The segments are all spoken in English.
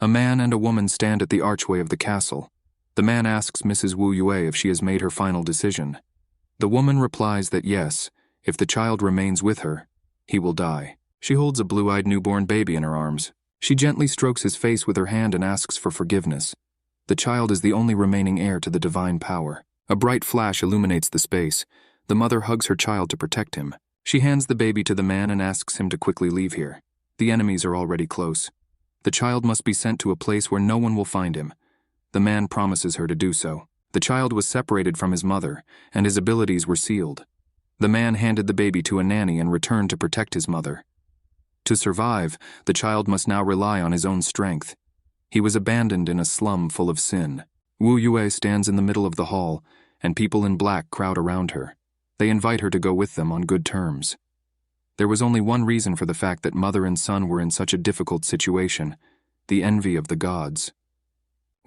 A man and a woman stand at the archway of the castle. The man asks Mrs. Wu Yue if she has made her final decision. The woman replies that yes, if the child remains with her, he will die. She holds a blue-eyed newborn baby in her arms. She gently strokes his face with her hand and asks for forgiveness. The child is the only remaining heir to the divine power. A bright flash illuminates the space. The mother hugs her child to protect him. She hands the baby to the man and asks him to quickly leave here. The enemies are already close. The child must be sent to a place where no one will find him. The man promises her to do so. The child was separated from his mother, and his abilities were sealed. The man handed the baby to a nanny and returned to protect his mother. To survive, the child must now rely on his own strength. He was abandoned in a slum full of sin. Wu Yue stands in the middle of the hall, and people in black crowd around her. They invite her to go with them on good terms. There was only one reason for the fact that mother and son were in such a difficult situation: the envy of the gods.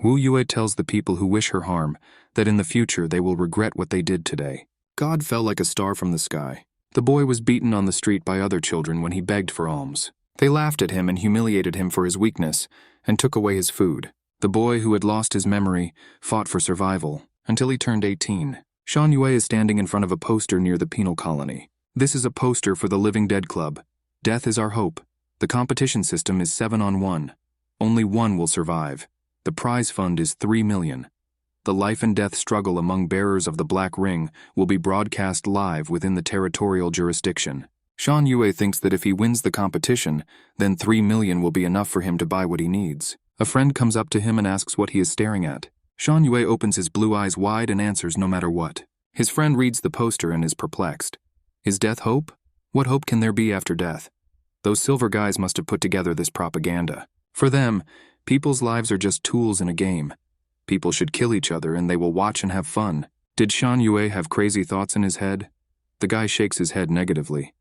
Wu Yue tells the people who wish her harm that in the future they will regret what they did today. God fell like a star from the sky. The boy was beaten on the street by other children when he begged for alms. They laughed at him and humiliated him for his weakness and took away his food. The boy who had lost his memory fought for survival until he turned 18. Shan Yue is standing in front of a poster near the penal colony. This is a poster for the Living Dead Club. Death is our hope. The competition system is 7-on-1. Only one will survive. The prize fund is 3 million. The life and death struggle among bearers of the Black Ring will be broadcast live within the territorial jurisdiction. Shan Yue thinks that if he wins the competition, then 3 million will be enough for him to buy what he needs. A friend comes up to him and asks what he is staring at. Shan Yue opens his blue eyes wide and answers no matter what. His friend reads the poster and is perplexed. Is death hope? What hope can there be after death? Those silver guys must have put together this propaganda. For them, people's lives are just tools in a game. People should kill each other and they will watch and have fun. Did Shan Yue have crazy thoughts in his head? The guy shakes his head negatively.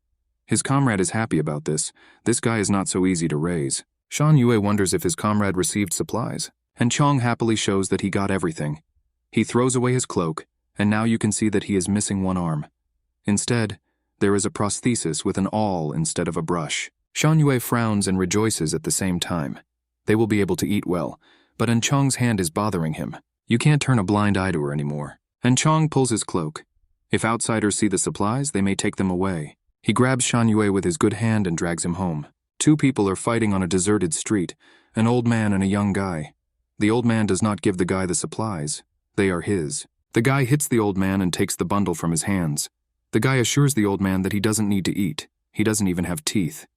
His comrade is happy about this. This guy is not so easy to raise. Shan Yue wonders if his comrade received supplies, and Chong happily shows that he got everything. He throws away his cloak, and now you can see that he is missing one arm. Instead, there is a prosthesis with an awl instead of a brush. Shan Yue frowns and rejoices at the same time. They will be able to eat well, but An Chong's hand is bothering him. You can't turn a blind eye to her anymore. An Chong pulls his cloak. If outsiders see the supplies, they may take them away. He grabs Shan Yue with his good hand and drags him home. Two people are fighting on a deserted street, an old man and a young guy. The old man does not give the guy the supplies. They are his. The guy hits the old man and takes the bundle from his hands. The guy assures the old man that he doesn't need to eat. He doesn't even have teeth.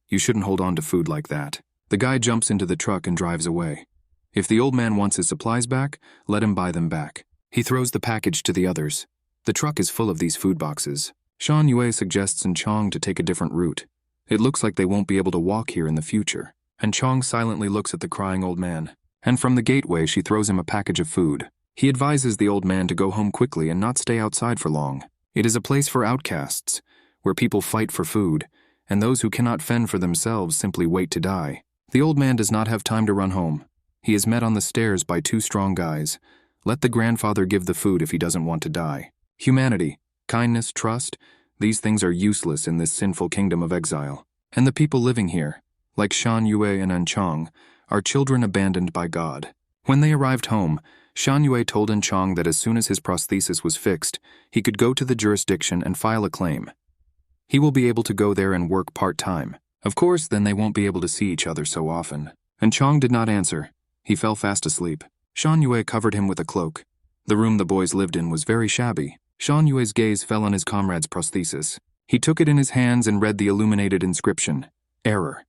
You shouldn't hold on to food like that. The guy jumps into the truck and drives away. If the old man wants his supplies back, let him buy them back. He throws the package to the others. The truck is full of these food boxes. Shan Yue suggests An Chong to take a different route. It looks like they won't be able to walk here in the future. An Chong silently looks at the crying old man, and from the gateway she throws him a package of food. He advises the old man to go home quickly and not stay outside for long. It is a place for outcasts, where people fight for food, and those who cannot fend for themselves simply wait to die. The old man does not have time to run home. He is met on the stairs by two strong guys. Let the grandfather give the food if he doesn't want to die. Humanity, kindness, trust, these things are useless in this sinful kingdom of exile. And the people living here, like Shan Yue and An Chong, are children abandoned by God. When they arrived home, Shan Yue told An Chong that as soon as his prosthesis was fixed, he could go to the jurisdiction and file a claim. He will be able to go there and work part-time. Of course, then they won't be able to see each other so often. An Chong did not answer. He fell fast asleep. Shan Yue covered him with a cloak. The room the boys lived in was very shabby. Shan Yue's gaze fell on his comrade's prosthesis. He took it in his hands and read the illuminated inscription. Error.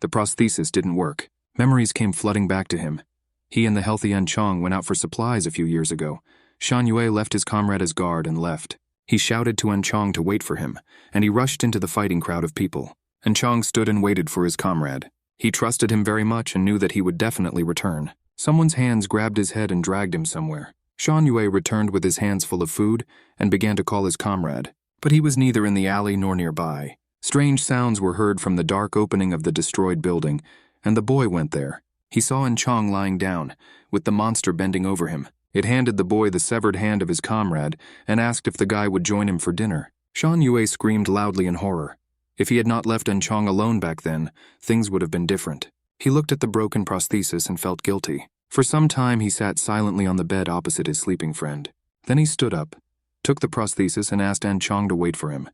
The prosthesis didn't work. Memories came flooding back to him. He and the healthy An Chong went out for supplies a few years ago. Shan Yue left his comrade as guard and left. He shouted to An Chong to wait for him, and he rushed into the fighting crowd of people. An Chong stood and waited for his comrade. He trusted him very much and knew that he would definitely return. Someone's hands grabbed his head and dragged him somewhere. Shan Yue returned with his hands full of food and began to call his comrade, but he was neither in the alley nor nearby. Strange sounds were heard from the dark opening of the destroyed building, and the boy went there. He saw An Chong lying down, with the monster bending over him. It handed the boy the severed hand of his comrade and asked if the guy would join him for dinner. Shan Yue screamed loudly in horror. If he had not left An Chong alone back then, things would have been different. He looked at the broken prosthesis and felt guilty. For some time he sat silently on the bed opposite his sleeping friend. Then he stood up, took the prosthesis and asked An Chong to wait for him.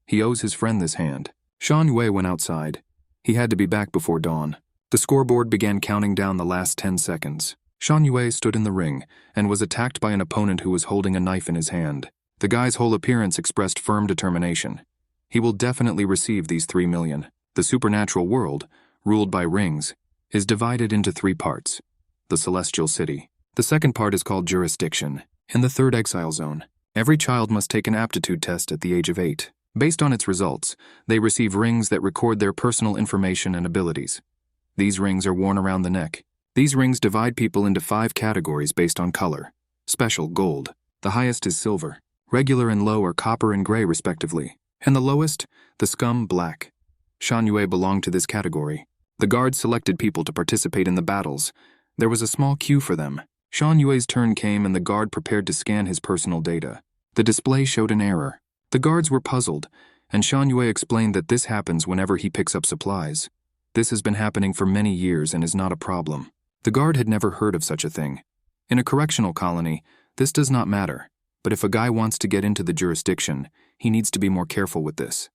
He owes his friend this hand. Shan Yue went outside. He had to be back before dawn. The scoreboard began counting down the last 10 seconds. Shan Yue stood in the ring and was attacked by an opponent who was holding a knife in his hand. The guy's whole appearance expressed firm determination. He will definitely receive these 3 million. The supernatural world, ruled by rings, is divided into 3 parts. The celestial city. The second part is called jurisdiction. In the third exile zone, every child must take an aptitude test at the age of 8. Based on its results, they receive rings that record their personal information and abilities. These rings are worn around the neck. These rings divide people into 5 categories based on color. Special, gold. The highest is silver. Regular and low are copper and gray, respectively. And the lowest, the scum, black. Shan Yue belonged to this category. The guards selected people to participate in the battles. There was a small queue for them. Shan Yue's turn came and the guard prepared to scan his personal data. The display showed an error. The guards were puzzled, and Shan Yue explained that this happens whenever he picks up supplies. This has been happening for many years and is not a problem. The guard had never heard of such a thing. In a correctional colony, this does not matter. But if a guy wants to get into the jurisdiction, he needs to be more careful with this.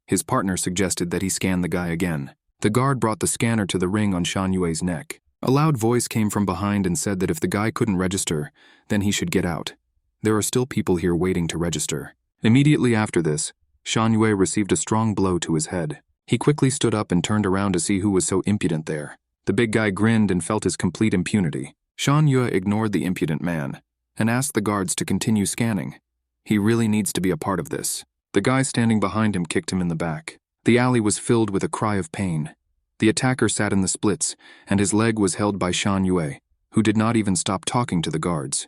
His partner suggested that he scan the guy again. The guard brought the scanner to the ring on Shan Yue's neck. A loud voice came from behind and said that if the guy couldn't register, then he should get out. There are still people here waiting to register. Immediately after this, Shan Yue received a strong blow to his head. He quickly stood up and turned around to see who was so impudent there. The big guy grinned and felt his complete impunity. Shan Yue ignored the impudent man and asked the guards to continue scanning. He really needs to be a part of this. The guy standing behind him kicked him in the back. The alley was filled with a cry of pain. The attacker sat in the splits, and his leg was held by Shan Yue, who did not even stop talking to the guards.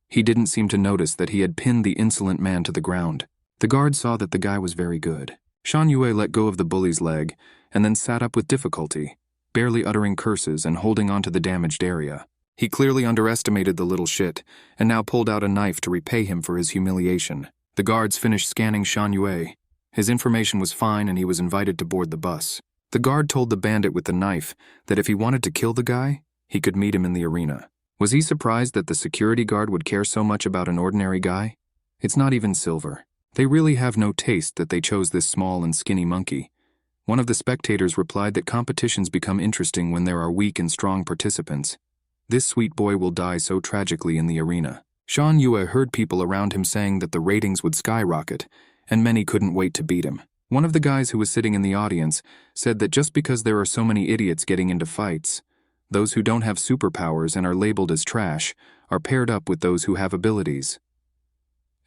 He didn't seem to notice that he had pinned the insolent man to the ground. The guard saw that the guy was very good. Shan Yue let go of the bully's leg, and then sat up with difficulty, barely uttering curses and holding onto the damaged area. He clearly underestimated the little shit, and now pulled out a knife to repay him for his humiliation. The guards finished scanning Shan Yue. His information was fine and he was invited to board the bus. The guard told the bandit with the knife that if he wanted to kill the guy, he could meet him in the arena. Was he surprised that the security guard would care so much about an ordinary guy? It's not even silver. They really have no taste that they chose this small and skinny monkey. One of the spectators replied that competitions become interesting when there are weak and strong participants. This sweet boy will die so tragically in the arena. Shan Yue heard people around him saying that the ratings would skyrocket, and many couldn't wait to beat him. One of the guys who was sitting in the audience said that just because there are so many idiots getting into fights, those who don't have superpowers and are labeled as trash are paired up with those who have abilities.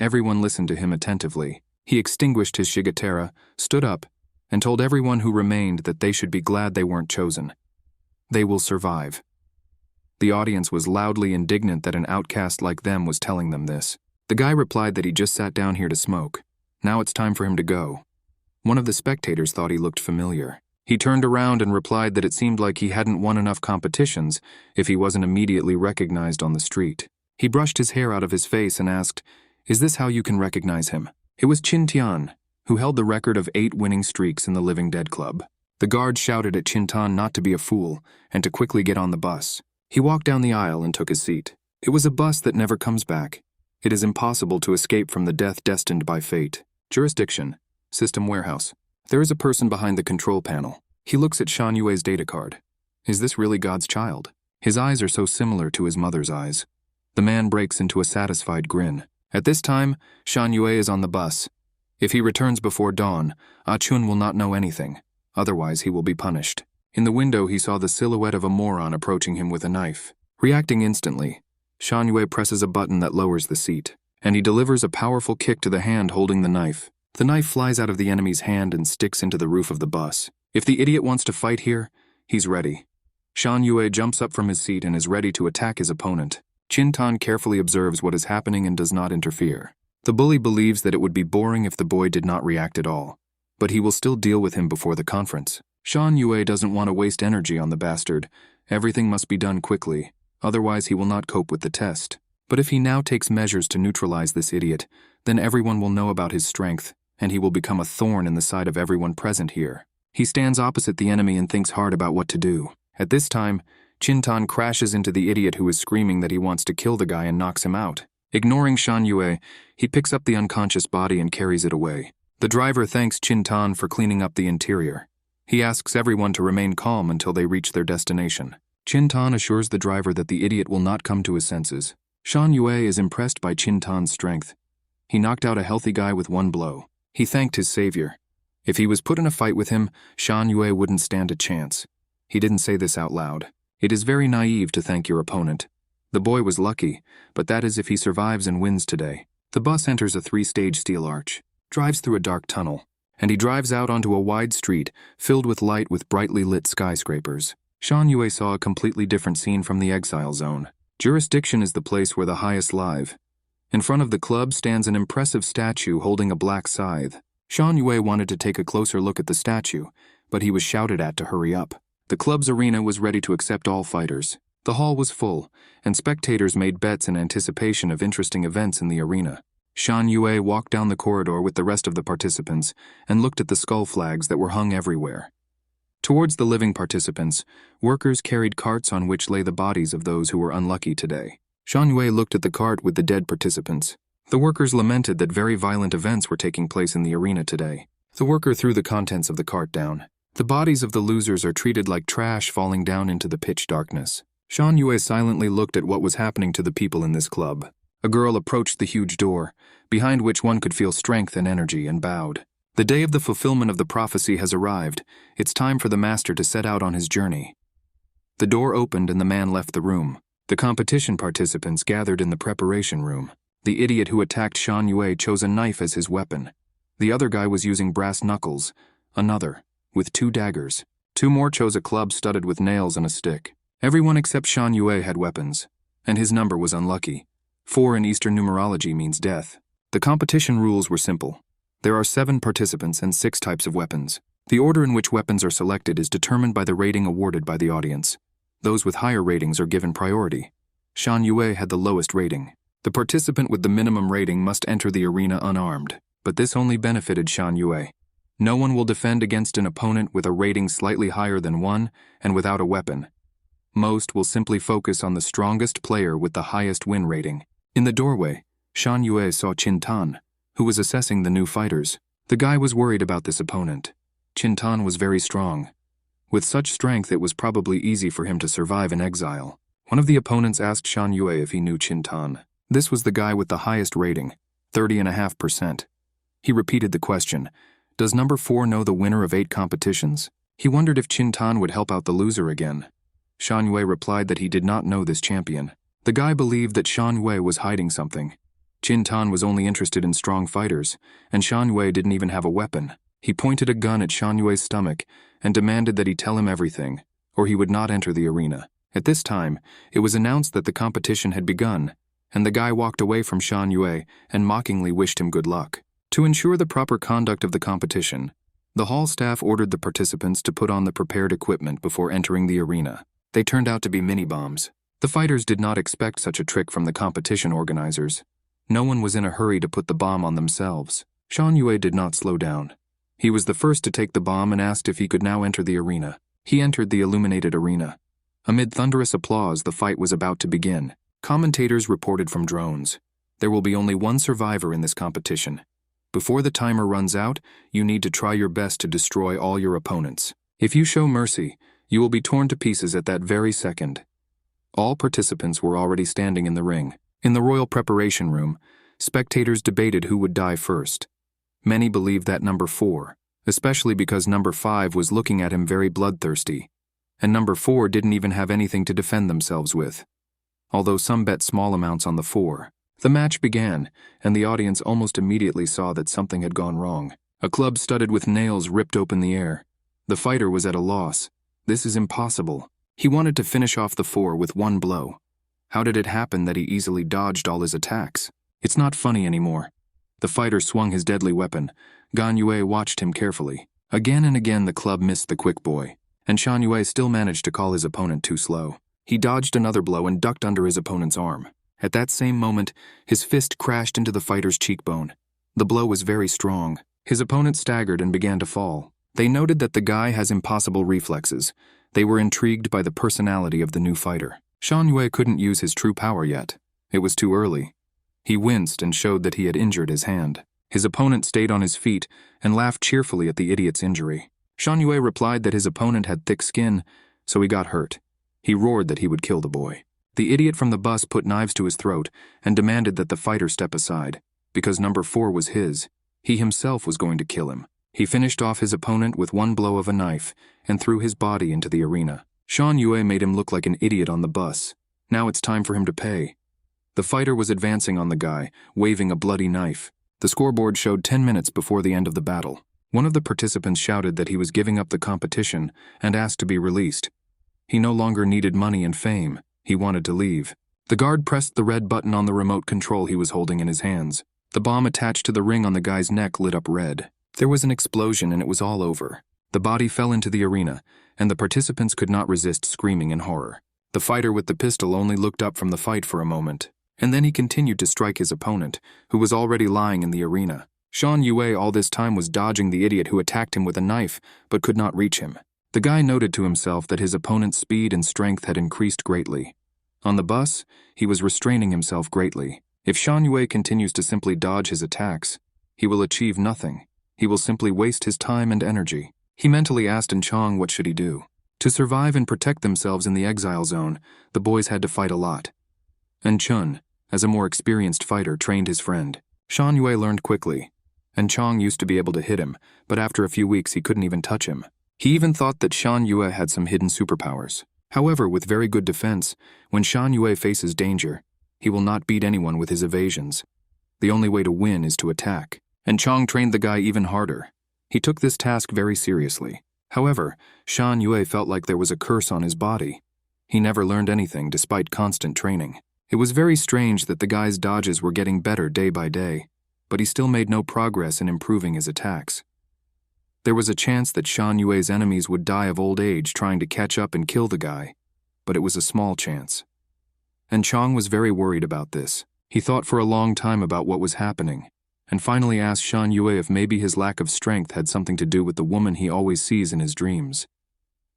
Everyone listened to him attentively. He extinguished his shigatera, stood up, and told everyone who remained that they should be glad they weren't chosen. They will survive. The audience was loudly indignant that an outcast like them was telling them this. The guy replied that he just sat down here to smoke. Now it's time for him to go. One of the spectators thought he looked familiar. He turned around and replied that it seemed like he hadn't won enough competitions if he wasn't immediately recognized on the street. He brushed his hair out of his face and asked, "Is this how you can recognize him?" It was Chin Tian, who held the record of 8 winning streaks in the Living Dead Club. The guard shouted at Chin Tian not to be a fool and to quickly get on the bus. He walked down the aisle and took his seat. It was a bus that never comes back. It is impossible to escape from the death destined by fate. Jurisdiction. System warehouse. There is a person behind the control panel. He looks at Shan Yue's data card. Is this really God's child? His eyes are so similar to his mother's eyes. The man breaks into a satisfied grin. At this time, Shan Yue is on the bus. If he returns before dawn, Ah Chun will not know anything. Otherwise, he will be punished. In the window, he saw the silhouette of a moron approaching him with a knife. Reacting instantly, Shan Yue presses a button that lowers the seat, and he delivers a powerful kick to the hand holding the knife. The knife flies out of the enemy's hand and sticks into the roof of the bus. If the idiot wants to fight here, he's ready. Shan Yue jumps up from his seat and is ready to attack his opponent. Chin Tan carefully observes what is happening and does not interfere. The bully believes that it would be boring if the boy did not react at all, but he will still deal with him before the conference. Shan Yue doesn't want to waste energy on the bastard. Everything must be done quickly, otherwise he will not cope with the test. But if he now takes measures to neutralize this idiot, then everyone will know about his strength, and he will become a thorn in the side of everyone present here. He stands opposite the enemy and thinks hard about what to do. At this time, Chin-tan crashes into the idiot who is screaming that he wants to kill the guy and knocks him out. Ignoring Shan Yue, he picks up the unconscious body and carries it away. The driver thanks Chin-tan for cleaning up the interior. He asks everyone to remain calm until they reach their destination. Chin-tan assures the driver that the idiot will not come to his senses. Shan Yue is impressed by Chin-tan's strength. He knocked out a healthy guy with one blow. He thanked his savior. If he was put in a fight with him, Shan Yue wouldn't stand a chance. He didn't say this out loud. It is very naive to thank your opponent. The boy was lucky, but that is if he survives and wins today. The bus enters a 3-stage steel arch, drives through a dark tunnel, and he drives out onto a wide street filled with light with brightly lit skyscrapers. Shan Yue saw a completely different scene from the exile zone. Jurisdiction is the place where the highest live. In front of the club stands an impressive statue holding a black scythe. Shan Yue wanted to take a closer look at the statue, but he was shouted at to hurry up. The club's arena was ready to accept all fighters. The hall was full, and spectators made bets in anticipation of interesting events in the arena. Shan Yue walked down the corridor with the rest of the participants and looked at the skull flags that were hung everywhere. Towards the living participants, workers carried carts on which lay the bodies of those who were unlucky today. Shan Yue looked at the cart with the dead participants. The workers lamented that very violent events were taking place in the arena today. The worker threw the contents of the cart down. The bodies of the losers are treated like trash falling down into the pitch darkness. Shan Yue silently looked at what was happening to the people in this club. A girl approached the huge door, behind which one could feel strength and energy, and bowed. The day of the fulfillment of the prophecy has arrived. It's time for the master to set out on his journey. The door opened and the man left the room. The competition participants gathered in the preparation room. The idiot who attacked Shan Yue chose a knife as his weapon. The other guy was using brass knuckles. Another, with 2 daggers. 2 more chose a club studded with nails and a stick. Everyone except Shan Yue had weapons, and his number was unlucky. 4 in Eastern numerology means death. The competition rules were simple. There are 7 participants and 6 types of weapons. The order in which weapons are selected is determined by the rating awarded by the audience. Those with higher ratings are given priority. Shan Yue had the lowest rating. The participant with the minimum rating must enter the arena unarmed, but this only benefited Shan Yue. No one will defend against an opponent with a rating slightly higher than 1 and without a weapon. Most will simply focus on the strongest player with the highest win rating. In the doorway, Shan Yue saw Chin-tan, who was assessing the new fighters. The guy was worried about this opponent. Chin-tan was very strong. With such strength, it was probably easy for him to survive in exile. One of the opponents asked Shan Yue if he knew Chin-tan. This was the guy with the highest rating, 30.5%. He repeated the question, "Does number 4 know the winner of 8 competitions?" He wondered if Chin-tan would help out the loser again. Shan Yue replied that he did not know this champion. The guy believed that Shan Yue was hiding something. Chin-tan was only interested in strong fighters, and Shan Yue didn't even have a weapon. He pointed a gun at Shan Yue's stomach and demanded that he tell him everything, or he would not enter the arena. At this time, it was announced that the competition had begun, and the guy walked away from Shan Yue and mockingly wished him good luck. To ensure the proper conduct of the competition, the hall staff ordered the participants to put on the prepared equipment before entering the arena. They turned out to be mini-bombs. The fighters did not expect such a trick from the competition organizers. No one was in a hurry to put the bomb on themselves. Shan Yue did not slow down. He was the first to take the bomb and asked if he could now enter the arena. He entered the illuminated arena. Amid thunderous applause, the fight was about to begin. Commentators reported from drones. There will be only one survivor in this competition. Before the timer runs out, you need to try your best to destroy all your opponents. If you show mercy, you will be torn to pieces at that very second. All participants were already standing in the ring. In the royal preparation room, spectators debated who would die first. Many believed that number 4, especially because number 5 was looking at him very bloodthirsty, and number 4 didn't even have anything to defend themselves with. Although some bet small amounts on the 4. The match began, and the audience almost immediately saw that something had gone wrong. A club studded with nails ripped open the air. The fighter was at a loss. This is impossible. He wanted to finish off the 4 with one blow. How did it happen that he easily dodged all his attacks? It's not funny anymore. The fighter swung his deadly weapon. Gan Yue watched him carefully. Again and again the club missed the quick boy, and Shan Yue still managed to call his opponent too slow. He dodged another blow and ducked under his opponent's arm. At that same moment, his fist crashed into the fighter's cheekbone. The blow was very strong. His opponent staggered and began to fall. They noted that the guy has impossible reflexes. They were intrigued by the personality of the new fighter. Shan Yue couldn't use his true power yet. It was too early. He winced and showed that he had injured his hand. His opponent stayed on his feet and laughed cheerfully at the idiot's injury. Shan Yue replied that his opponent had thick skin, so he got hurt. He roared that he would kill the boy. The idiot from the bus put knives to his throat and demanded that the fighter step aside. Because number 4 was his, he himself was going to kill him. He finished off his opponent with one blow of a knife and threw his body into the arena. Shan Yue made him look like an idiot on the bus. Now it's time for him to pay. The fighter was advancing on the guy, waving a bloody knife. The scoreboard showed 10 minutes before the end of the battle. One of the participants shouted that he was giving up the competition and asked to be released. He no longer needed money and fame. He wanted to leave. The guard pressed the red button on the remote control he was holding in his hands. The bomb attached to the ring on the guy's neck lit up red. There was an explosion and it was all over. The body fell into the arena, and the participants could not resist screaming in horror. The fighter with the pistol only looked up from the fight for a moment, and then he continued to strike his opponent, who was already lying in the arena. Shan Yue all this time was dodging the idiot who attacked him with a knife, but could not reach him. The guy noted to himself that his opponent's speed and strength had increased greatly. On the bus, he was restraining himself greatly. If Shan Yue continues to simply dodge his attacks, he will achieve nothing. He will simply waste his time and energy. He mentally asked Chong what should he do. To survive and protect themselves in the exile zone, the boys had to fight a lot. And Chun, as a more experienced fighter, trained his friend. Shan Yue learned quickly, and Chong used to be able to hit him, but after a few weeks he couldn't even touch him. He even thought that Shan Yue had some hidden superpowers. However, with very good defense, when Shan Yue faces danger, he will not beat anyone with his evasions. The only way to win is to attack. And Chong trained the guy even harder. He took this task very seriously. However, Shan Yue felt like there was a curse on his body. He never learned anything despite constant training. It was very strange that the guy's dodges were getting better day by day, but he still made no progress in improving his attacks. There was a chance that Shan Yue's enemies would die of old age trying to catch up and kill the guy, but it was a small chance. And Chong was very worried about this. He thought for a long time about what was happening, and finally asked Shan Yue if maybe his lack of strength had something to do with the woman he always sees in his dreams.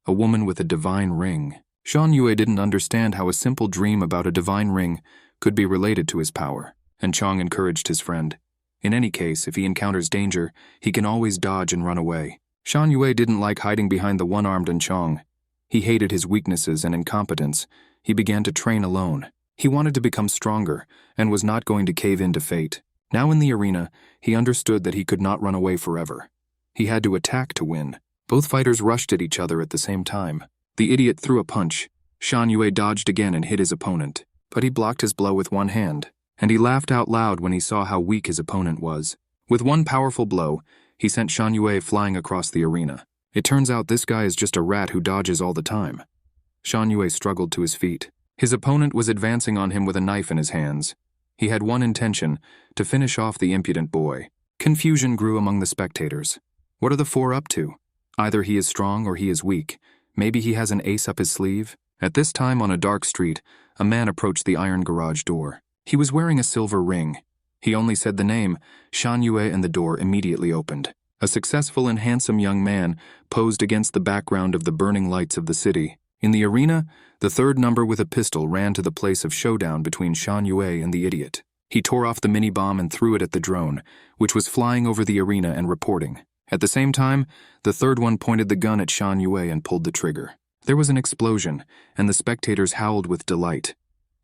A woman with a divine ring. Shan Yue didn't understand how a simple dream about a divine ring could be related to his power, and Chong encouraged his friend. In any case, if he encounters danger, he can always dodge and run away. Shan Yue didn't like hiding behind the one-armed Chong. He hated his weaknesses and incompetence. He began to train alone. He wanted to become stronger and was not going to cave in to fate. Now in the arena, he understood that he could not run away forever. He had to attack to win. Both fighters rushed at each other at the same time. The idiot threw a punch. Shan Yue dodged again and hit his opponent, but he blocked his blow with one hand, and he laughed out loud when he saw how weak his opponent was. With one powerful blow, he sent Shan Yue flying across the arena. It turns out this guy is just a rat who dodges all the time. Shan Yue struggled to his feet. His opponent was advancing on him with a knife in his hands. He had one intention, to finish off the impudent boy. Confusion grew among the spectators. What are the four up to? Either he is strong or he is weak. Maybe he has an ace up his sleeve. At this time on a dark street, a man approached the iron garage door. He was wearing a silver ring. He only said the name, Shan Yue, and the door immediately opened. A successful and handsome young man posed against the background of the burning lights of the city. In the arena, the third number with a pistol ran to the place of showdown between Shan Yue and the idiot. He tore off the mini-bomb and threw it at the drone, which was flying over the arena and reporting. At the same time, the third one pointed the gun at Shan Yue and pulled the trigger. There was an explosion, and the spectators howled with delight.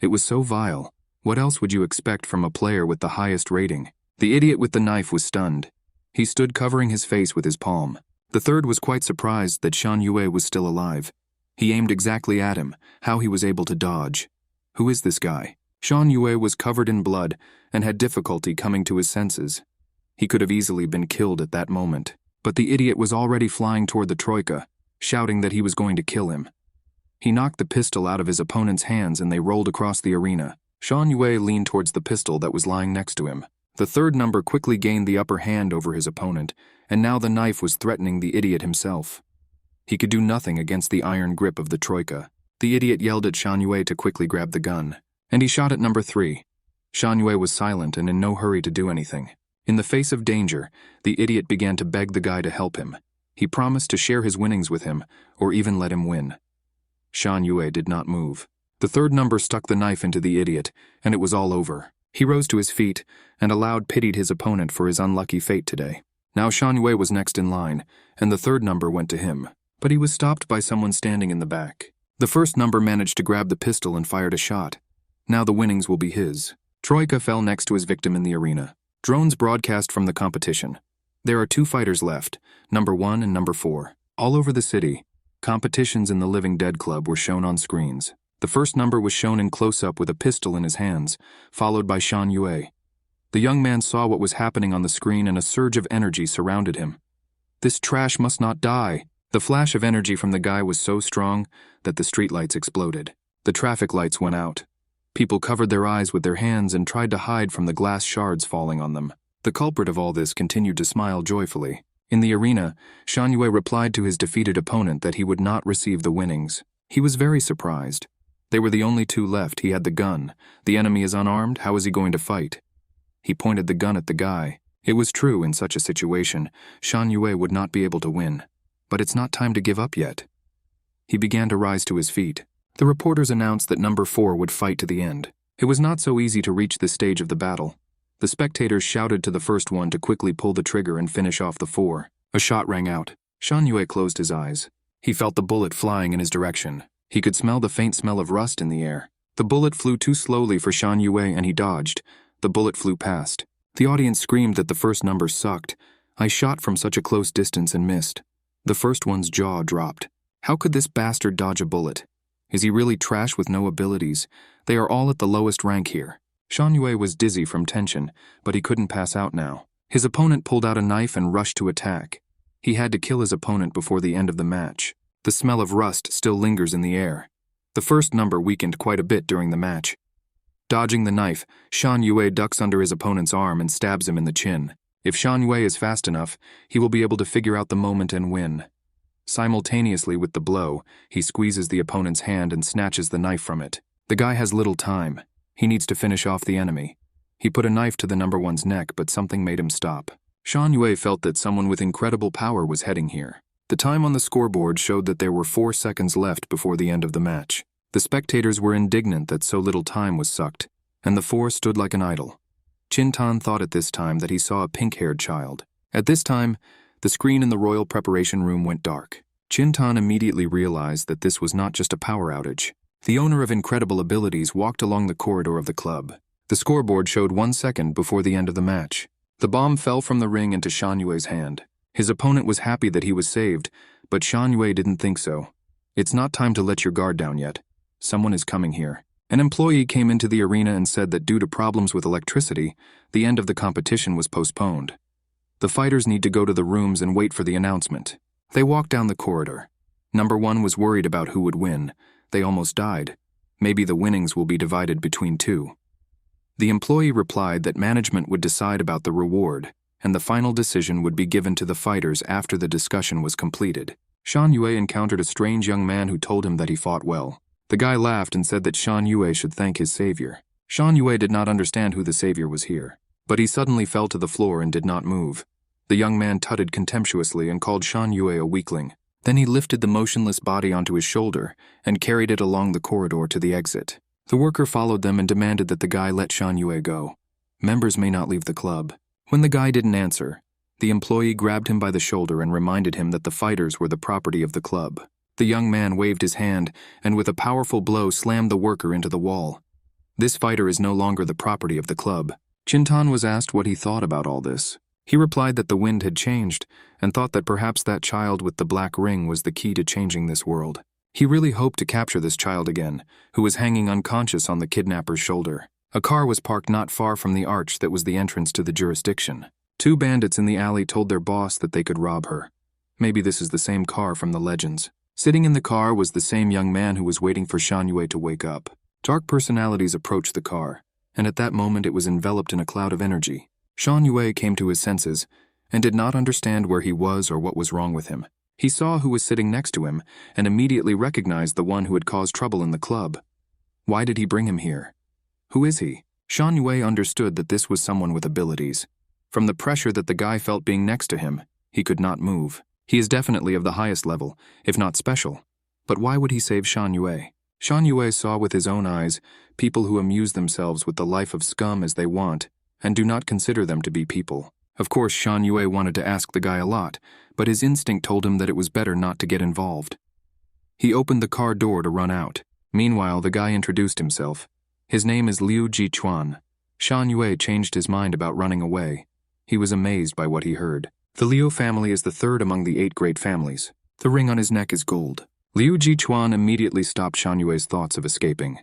It was so vile. What else would you expect from a player with the highest rating? The idiot with the knife was stunned. He stood covering his face with his palm. The third was quite surprised that Shan Yue was still alive. He aimed exactly at him, how he was able to dodge. Who is this guy? Shan Yue was covered in blood and had difficulty coming to his senses. He could have easily been killed at that moment, but the idiot was already flying toward the troika, shouting that he was going to kill him. He knocked the pistol out of his opponent's hands and they rolled across the arena. Shan Yue leaned towards the pistol that was lying next to him. The third number quickly gained the upper hand over his opponent, and now the knife was threatening the idiot himself. He could do nothing against the iron grip of the troika. The idiot yelled at Shan Yue to quickly grab the gun, and he shot at number 3. Shan Yue was silent and in no hurry to do anything. In the face of danger, the idiot began to beg the guy to help him. He promised to share his winnings with him, or even let him win. Shan Yue did not move. The third number stuck the knife into the idiot, and it was all over. He rose to his feet, and aloud pitied his opponent for his unlucky fate today. Now Shan Yue was next in line, and the third number went to him. But he was stopped by someone standing in the back. The first number managed to grab the pistol and fired a shot. Now the winnings will be his. Troika fell next to his victim in the arena. Drones broadcast from the competition. There are 2 fighters left, number 1 and number 4. All over the city, competitions in the Living Dead Club were shown on screens. The first number was shown in close-up with a pistol in his hands, followed by Shan Yue. The young man saw what was happening on the screen and a surge of energy surrounded him. This trash must not die. The flash of energy from the guy was so strong that the streetlights exploded. The traffic lights went out. People covered their eyes with their hands and tried to hide from the glass shards falling on them. The culprit of all this continued to smile joyfully. In the arena, Shan Yue replied to his defeated opponent that he would not receive the winnings. He was very surprised. They were the only 2 left. He had the gun. The enemy is unarmed. How is he going to fight? He pointed the gun at the guy. It was true in such a situation. Shan Yue would not be able to win. But it's not time to give up yet. He began to rise to his feet. The reporters announced that number 4 would fight to the end. It was not so easy to reach this stage of the battle. The spectators shouted to the first one to quickly pull the trigger and finish off the 4. A shot rang out. Shan Yue closed his eyes. He felt the bullet flying in his direction. He could smell the faint smell of rust in the air. The bullet flew too slowly for Shan Yue and he dodged. The bullet flew past. The audience screamed that the first number sucked. I shot from such a close distance and missed. The first one's jaw dropped. How could this bastard dodge a bullet? Is he really trash with no abilities? They are all at the lowest rank here. Shan Yue was dizzy from tension, but he couldn't pass out now. His opponent pulled out a knife and rushed to attack. He had to kill his opponent before the end of the match. The smell of rust still lingers in the air. The first number weakened quite a bit during the match. Dodging the knife, Shan Yue ducks under his opponent's arm and stabs him in the chin. If Shan Yue is fast enough, he will be able to figure out the moment and win. Simultaneously with the blow, he squeezes the opponent's hand and snatches the knife from it. The guy has little time. He needs to finish off the enemy. He put a knife to the number 1's neck, but something made him stop. Shan Yue felt that someone with incredible power was heading here. The time on the scoreboard showed that there were 4 seconds left before the end of the match. The spectators were indignant that so little time was sucked, and the 4 stood like an idol. Chintan thought at this time that he saw a pink-haired child. At this time, the screen in the royal preparation room went dark. Chintan immediately realized that this was not just a power outage. The owner of incredible abilities walked along the corridor of the club. The scoreboard showed 1 second before the end of the match. The bomb fell from the ring into Shan Yue's hand. His opponent was happy that he was saved, but Shan Yue didn't think so. It's not time to let your guard down yet. Someone is coming here. An employee came into the arena and said that due to problems with electricity, the end of the competition was postponed. The fighters need to go to the rooms and wait for the announcement. They walked down the corridor. Number 1 was worried about who would win. They almost died. Maybe the winnings will be divided between 2. The employee replied that management would decide about the reward, and the final decision would be given to the fighters after the discussion was completed. Shan Yue encountered a strange young man who told him that he fought well. The guy laughed and said that Shan Yue should thank his savior. Shan Yue did not understand who the savior was here, but he suddenly fell to the floor and did not move. The young man tutted contemptuously and called Shan Yue a weakling. Then he lifted the motionless body onto his shoulder and carried it along the corridor to the exit. The worker followed them and demanded that the guy let Shan Yue go. Members may not leave the club. When the guy didn't answer, the employee grabbed him by the shoulder and reminded him that the fighters were the property of the club. The young man waved his hand and with a powerful blow slammed the worker into the wall. This fighter is no longer the property of the club. Chintan was asked what he thought about all this. He replied that the wind had changed and thought that perhaps that child with the black ring was the key to changing this world. He really hoped to capture this child again, who was hanging unconscious on the kidnapper's shoulder. A car was parked not far from the arch that was the entrance to the jurisdiction. 2 bandits in the alley told their boss that they could rob her. Maybe this is the same car from the legends. Sitting in the car was the same young man who was waiting for Shan Yue to wake up. Dark personalities approached the car, and at that moment it was enveloped in a cloud of energy. Shan Yue came to his senses and did not understand where he was or what was wrong with him. He saw who was sitting next to him and immediately recognized the one who had caused trouble in the club. Why did he bring him here? Who is he? Shan Yue understood that this was someone with abilities. From the pressure that the guy felt being next to him, he could not move. He is definitely of the highest level, if not special. But why would he save Shan Yue? Shan Yue saw with his own eyes people who amuse themselves with the life of scum as they want, and do not consider them to be people. Of course, Shan Yue wanted to ask the guy a lot, but his instinct told him that it was better not to get involved. He opened the car door to run out. Meanwhile, the guy introduced himself. His name is Liu Jichuan. Shan Yue changed his mind about running away. He was amazed by what he heard. The Liu family is the third among the 8 great families. The ring on his neck is gold. Liu Jichuan immediately stopped Shan Yue's thoughts of escaping.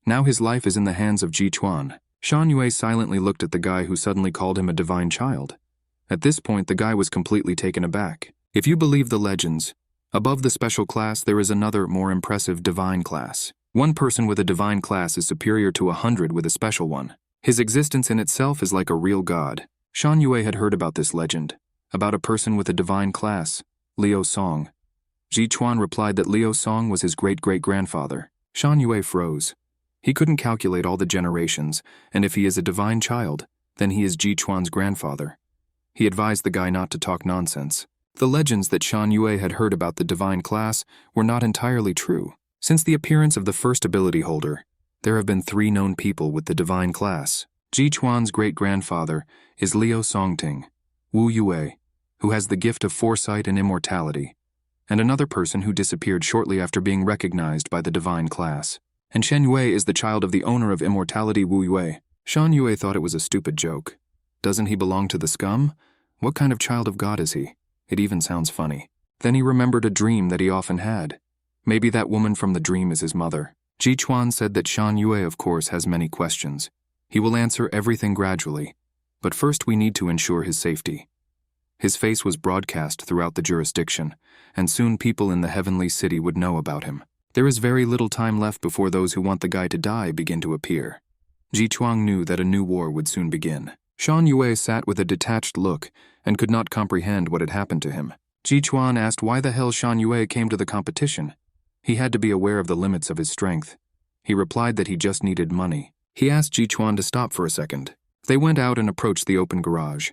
Now his life is in the hands of Jichuan. Shan Yue silently looked at the guy who suddenly called him a divine child. At this point, the guy was completely taken aback. If you believe the legends, above the special class there is another, more impressive divine class. One person with a divine class is superior to 100 with a special one. His existence in itself is like a real god. Shan Yue had heard about this legend, about a person with a divine class, Liu Song. Jichuan replied that Liu Song was his great-great-grandfather. Shan Yue froze. He couldn't calculate all the generations, and if he is a divine child, then he is Jichuan's grandfather. He advised the guy not to talk nonsense. The legends that Shan Yue had heard about the divine class were not entirely true. Since the appearance of the first ability holder, there have been 3 known people with the divine class. Jichuan's great-grandfather is Liu Songting, Wu Yue, who has the gift of foresight and immortality, and another person who disappeared shortly after being recognized by the divine class. And Shen Yue is the child of the owner of immortality, Wu Yue. Shan Yue thought it was a stupid joke. Doesn't he belong to the scum? What kind of child of God is he? It even sounds funny. Then he remembered a dream that he often had. Maybe that woman from the dream is his mother. Jichuan said that Shan Yue, of course, has many questions. He will answer everything gradually, but first we need to ensure his safety. His face was broadcast throughout the jurisdiction, and soon people in the heavenly city would know about him. There is very little time left before those who want the guy to die begin to appear. Jichuan knew that a new war would soon begin. Shan Yue sat with a detached look and could not comprehend what had happened to him. Jichuan asked why the hell Shan Yue came to the competition. He had to be aware of the limits of his strength. He replied that he just needed money. He asked Jichuan to stop for a second. They went out and approached the open garage.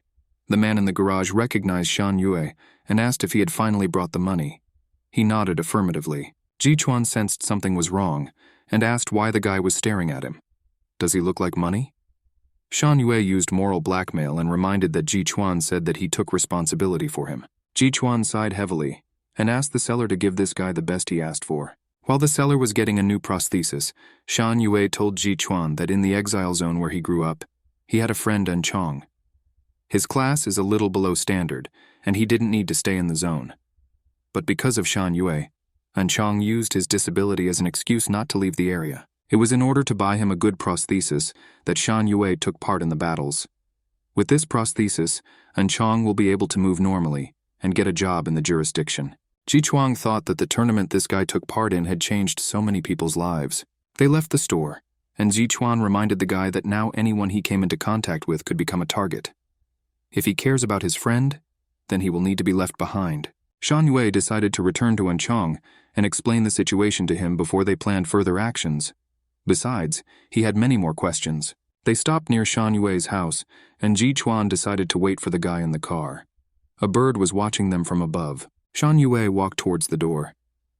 The man in the garage recognized Shan Yue and asked if he had finally brought the money. He nodded affirmatively. Jichuan sensed something was wrong and asked why the guy was staring at him. Does he look like money? Shan Yue used moral blackmail and reminded that Jichuan said that he took responsibility for him. Jichuan sighed heavily and asked the seller to give this guy the best he asked for. While the seller was getting a new prosthesis, Shan Yue told Jichuan that in the exile zone where he grew up, he had a friend Chong. His class is a little below standard, and he didn't need to stay in the zone. But because of Shan Yue, Chong used his disability as an excuse not to leave the area. It was in order to buy him a good prosthesis that Shan Yue took part in the battles. With this prosthesis, Chong will be able to move normally and get a job in the jurisdiction. Jichuan thought that the tournament this guy took part in had changed so many people's lives. They left the store, and Jichuan reminded the guy that now anyone he came into contact with could become a target. If he cares about his friend, then he will need to be left behind. Shan Yue decided to return to Chong and explain the situation to him before they planned further actions. Besides, he had many more questions. They stopped near Shan Yue's house, and Jichuan decided to wait for the guy in the car. A bird was watching them from above. Shan Yue walked towards the door.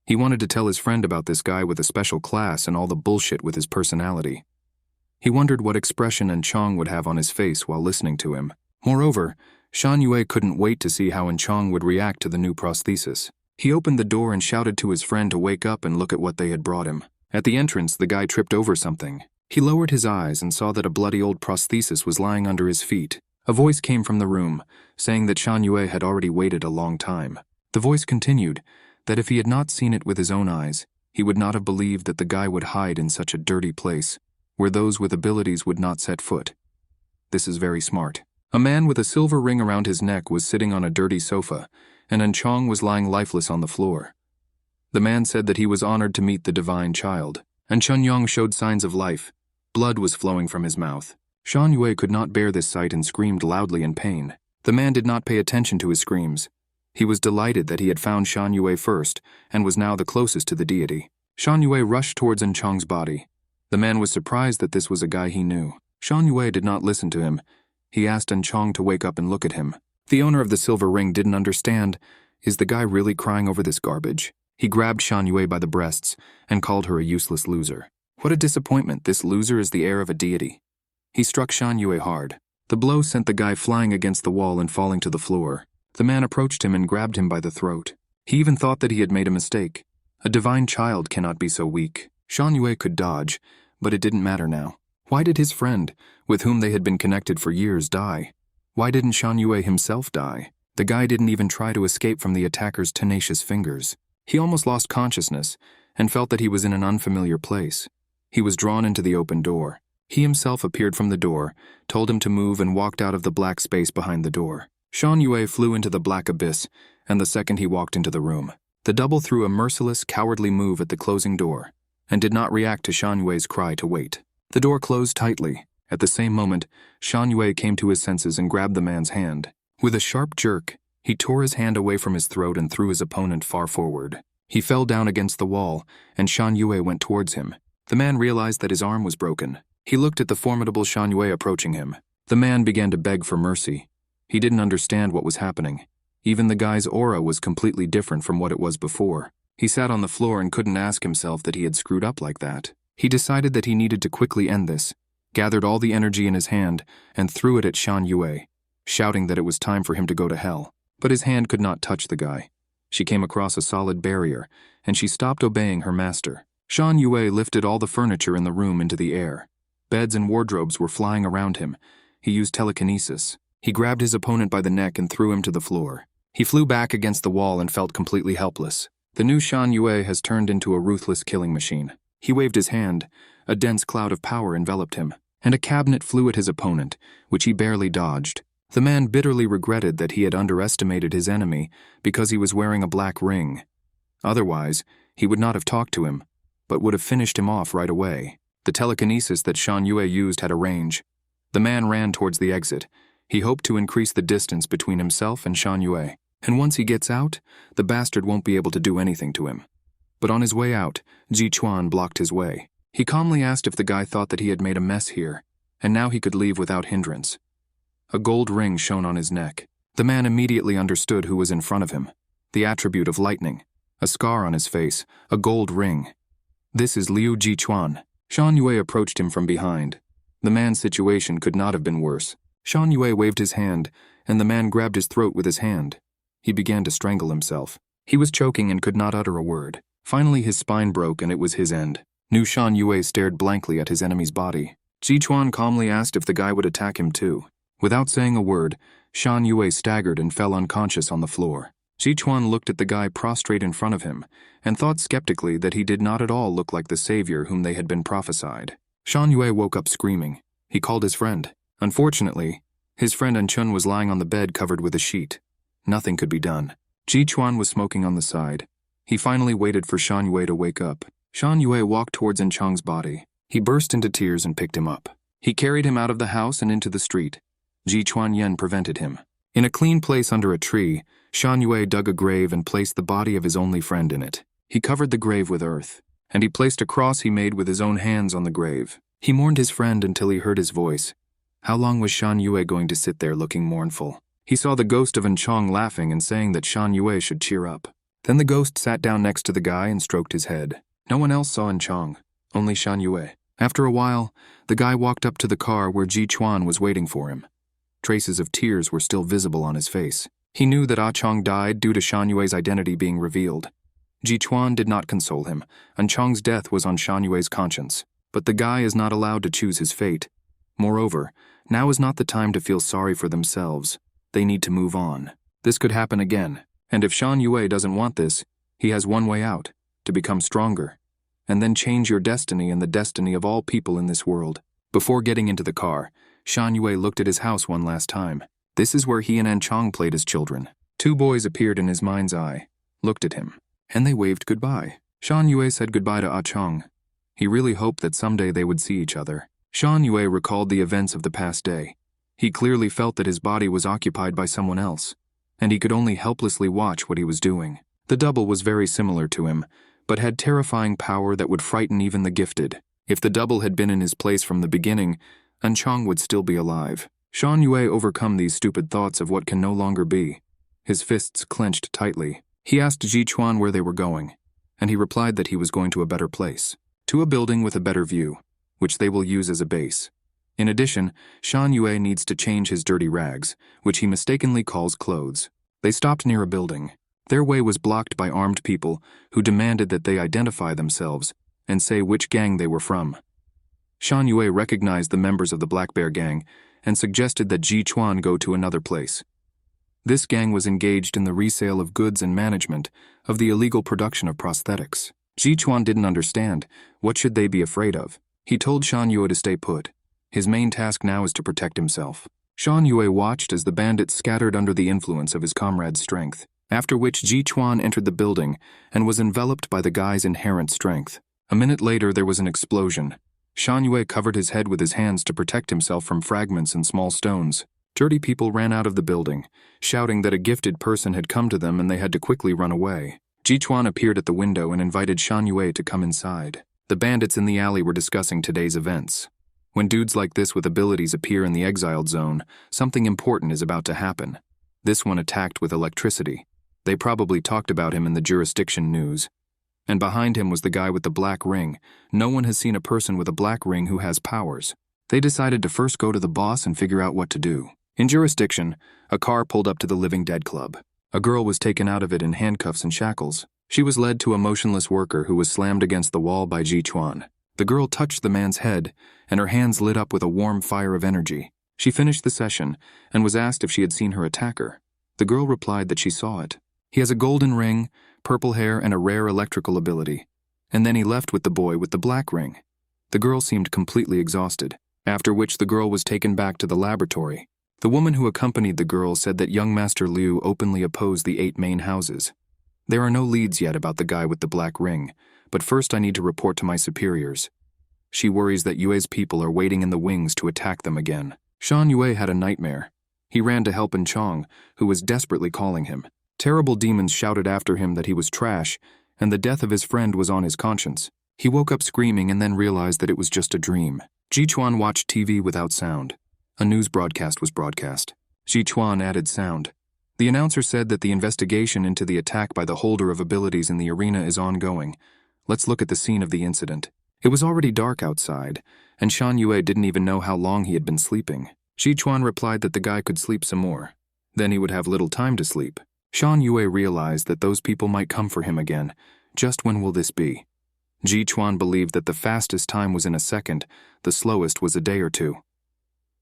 He wanted to tell his friend about this guy with a special class and all the bullshit with his personality. He wondered what expression Chong would have on his face while listening to him. Moreover, Shan Yue couldn't wait to see how Chong would react to the new prosthesis. He opened the door and shouted to his friend to wake up and look at what they had brought him. At the entrance, the guy tripped over something. He lowered his eyes and saw that a bloody old prosthesis was lying under his feet. A voice came from the room, saying that Shan Yue had already waited a long time. The voice continued that if he had not seen it with his own eyes, he would not have believed that the guy would hide in such a dirty place, where those with abilities would not set foot. This is very smart. A man with a silver ring around his neck was sitting on a dirty sofa, and Chong was lying lifeless on the floor. The man said that he was honored to meet the divine child, and Chunyong showed signs of life. Blood was flowing from his mouth. Shan Yue could not bear this sight and screamed loudly in pain. The man did not pay attention to his screams. He was delighted that he had found Shan Yue first and was now the closest to the deity. Shan Yue rushed towards Chong's body. The man was surprised that this was a guy he knew. Shan Yue did not listen to him. He asked Chong to wake up and look at him. The owner of the silver ring didn't understand. Is the guy really crying over this garbage? He grabbed Shan Yue by the breasts and called her a useless loser. What a disappointment, this loser is the heir of a deity. He struck Shan Yue hard. The blow sent the guy flying against the wall and falling to the floor. The man approached him and grabbed him by the throat. He even thought that he had made a mistake. A divine child cannot be so weak. Shan Yue could dodge, but it didn't matter now. Why did his friend, with whom they had been connected for years, die? Why didn't Shan Yue himself die? The guy didn't even try to escape from the attacker's tenacious fingers. He almost lost consciousness and felt that he was in an unfamiliar place. He was drawn into the open door. He himself appeared from the door, told him to move, and walked out of the black space behind the door. Shan Yue flew into the black abyss, and the second he walked into the room, the double threw a merciless, cowardly move at the closing door, and did not react to Shan Yue's cry to wait. The door closed tightly. At the same moment, Shan Yue came to his senses and grabbed the man's hand. With a sharp jerk, he tore his hand away from his throat and threw his opponent far forward. He fell down against the wall, and Shan Yue went towards him. The man realized that his arm was broken. He looked at the formidable Shan Yue approaching him. The man began to beg for mercy. He didn't understand what was happening. Even the guy's aura was completely different from what it was before. He sat on the floor and couldn't ask himself that he had screwed up like that. He decided that he needed to quickly end this, gathered all the energy in his hand, and threw it at Shan Yue, shouting that it was time for him to go to hell. But his hand could not touch the guy. She came across a solid barrier, and she stopped obeying her master. Shan Yue lifted all the furniture in the room into the air. Beds and wardrobes were flying around him. He used telekinesis. He grabbed his opponent by the neck and threw him to the floor. He flew back against the wall and felt completely helpless. The new Shan Yue has turned into a ruthless killing machine. He waved his hand. A dense cloud of power enveloped him, and a cabinet flew at his opponent, which he barely dodged. The man bitterly regretted that he had underestimated his enemy because he was wearing a black ring. Otherwise, he would not have talked to him, but would have finished him off right away. The telekinesis that Shan Yue used had a range. The man ran towards the exit. He hoped to increase the distance between himself and Shan Yue. And once he gets out, the bastard won't be able to do anything to him. But on his way out, Ji Chuan blocked his way. He calmly asked if the guy thought that he had made a mess here, and now he could leave without hindrance. A gold ring shone on his neck. The man immediately understood who was in front of him. The attribute of lightning. A scar on his face, a gold ring. This is Liu Ji Chuan. Shan Yue approached him from behind. The man's situation could not have been worse. Shan Yue waved his hand, and the man grabbed his throat with his hand. He began to strangle himself. He was choking and could not utter a word. Finally, his spine broke and it was his end. New Shan Yue stared blankly at his enemy's body. Ji Chuan calmly asked if the guy would attack him too. Without saying a word, Shan Yue staggered and fell unconscious on the floor. Ji Chuan looked at the guy prostrate in front of him and thought skeptically that he did not at all look like the savior whom they had been prophesied. Shan Yue woke up screaming. He called his friend. Unfortunately, his friend Anchun was lying on the bed covered with a sheet. Nothing could be done. Ji Chuan was smoking on the side. He finally waited for Shan Yue to wake up. Shan Yue walked towards Anchung's body. He burst into tears and picked him up. He carried him out of the house and into the street. Ji Chuan Yen prevented him. In a clean place under a tree, Shan Yue dug a grave and placed the body of his only friend in it. He covered the grave with earth, and he placed a cross he made with his own hands on the grave. He mourned his friend until he heard his voice. How long was Shan Yue going to sit there looking mournful? He saw the ghost of Anchung laughing and saying that Shan Yue should cheer up. Then the ghost sat down next to the guy and stroked his head. No one else saw Anchung, only Shan Yue. After a while, the guy walked up to the car where Ji Chuan was waiting for him. Traces of tears were still visible on his face. He knew that Chong died due to Shan Yue's identity being revealed. Ji Chuan did not console him. Chong's death was on Shan Yue's conscience. But the guy is not allowed to choose his fate. Moreover, now is not the time to feel sorry for themselves. They need to move on. This could happen again. And if Shan Yue doesn't want this, he has one way out, to become stronger. And then change your destiny and the destiny of all people in this world. Before getting into the car, Shan Yue looked at his house one last time. This is where he and Anchong played as children. Two boys appeared in his mind's eye, looked at him, and they waved goodbye. Shan Yue said goodbye to Chong. He really hoped that someday they would see each other. Shan Yue recalled the events of the past day. He clearly felt that his body was occupied by someone else, and he could only helplessly watch what he was doing. The double was very similar to him, but had terrifying power that would frighten even the gifted. If the double had been in his place from the beginning, Anchong would still be alive. Shan Yue overcome these stupid thoughts of what can no longer be. his fists clenched tightly. He asked Ji Chuan where they were going, and he replied that he was going to a better place, to a building with a better view, which they will use as a base. In addition, Shan Yue needs to change his dirty rags, which he mistakenly calls clothes. They stopped near a building. Their way was blocked by armed people who demanded that they identify themselves and say which gang they were from. Shan Yue recognized the members of the Black Bear gang and suggested that Ji Chuan go to another place. This gang was engaged in the resale of goods and management of the illegal production of prosthetics. Ji Chuan didn't understand. What should they be afraid of? He told Shan Yue to stay put. His main task now is to protect himself. Shan Yue watched as the bandits scattered under the influence of his comrade's strength, after which Ji Chuan entered the building and was enveloped by the guy's inherent strength. A minute later, there was an explosion. Shan Yue covered his head with his hands to protect himself from fragments and small stones. Dirty people ran out of the building, shouting that a gifted person had come to them and they had to quickly run away. Ji Chuan appeared at the window and invited Shan Yue to come inside. The bandits in the alley were discussing today's events. When dudes like this with abilities appear in the exiled zone, something important is about to happen. This one attacked with electricity. They probably talked about him in the jurisdiction news. And behind him was the guy with the black ring. No one has seen a person with a black ring who has powers. They decided to first go to the boss and figure out what to do. In jurisdiction, a car pulled up to the Living Dead Club. A girl was taken out of it in handcuffs and shackles. She was led to a motionless worker who was slammed against the wall by Ji Chuan. The girl touched the man's head, and her hands lit up with a warm fire of energy. She finished the session and was asked if she had seen her attacker. The girl replied that she saw it. He has a golden ring, purple hair, and a rare electrical ability. And then he left with the boy with the black ring. The girl seemed completely exhausted, after which the girl was taken back to the laboratory. The woman who accompanied the girl said that young Master Liu openly opposed the 8 main houses. There are no leads yet about the guy with the black ring, but first I need to report to my superiors. She worries that Yue's people are waiting in the wings to attack them again. Shan Yue had a nightmare. He ran to help Chong, who was desperately calling him. Terrible demons shouted after him that he was trash, and the death of his friend was on his conscience. He woke up screaming and then realized that it was just a dream. Ji Chuan watched TV without sound. A news broadcast was broadcast. Ji Chuan added sound. The announcer said that the investigation into the attack by the holder of abilities in the arena is ongoing. Let's look at the scene of the incident. It was already dark outside, and Shan Yue didn't even know how long he had been sleeping. Ji Chuan replied that the guy could sleep some more. Then he would have little time to sleep. Shan Yue realized that those people might come for him again. Just when will this be? Ji Chuan believed that the fastest time was in a second, the slowest was a day or two.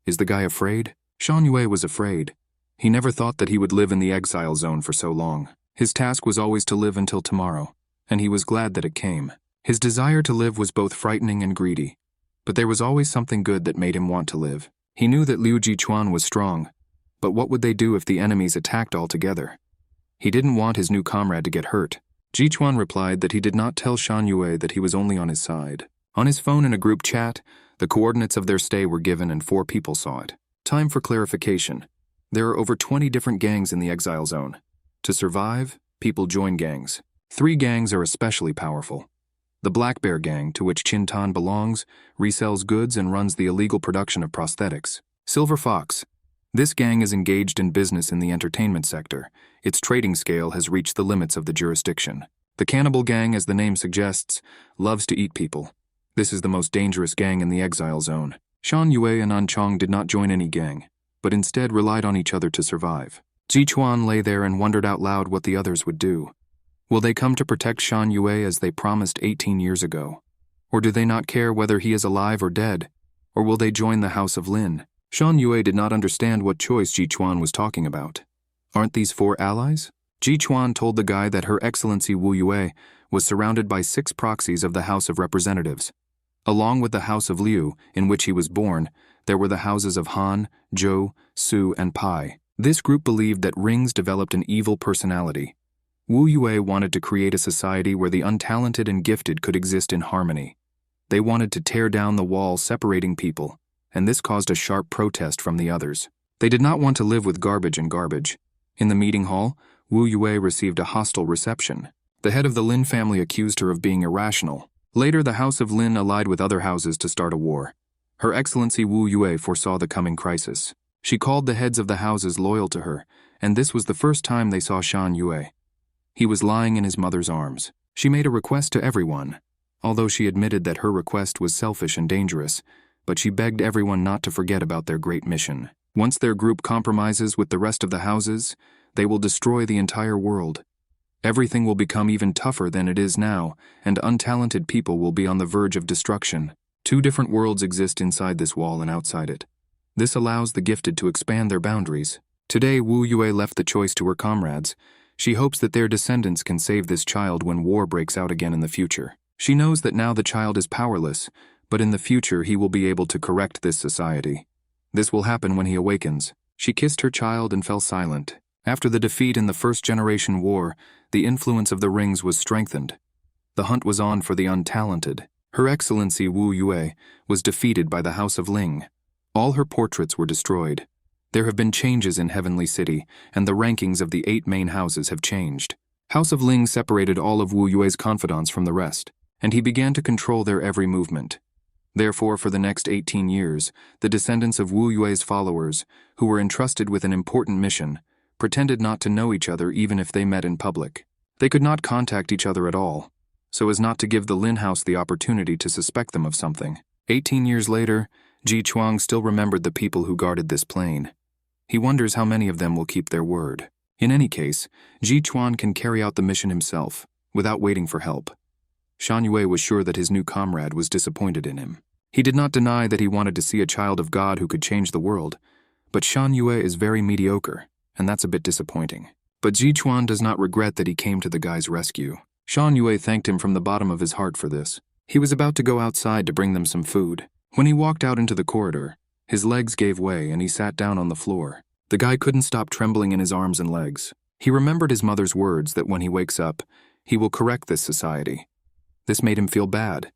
Is the guy afraid? Shan Yue was afraid. He never thought that he would live in the exile zone for so long. His task was always to live until tomorrow, and he was glad that it came. His desire to live was both frightening and greedy, but there was always something good that made him want to live. He knew that Liu Ji Chuan was strong, but what would they do if the enemies attacked all together? He didn't want his new comrade to get hurt. Ji Chuan replied that he did not tell Shan Yue that he was only on his side. On his phone in a group chat, the coordinates of their stay were given and 4 people saw it. Time for clarification. There are over 20 different gangs in the exile zone. To survive, people join gangs. 3 gangs are especially powerful. The Black Bear gang, to which Chin Tan belongs, resells goods and runs the illegal production of prosthetics. Silver Fox. This gang is engaged in business in the entertainment sector. Its trading scale has reached the limits of the jurisdiction. The Cannibal gang, as the name suggests, loves to eat people. This is the most dangerous gang in the exile zone. Shan Yue and Chong did not join any gang, but instead relied on each other to survive. Ji Chuan lay there and wondered out loud what the others would do. Will they come to protect Shan Yue as they promised 18 years ago? Or do they not care whether he is alive or dead? Or will they join the House of Lin? Shan Yue did not understand what choice Ji Chuan was talking about. Aren't these 4 allies? Ji Chuan told the guy that Her Excellency Wu Yue was surrounded by 6 proxies of the House of Representatives. Along with the House of Liu, in which he was born, there were the houses of Han, Zhou, Su, and Pai. This group believed that rings developed an evil personality. Wu Yue wanted to create a society where the untalented and gifted could exist in harmony. They wanted to tear down the wall separating people, and this caused a sharp protest from the others. They did not want to live with garbage and garbage. In the meeting hall, Wu Yue received a hostile reception. The head of the Lin family accused her of being irrational. Later, the House of Lin allied with other houses to start a war. Her Excellency Wu Yue foresaw the coming crisis. She called the heads of the houses loyal to her and this was the first time they saw Shan Yue. He was lying in his mother's arms. She made a request to everyone, although she admitted that her request was selfish and dangerous, but she begged everyone not to forget about their great mission. Once their group compromises with the rest of the houses, they will destroy the entire world. Everything will become even tougher than it is now, and untalented people will be on the verge of destruction. 2 different worlds exist inside this wall and outside it. This allows the gifted to expand their boundaries. Today, Wu Yue left the choice to her comrades. She hopes that their descendants can save this child when war breaks out again in the future. She knows that now the child is powerless, but in the future he will be able to correct this society. This will happen when he awakens. She kissed her child and fell silent. After the defeat in the First Generation War, the influence of the rings was strengthened. The hunt was on for the untalented. Her Excellency Wu Yue was defeated by the House of Ling. All her portraits were destroyed. There have been changes in Heavenly City, and the rankings of the 8 main houses have changed. House of Ling separated all of Wu Yue's confidants from the rest, and he began to control their every movement. Therefore, for the next 18 years, the descendants of Wu Yue's followers, who were entrusted with an important mission, pretended not to know each other even if they met in public. They could not contact each other at all, so as not to give the Lin house the opportunity to suspect them of something. 18 years later, Ji Chuang still remembered the people who guarded this plane. He wonders how many of them will keep their word. In any case, Ji Chuan can carry out the mission himself, without waiting for help. Shan Yue was sure that his new comrade was disappointed in him. He did not deny that he wanted to see a child of God who could change the world, but Shan Yue is very mediocre, and that's a bit disappointing. But Ji Chuan does not regret that he came to the guy's rescue. Shan Yue thanked him from the bottom of his heart for this. He was about to go outside to bring them some food. When he walked out into the corridor, his legs gave way and he sat down on the floor. The guy couldn't stop trembling in his arms and legs. He remembered his mother's words that when he wakes up, he will correct this society. This made him feel bad.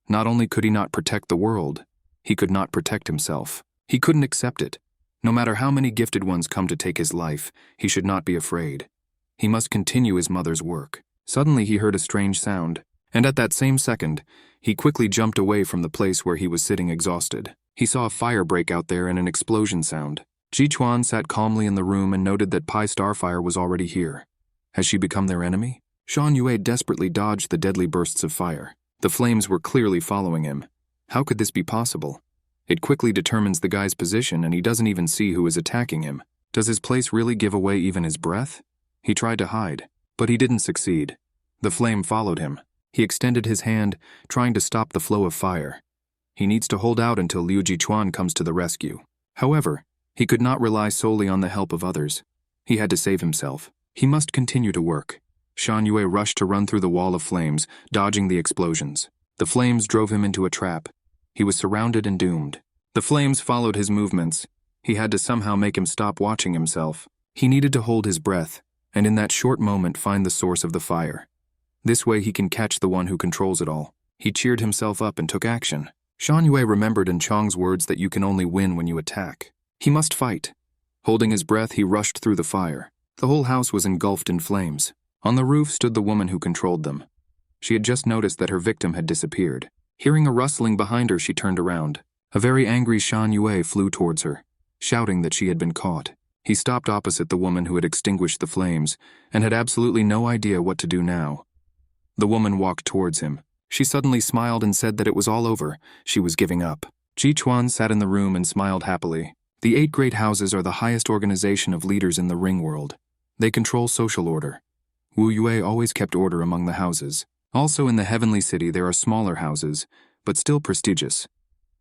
Not only could he not protect the world, he could not protect himself. He couldn't accept it. No matter how many gifted ones come to take his life, he should not be afraid. He must continue his mother's work. Suddenly he heard a strange sound, and at that same second, he quickly jumped away from the place where he was sitting exhausted. He saw a fire break out there and an explosion sound. Ji Chuan sat calmly in the room and noted that Pai Starfire was already here. Has she become their enemy? Shan Yue desperately dodged the deadly bursts of fire. The flames were clearly following him. How could this be possible? It quickly determines the guy's position and he doesn't even see who is attacking him. Does his place really give away even his breath? He tried to hide, but he didn't succeed. The flame followed him. He extended his hand, trying to stop the flow of fire. He needs to hold out until Liu Jichuan comes to the rescue. However, he could not rely solely on the help of others. He had to save himself. He must continue to work. Shan Yue rushed to run through the wall of flames, dodging the explosions. The flames drove him into a trap. He was surrounded and doomed. The flames followed his movements. He had to somehow make him stop watching himself. He needed to hold his breath, and in that short moment find the source of the fire. This way he can catch the one who controls it all. He cheered himself up and took action. Shan Yue remembered in Chong's words that you can only win when you attack. He must fight. Holding his breath, he rushed through the fire. The whole house was engulfed in flames. On the roof stood the woman who controlled them. She had just noticed that her victim had disappeared. Hearing a rustling behind her, she turned around. A very angry Shan Yue flew towards her, shouting that she had been caught. He stopped opposite the woman who had extinguished the flames and had absolutely no idea what to do now. The woman walked towards him. She suddenly smiled and said that it was all over. She was giving up. Ji Chuan sat in the room and smiled happily. The 8 great houses are the highest organization of leaders in the ring world. They control social order. Wu Yue always kept order among the houses. Also in the Heavenly City there are smaller houses, but still prestigious.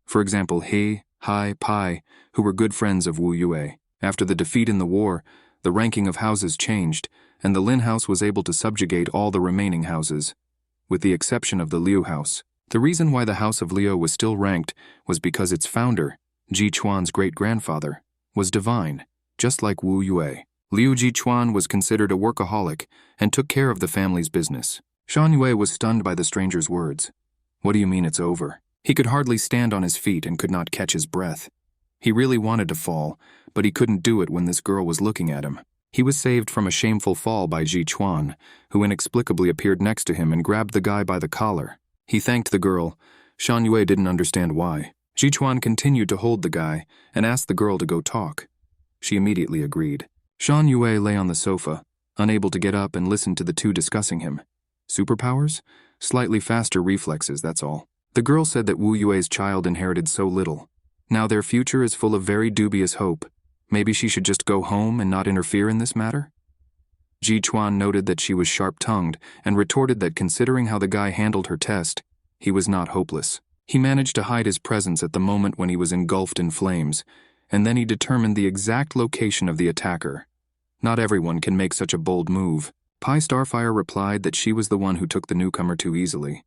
For example, He, Hai, Pai, who were good friends of Wu Yue. After the defeat in the war, the ranking of houses changed, and the Lin house was able to subjugate all the remaining houses, with the exception of the Liu house. The reason why the House of Liu was still ranked was because its founder, Ji Chuan's great-grandfather, was divine, just like Wu Yue. Liu Jichuan was considered a workaholic and took care of the family's business. Shan Yue was stunned by the stranger's words. What do you mean it's over? He could hardly stand on his feet and could not catch his breath. He really wanted to fall, but he couldn't do it when this girl was looking at him. He was saved from a shameful fall by Ji Chuan, who inexplicably appeared next to him and grabbed the guy by the collar. He thanked the girl. Shan Yue didn't understand why. Ji Chuan continued to hold the guy and asked the girl to go talk. She immediately agreed. Shan Yue lay on the sofa, unable to get up, and listened to the two discussing him. Superpowers? Slightly faster reflexes, that's all. The girl said that Wu Yue's child inherited so little. Now their future is full of very dubious hope. Maybe she should just go home and not interfere in this matter? Ji Chuan noted that she was sharp-tongued and retorted that considering how the guy handled her test, he was not hopeless. He managed to hide his presence at the moment when he was engulfed in flames, and then he determined the exact location of the attacker. Not everyone can make such a bold move. Pi Starfire replied that she was the one who took the newcomer too easily.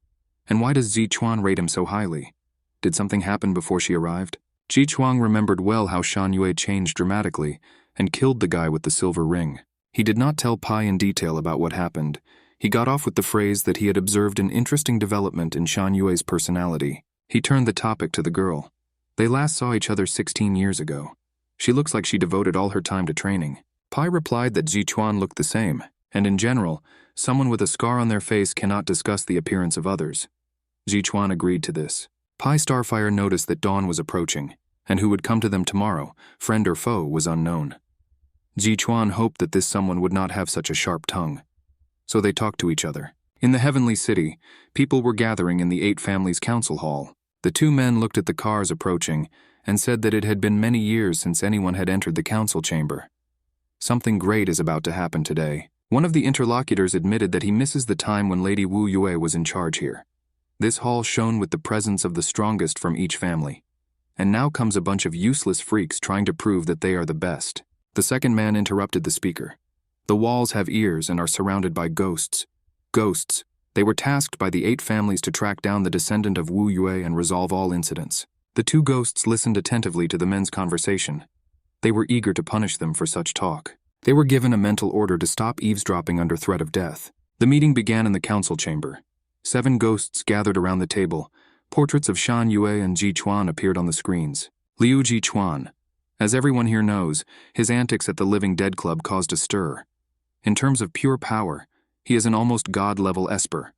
And why does Ji Chuan rate him so highly? Did something happen before she arrived? Ji Chuan remembered well how Shan Yue changed dramatically and killed the guy with the silver ring. He did not tell Pi in detail about what happened. He got off with the phrase that he had observed an interesting development in Shan Yue's personality. He turned the topic to the girl. They last saw each other 16 years ago. She looks like she devoted all her time to training. Pi replied that Ji Chuan looked the same, and in general, someone with a scar on their face cannot discuss the appearance of others. Ji Chuan agreed to this. Pi Starfire noticed that dawn was approaching, and who would come to them tomorrow, friend or foe, was unknown. Ji Chuan hoped that this someone would not have such a sharp tongue. So they talked to each other. In the heavenly city, people were gathering in the 8 families' council hall. The 2 men looked at the cars approaching and said that it had been many years since anyone had entered the council chamber. Something great is about to happen today. One of the interlocutors admitted that he misses the time when Lady Wu Yue was in charge here. This hall shone with the presence of the strongest from each family. And now comes a bunch of useless freaks trying to prove that they are the best. The second man interrupted the speaker. The walls have ears and are surrounded by ghosts. Ghosts. They were tasked by the 8 families to track down the descendant of Wu Yue and resolve all incidents. The 2 ghosts listened attentively to the men's conversation. They were eager to punish them for such talk. They were given a mental order to stop eavesdropping under threat of death. The meeting began in the council chamber. 7 ghosts gathered around the table. Portraits of Shan Yue and Ji Chuan appeared on the screens. Liu Ji Chuan. As everyone here knows, his antics at the Living Dead Club caused a stir. In terms of pure power, he is an almost god-level esper.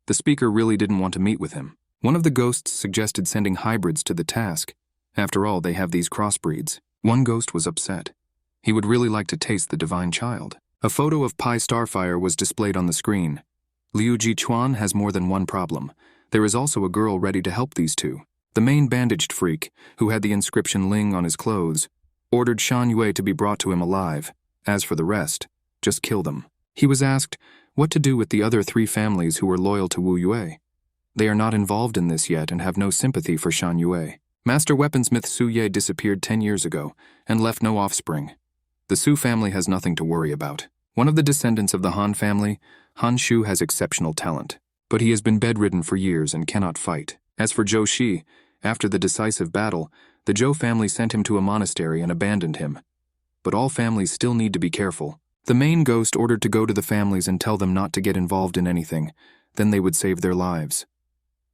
The speaker really didn't want to meet with him. One of the ghosts suggested sending hybrids to the task. After all, they have these crossbreeds. One ghost was upset. He would really like to taste the divine child. A photo of Pi Starfire was displayed on the screen. Liu Ji Chuan has more than one problem. There is also a girl ready to help these 2. The main bandaged freak, who had the inscription Ling on his clothes, ordered Shan Yue to be brought to him alive. As for the rest, just kill them. He was asked what to do with the other 3 families who were loyal to Wu Yue. They are not involved in this yet and have no sympathy for Shan Yue. Master weaponsmith Su Ye disappeared 10 years ago and left no offspring. The Su family has nothing to worry about. One of the descendants of the Han family, Han Shu, has exceptional talent, but he has been bedridden for years and cannot fight. As for Zhou Shi, after the decisive battle, the Zhou family sent him to a monastery and abandoned him. But all families still need to be careful. The main ghost ordered to go to the families and tell them not to get involved in anything, then they would save their lives.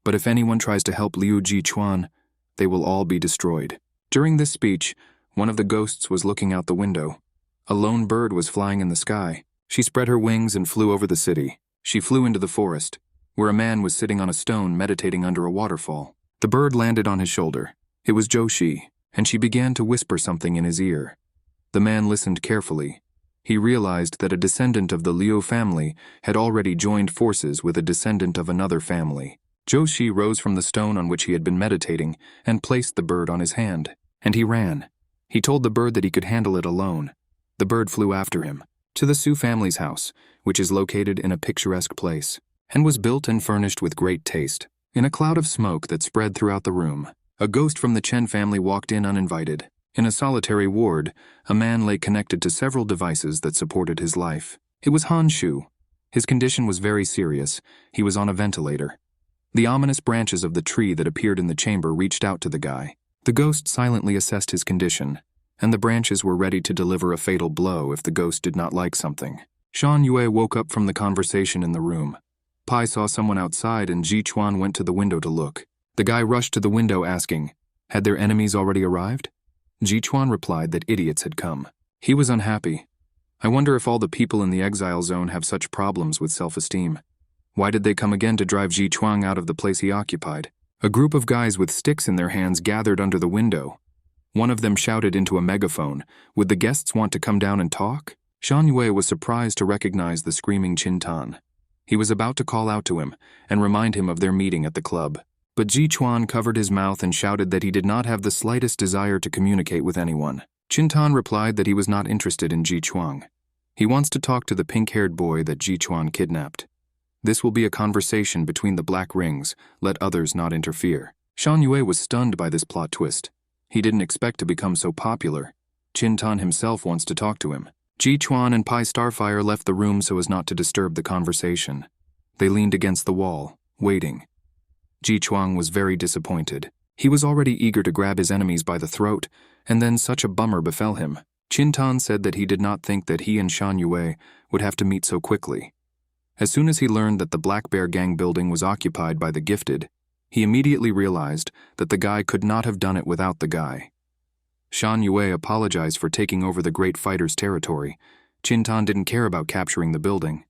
But if anyone tries to help Liu Ji Chuan, they will all be destroyed. During this speech, one of the ghosts was looking out the window. A lone bird was flying in the sky. She spread her wings and flew over the city. She flew into the forest, where a man was sitting on a stone meditating under a waterfall. The bird landed on his shoulder. It was Zhou Shi, and she began to whisper something in his ear. The man listened carefully. He realized that a descendant of the Liu family had already joined forces with a descendant of another family. Zhou Shi rose from the stone on which he had been meditating and placed the bird on his hand. And he ran. He told the bird that he could handle it alone. The bird flew after him, to the Su family's house, which is located in a picturesque place, and was built and furnished with great taste. In a cloud of smoke that spread throughout the room, a ghost from the Chen family walked in uninvited. In a solitary ward, a man lay connected to several devices that supported his life. It was Han Shu. His condition was very serious. He was on a ventilator. The ominous branches of the tree that appeared in the chamber reached out to the guy. The ghost silently assessed his condition, and the branches were ready to deliver a fatal blow if the ghost did not like something. Shan Yue woke up from the conversation in the room. Pai saw someone outside and Ji Chuan went to the window to look. The guy rushed to the window asking, had their enemies already arrived? Ji Chuan replied that idiots had come. He was unhappy. I wonder if all the people in the exile zone have such problems with self-esteem. Why did they come again to drive Ji Chuan out of the place he occupied? A group of guys with sticks in their hands gathered under the window. One of them shouted into a megaphone, "Would the guests want to come down and talk?" Shan Yue was surprised to recognize the screaming Qin Tan. He was about to call out to him and remind him of their meeting at the club. But Ji Chuan covered his mouth and shouted that he did not have the slightest desire to communicate with anyone. Qin Tan replied that he was not interested in Ji Chuan. He wants to talk to the pink-haired boy that Ji Chuan kidnapped. This will be a conversation between the black rings, let others not interfere. Shan Yue was stunned by this plot twist. He didn't expect to become so popular. Qin Tan himself wants to talk to him. Ji Chuan and Pai Starfire left the room so as not to disturb the conversation. They leaned against the wall, waiting. Ji Chuan was very disappointed. He was already eager to grab his enemies by the throat, and then such a bummer befell him. Qin Tan said that he did not think that he and Shan Yue would have to meet so quickly. As soon as he learned that the Black Bear Gang building was occupied by the gifted, he immediately realized that the guy could not have done it without the guy. Shan Yue apologized for taking over the Great Fighter's territory. Qin Tan didn't care about capturing the building.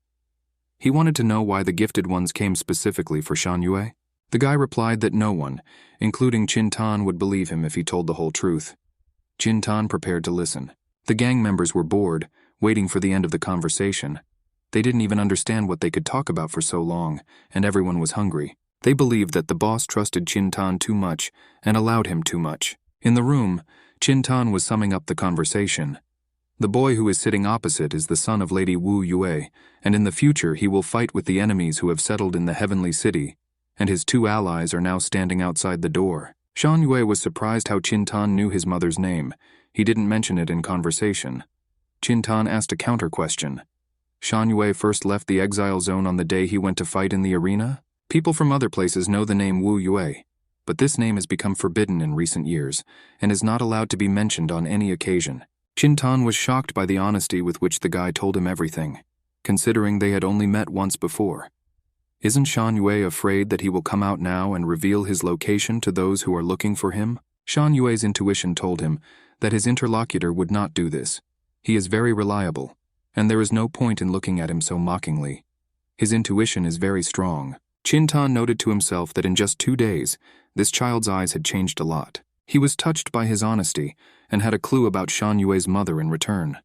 He wanted to know why the gifted ones came specifically for Shan Yue. The guy replied that no one, including Qin Tan, would believe him if he told the whole truth. Qin Tan prepared to listen. The gang members were bored, waiting for the end of the conversation. They didn't even understand what they could talk about for so long, and everyone was hungry. They believed that the boss trusted Qin Tan too much and allowed him too much. In the room, Qin Tan was summing up the conversation. The boy who is sitting opposite is the son of Lady Wu Yue, and in the future he will fight with the enemies who have settled in the Heavenly City, and his two allies are now standing outside the door. Shan Yue was surprised how Qin Tan knew his mother's name. He didn't mention it in conversation. Qin Tan asked a counter-question. Shan Yue first left the exile zone on the day he went to fight in the arena? People from other places know the name Wu Yue, but this name has become forbidden in recent years and is not allowed to be mentioned on any occasion. Qin Tan was shocked by the honesty with which the guy told him everything, considering they had only met once before. Isn't Shan Yue afraid that he will come out now and reveal his location to those who are looking for him? Shan Yue's intuition told him that his interlocutor would not do this. He is very reliable, and there is no point in looking at him so mockingly. His intuition is very strong. Qin Tan noted to himself that in just 2 days, this child's eyes had changed a lot. He was touched by his honesty and had a clue about Shan Yue's mother in return.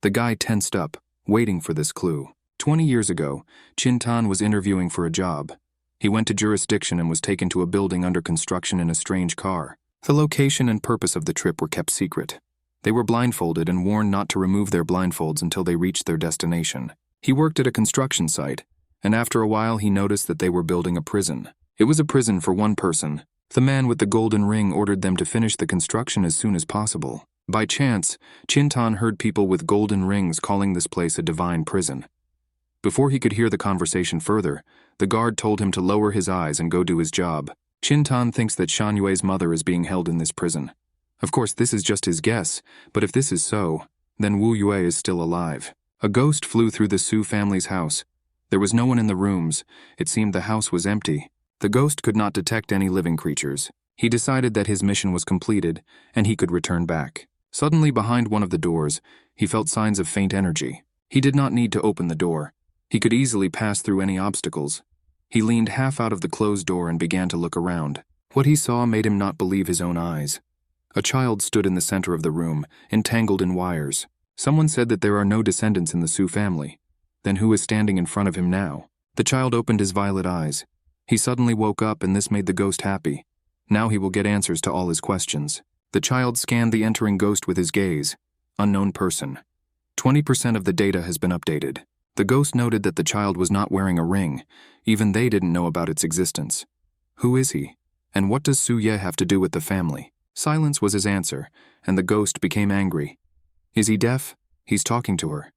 The guy tensed up, waiting for this clue. 20 years ago, Qin Tan was interviewing for a job. He went to jurisdiction and was taken to a building under construction in a strange car. The location and purpose of the trip were kept secret. They were blindfolded and warned not to remove their blindfolds until they reached their destination. He worked at a construction site, and after a while he noticed that they were building a prison. It was a prison for one person. The man with the golden ring ordered them to finish the construction as soon as possible. By chance, Qin Tan heard people with golden rings calling this place a divine prison. Before he could hear the conversation further, the guard told him to lower his eyes and go do his job. Qin Tan thinks that Shan Yue's mother is being held in this prison. Of course, this is just his guess, but if this is so, then Wu Yue is still alive. A ghost flew through the Su family's house. There was no one in the rooms. It seemed the house was empty. The ghost could not detect any living creatures. He decided that his mission was completed, and he could return back. Suddenly, behind one of the doors, he felt signs of faint energy. He did not need to open the door. He could easily pass through any obstacles. He leaned half out of the closed door and began to look around. What he saw made him not believe his own eyes. A child stood in the center of the room, entangled in wires. Someone said that there are no descendants in the Su family. Then who is standing in front of him now? The child opened his violet eyes. He suddenly woke up, and this made the ghost happy. Now he will get answers to all his questions. The child scanned the entering ghost with his gaze. Unknown person. 20% of the data has been updated. The ghost noted that the child was not wearing a ring. Even they didn't know about its existence. Who is he? And what does Su Ye have to do with the family? Silence was his answer, and the ghost became angry. Is he deaf? He's talking to her.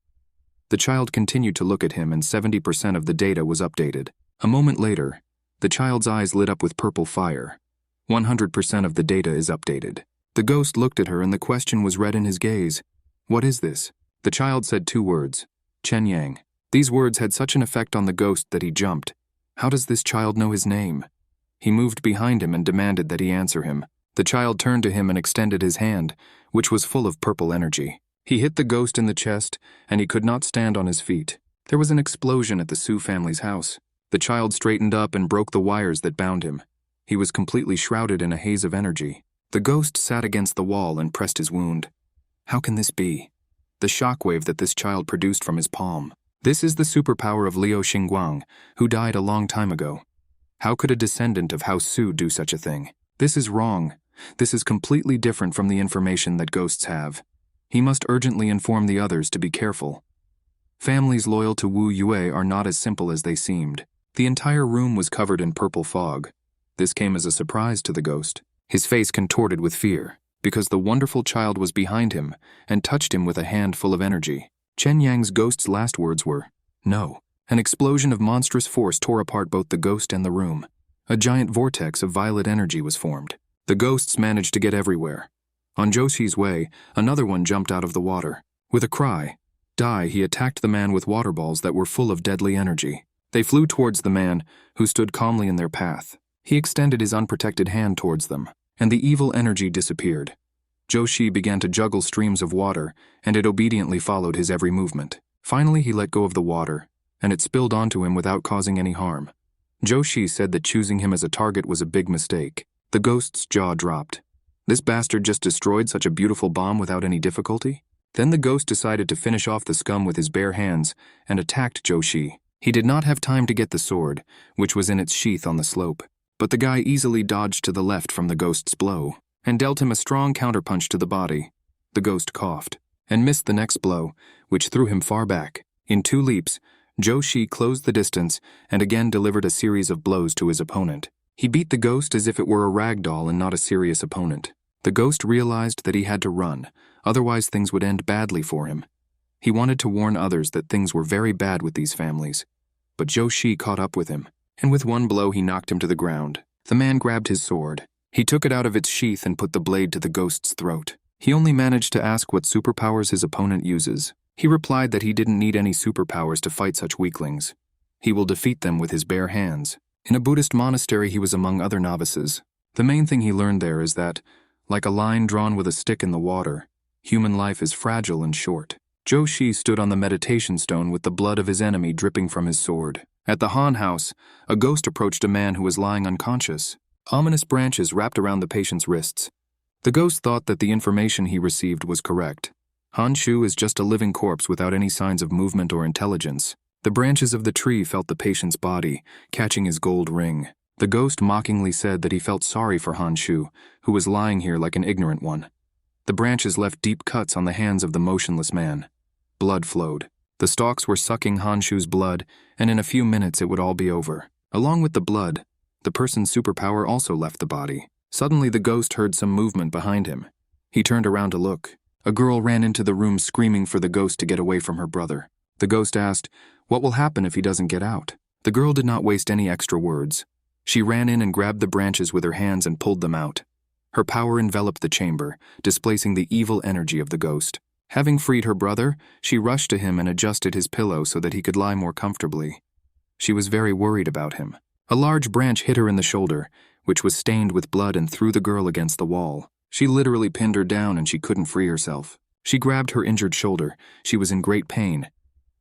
The child continued to look at him, and 70% of the data was updated. A moment later, the child's eyes lit up with purple fire. 100% of the data is updated. The ghost looked at her, and the question was read in his gaze. What is this? The child said 2 words. Chen Yang. These words had such an effect on the ghost that he jumped. How does this child know his name? He moved behind him and demanded that he answer him. The child turned to him and extended his hand, which was full of purple energy. He hit the ghost in the chest, and he could not stand on his feet. There was an explosion at the Su family's house. The child straightened up and broke the wires that bound him. He was completely shrouded in a haze of energy. The ghost sat against the wall and pressed his wound. How can this be? The shockwave that this child produced from his palm. This is the superpower of Liu Xingguang, who died a long time ago. How could a descendant of House Su do such a thing? This is wrong. This is completely different from the information that ghosts have. He must urgently inform the others to be careful. Families loyal to Wu Yue are not as simple as they seemed. The entire room was covered in purple fog. This came as a surprise to the ghost. His face contorted with fear, because the wonderful child was behind him and touched him with a hand full of energy. Chen Yang's ghost's last words were, "No." An explosion of monstrous force tore apart both the ghost and the room. A giant vortex of violet energy was formed. The ghosts managed to get everywhere. On Joshi's way, another one jumped out of the water. With a cry, "Die!" he attacked the man with water balls that were full of deadly energy. They flew towards the man, who stood calmly in their path. He extended his unprotected hand towards them, and the evil energy disappeared. Joshi began to juggle streams of water, and it obediently followed his every movement. Finally, he let go of the water, and it spilled onto him without causing any harm. Joshi said that choosing him as a target was a big mistake. The ghost's jaw dropped. This bastard just destroyed such a beautiful bomb without any difficulty? Then the ghost decided to finish off the scum with his bare hands and attacked Joshi. He did not have time to get the sword, which was in its sheath on the slope, but the guy easily dodged to the left from the ghost's blow and dealt him a strong counterpunch to the body. The ghost coughed and missed the next blow, which threw him far back. In 2 leaps, Joshi closed the distance and again delivered a series of blows to his opponent. He beat the ghost as if it were a rag doll and not a serious opponent. The ghost realized that he had to run, otherwise things would end badly for him. He wanted to warn others that things were very bad with these families. But Joshi caught up with him, and with one blow he knocked him to the ground. The man grabbed his sword. He took it out of its sheath and put the blade to the ghost's throat. He only managed to ask what superpowers his opponent uses. He replied that he didn't need any superpowers to fight such weaklings. He will defeat them with his bare hands. In a Buddhist monastery, he was among other novices. The main thing he learned there is that, like a line drawn with a stick in the water, human life is fragile and short. Joshi stood on the meditation stone with the blood of his enemy dripping from his sword. At the Han house, a ghost approached a man who was lying unconscious. Ominous branches wrapped around the patient's wrists. The ghost thought that the information he received was correct. Han Shu is just a living corpse without any signs of movement or intelligence. The branches of the tree felt the patient's body, catching his gold ring. The ghost mockingly said that he felt sorry for Han Shu, who was lying here like an ignorant one. The branches left deep cuts on the hands of the motionless man. Blood flowed. The stalks were sucking Han Shu's blood, and in a few minutes it would all be over. Along with the blood, the person's superpower also left the body. Suddenly the ghost heard some movement behind him. He turned around to look. A girl ran into the room screaming for the ghost to get away from her brother. The ghost asked, "What will happen if he doesn't get out?" The girl did not waste any extra words. She ran in and grabbed the branches with her hands and pulled them out. Her power enveloped the chamber, displacing the evil energy of the ghost. Having freed her brother, she rushed to him and adjusted his pillow so that he could lie more comfortably. She was very worried about him. A large branch hit her in the shoulder, which was stained with blood, and threw the girl against the wall. She literally pinned her down and she couldn't free herself. She grabbed her injured shoulder. She was in great pain.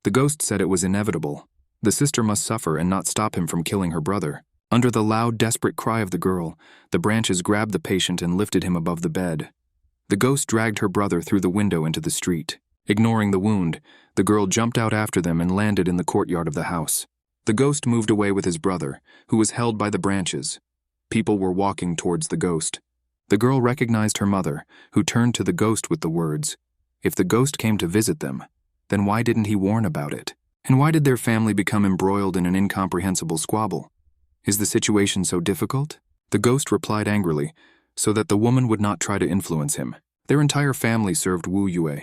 The ghost said it was inevitable. The sister must suffer and not stop him from killing her brother. Under the loud, desperate cry of the girl, the branches grabbed the patient and lifted him above the bed. The ghost dragged her brother through the window into the street. Ignoring the wound, the girl jumped out after them and landed in the courtyard of the house. The ghost moved away with his brother, who was held by the branches. People were walking towards the ghost. The girl recognized her mother, who turned to the ghost with the words, "If the ghost came to visit them, then why didn't he warn about it? And why did their family become embroiled in an incomprehensible squabble? Is the situation so difficult?" The ghost replied angrily, so that the woman would not try to influence him. Their entire family served Wu Yue.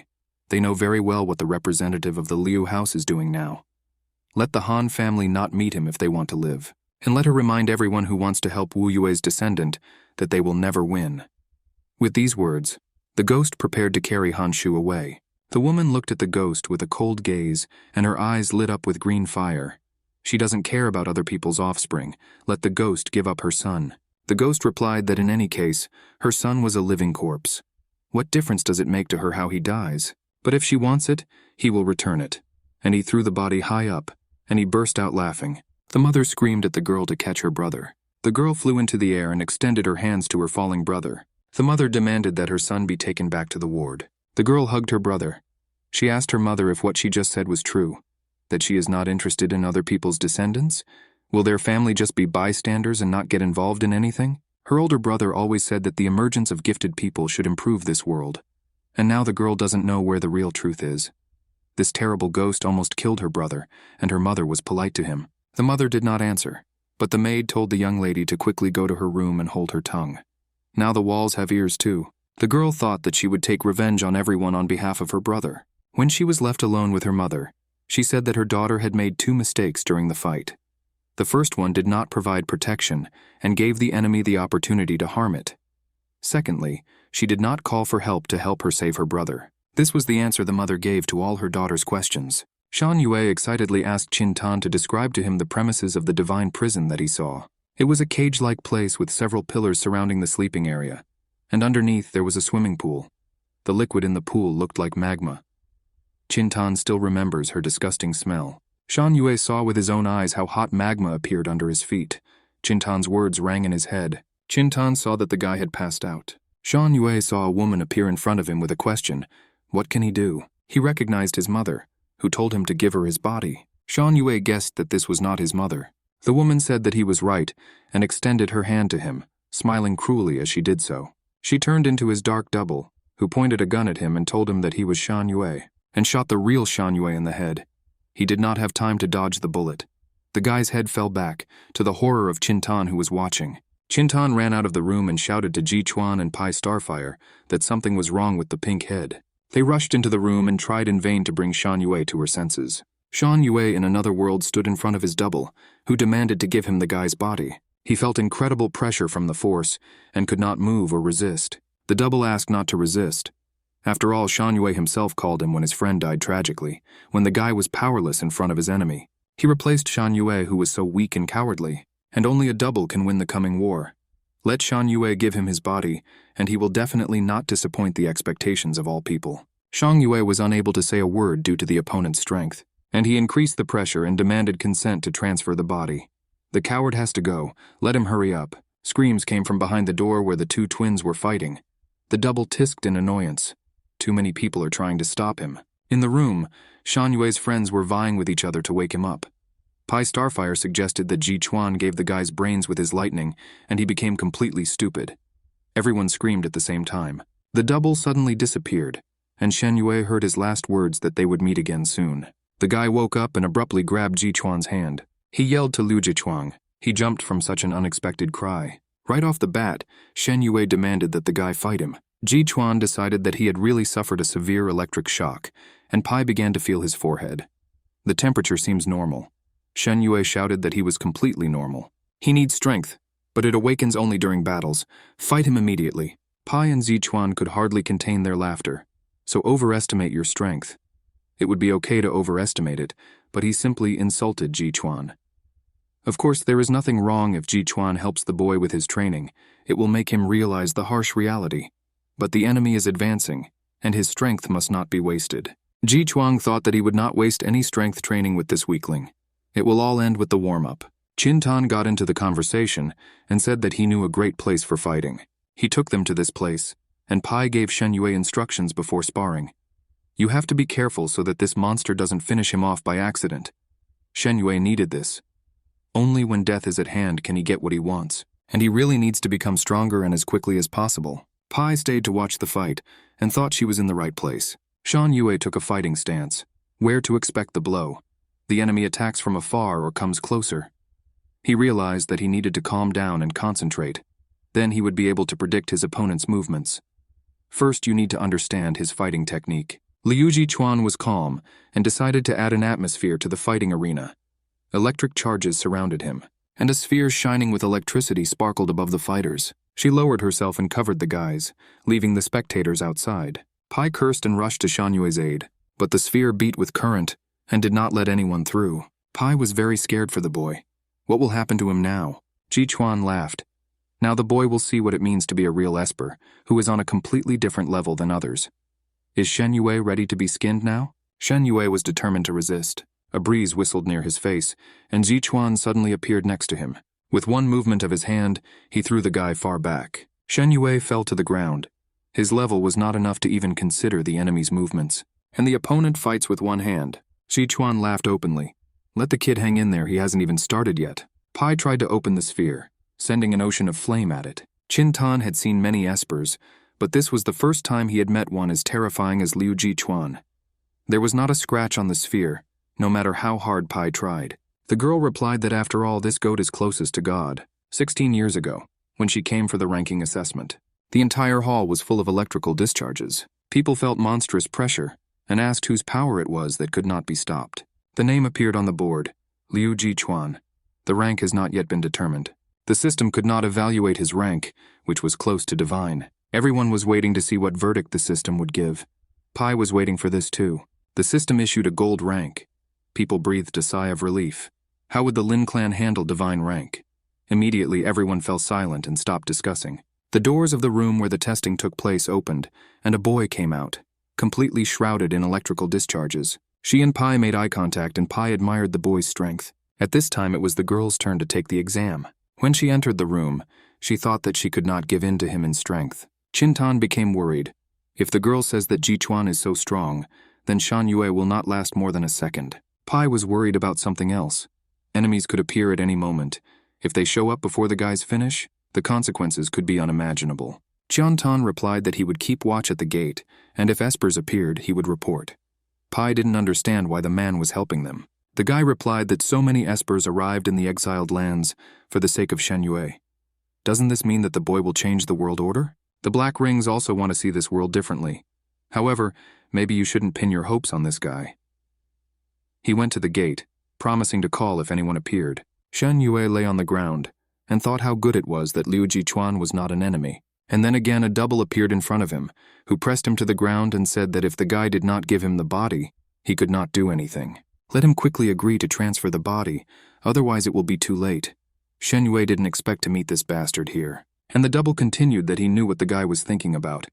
They know very well what the representative of the Liu house is doing now. Let the Han family not meet him if they want to live. And let her remind everyone who wants to help Wu Yue's descendant that they will never win. With these words, the ghost prepared to carry Han Shu away. The woman looked at the ghost with a cold gaze, and her eyes lit up with green fire. She doesn't care about other people's offspring. Let the ghost give up her son. The ghost replied that in any case, her son was a living corpse. What difference does it make to her how he dies? But if she wants it, he will return it. And he threw the body high up, and he burst out laughing. The mother screamed at the girl to catch her brother. The girl flew into the air and extended her hands to her falling brother. The mother demanded that her son be taken back to the ward. The girl hugged her brother. She asked her mother if what she just said was true, that she is not interested in other people's descendants. Will their family just be bystanders and not get involved in anything? Her older brother always said that the emergence of gifted people should improve this world. And now the girl doesn't know where the real truth is. This terrible ghost almost killed her brother, and her mother was polite to him. The mother did not answer, but the maid told the young lady to quickly go to her room and hold her tongue. Now the walls have ears too. The girl thought that she would take revenge on everyone on behalf of her brother. When she was left alone with her mother, she said that her daughter had made 2 mistakes during the fight. The first one did not provide protection and gave the enemy the opportunity to harm it. Secondly, she did not call for help to help her save her brother. This was the answer the mother gave to all her daughter's questions. Shan Yue excitedly asked Qin Tan to describe to him the premises of the divine prison that he saw. It was a cage-like place with several pillars surrounding the sleeping area, and underneath there was a swimming pool. The liquid in the pool looked like magma. Qin Tan still remembers her disgusting smell. Shan Yue saw with his own eyes how hot magma appeared under his feet. Qin Tan's words rang in his head. Qin Tan saw that the guy had passed out. Shan Yue saw a woman appear in front of him with a question. What can he do? He recognized his mother, who told him to give her his body. Shan Yue guessed that this was not his mother. The woman said that he was right and extended her hand to him, smiling cruelly as she did so. She turned into his dark double, who pointed a gun at him and told him that he was Shan Yue, and shot the real Shan Yue in the head. He did not have time to dodge the bullet. The guy's head fell back, to the horror of Qin Tan, who was watching. Qin Tan ran out of the room and shouted to Ji Chuan and Pai Starfire that something was wrong with the pink head. They rushed into the room and tried in vain to bring Shan Yue to her senses. Shan Yue in another world stood in front of his double, who demanded to give him the guy's body. He felt incredible pressure from the force and could not move or resist. The double asked not to resist. After all, Shan Yue himself called him when his friend died tragically, when the guy was powerless in front of his enemy. He replaced Shan Yue, who was so weak and cowardly, and only a double can win the coming war. Let Shan Yue give him his body, and he will definitely not disappoint the expectations of all people. Shan Yue was unable to say a word due to the opponent's strength, and he increased the pressure and demanded consent to transfer the body. The coward has to go. Let him hurry up. Screams came from behind the door where the 2 twins were fighting. The double tisked in annoyance. Too many people are trying to stop him. In the room, Shan Yue's friends were vying with each other to wake him up. Pai Starfire suggested that Ji Chuan gave the guy's brains with his lightning, and he became completely stupid. Everyone screamed at the same time. The double suddenly disappeared, and Shen Yue heard his last words that they would meet again soon. The guy woke up and abruptly grabbed Ji Chuan's hand. He yelled to Liu Jichuang. He jumped from such an unexpected cry. Right off the bat, Shen Yue demanded that the guy fight him. Ji Chuan decided that he had really suffered a severe electric shock, and Pai began to feel his forehead. The temperature seems normal. Shen Yue shouted that he was completely normal. He needs strength, but it awakens only during battles. Fight him immediately. Pai and Zichuan could hardly contain their laughter. So overestimate your strength. It would be okay to overestimate it, but he simply insulted Ji Chuan. Of course, there is nothing wrong if Ji Chuan helps the boy with his training. It will make him realize the harsh reality. But the enemy is advancing, and his strength must not be wasted. Ji Chuang thought that he would not waste any strength training with this weakling. It will all end with the warm-up. Qin Tan got into the conversation and said that he knew a great place for fighting. He took them to this place, and Pai gave Shen Yue instructions before sparring. You have to be careful so that this monster doesn't finish him off by accident. Shen Yue needed this. Only when death is at hand can he get what he wants, and he really needs to become stronger and as quickly as possible. Pai stayed to watch the fight and thought she was in the right place. Shan Yue took a fighting stance. Where to expect the blow? The enemy attacks from afar or comes closer. He realized that he needed to calm down and concentrate. Then he would be able to predict his opponent's movements. First, you need to understand his fighting technique. Liu Jichuan was calm and decided to add an atmosphere to the fighting arena. Electric charges surrounded him, and a sphere shining with electricity sparkled above the fighters. She lowered herself and covered the guys, leaving the spectators outside. Pai cursed and rushed to Shan Yue's aid, but the sphere beat with current and did not let anyone through. Pai was very scared for the boy. What will happen to him now? Ji Chuan laughed. Now the boy will see what it means to be a real esper, who is on a completely different level than others. Is Shen Yue ready to be skinned now? Shen Yue was determined to resist. A breeze whistled near his face, and Ji Chuan suddenly appeared next to him. With one movement of his hand, he threw the guy far back. Shen Yue fell to the ground. His level was not enough to even consider the enemy's movements. And the opponent fights with one hand. Sichuan laughed openly. Let the kid hang in there, he hasn't even started yet. Pai tried to open the sphere, sending an ocean of flame at it. Qin Tan had seen many espers, but this was the first time he had met one as terrifying as Liu Jichuan. There was not a scratch on the sphere, no matter how hard Pai tried. The girl replied that after all, this goat is closest to God. 16 years ago, when she came for the ranking assessment, the entire hall was full of electrical discharges. People felt monstrous pressure and asked whose power it was that could not be stopped. The name appeared on the board, Liu Jichuan. The rank has not yet been determined. The system could not evaluate his rank, which was close to divine. Everyone was waiting to see what verdict the system would give. Pai was waiting for this too. The system issued a gold rank. People breathed a sigh of relief. How would the Lin clan handle divine rank? Immediately everyone fell silent and stopped discussing. The doors of the room where the testing took place opened, and a boy came out, completely shrouded in electrical discharges. She and Pai made eye contact, and Pai admired the boy's strength. At this time it was the girl's turn to take the exam. When she entered the room, she thought that she could not give in to him in strength. Qin Tan became worried. If the girl says that Jichuan is so strong, then Shan Yue will not last more than a second. Pai was worried about something else. Enemies could appear at any moment. If they show up before the guys finish, the consequences could be unimaginable. Qian Tan replied that he would keep watch at the gate, and if espers appeared, he would report. Pai didn't understand why the man was helping them. The guy replied that so many espers arrived in the exiled lands for the sake of Shen Yue. Doesn't this mean that the boy will change the world order? The Black Rings also want to see this world differently. However, maybe you shouldn't pin your hopes on this guy. He went to the gate, promising to call if anyone appeared. Shen Yue lay on the ground and thought how good it was that Liu Jichuan was not an enemy. And then again a double appeared in front of him, who pressed him to the ground and said that if the guy did not give him the body, he could not do anything. Let him quickly agree to transfer the body, otherwise it will be too late. Shen Yue didn't expect to meet this bastard here. And the double continued that he knew what the guy was thinking about.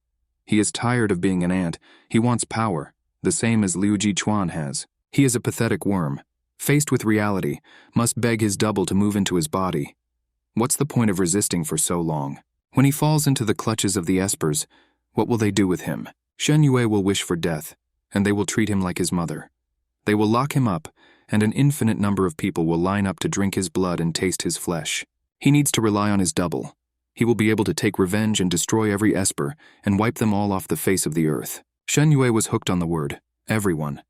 He is tired of being an ant. He wants power, the same as Liu Jichuan has. He is a pathetic worm. Faced with reality, must beg his double to move into his body. What's the point of resisting for so long? When he falls into the clutches of the espers, what will they do with him? Shen Yue will wish for death, and they will treat him like his mother. They will lock him up, and an infinite number of people will line up to drink his blood and taste his flesh. He needs to rely on his double. He will be able to take revenge and destroy every esper and wipe them all off the face of the earth. Shen Yue was hooked on the word, everyone.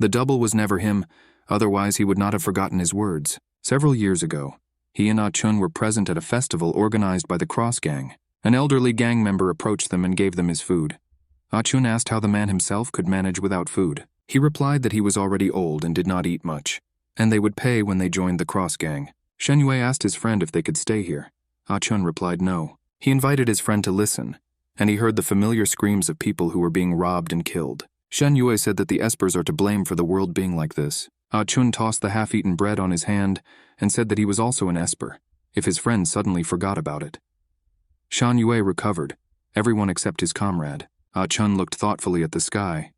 The double was never him, otherwise he would not have forgotten his words. Several years ago, he and Ah Chun were present at a festival organized by the Cross Gang. An elderly gang member approached them and gave them his food. Ah Chun asked how the man himself could manage without food. He replied that he was already old and did not eat much, and they would pay when they joined the Cross Gang. Shen Yue asked his friend if they could stay here. Ah Chun replied no. He invited his friend to listen, and he heard the familiar screams of people who were being robbed and killed. Shen Yue said that the espers are to blame for the world being like this. Ah Chun tossed the half-eaten bread on his hand and said that he was also an esper, if his friend suddenly forgot about it. Shan Yue recovered, everyone except his comrade. Ah Chun looked thoughtfully at the sky.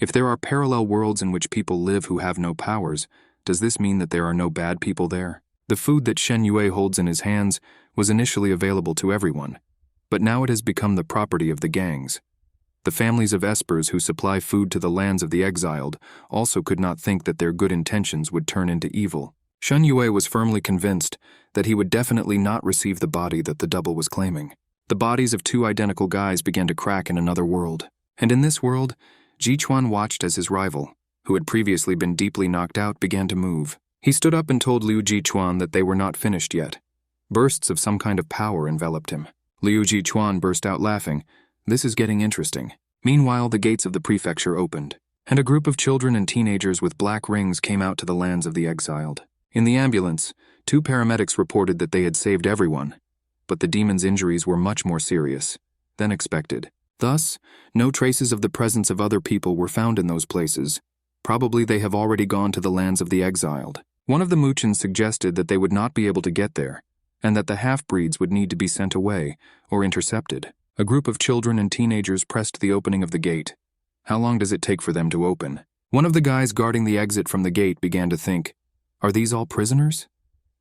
If there are parallel worlds in which people live who have no powers, does this mean that there are no bad people there? The food that Shen Yue holds in his hands was initially available to everyone, but now it has become the property of the gangs. The families of espers who supply food to the lands of the exiled also could not think that their good intentions would turn into evil. Shen Yue was firmly convinced that he would definitely not receive the body that the double was claiming. The bodies of two identical guys began to crack in another world, and in this world, Jichuan watched as his rival, who had previously been deeply knocked out, began to move. He stood up and told Liu Jichuan that they were not finished yet. Bursts of some kind of power enveloped him. Liu Jichuan burst out laughing. This is getting interesting. Meanwhile, the gates of the prefecture opened, and a group of children and teenagers with black rings came out to the lands of the exiled. In the ambulance, 2 paramedics reported that they had saved everyone, but the demon's injuries were much more serious than expected. Thus, no traces of the presence of other people were found in those places. Probably they have already gone to the lands of the exiled. One of the Muchins suggested that they would not be able to get there, and that the half-breeds would need to be sent away or intercepted. A group of children and teenagers pressed the opening of the gate. How long does it take for them to open? One of the guys guarding the exit from the gate began to think, are these all prisoners?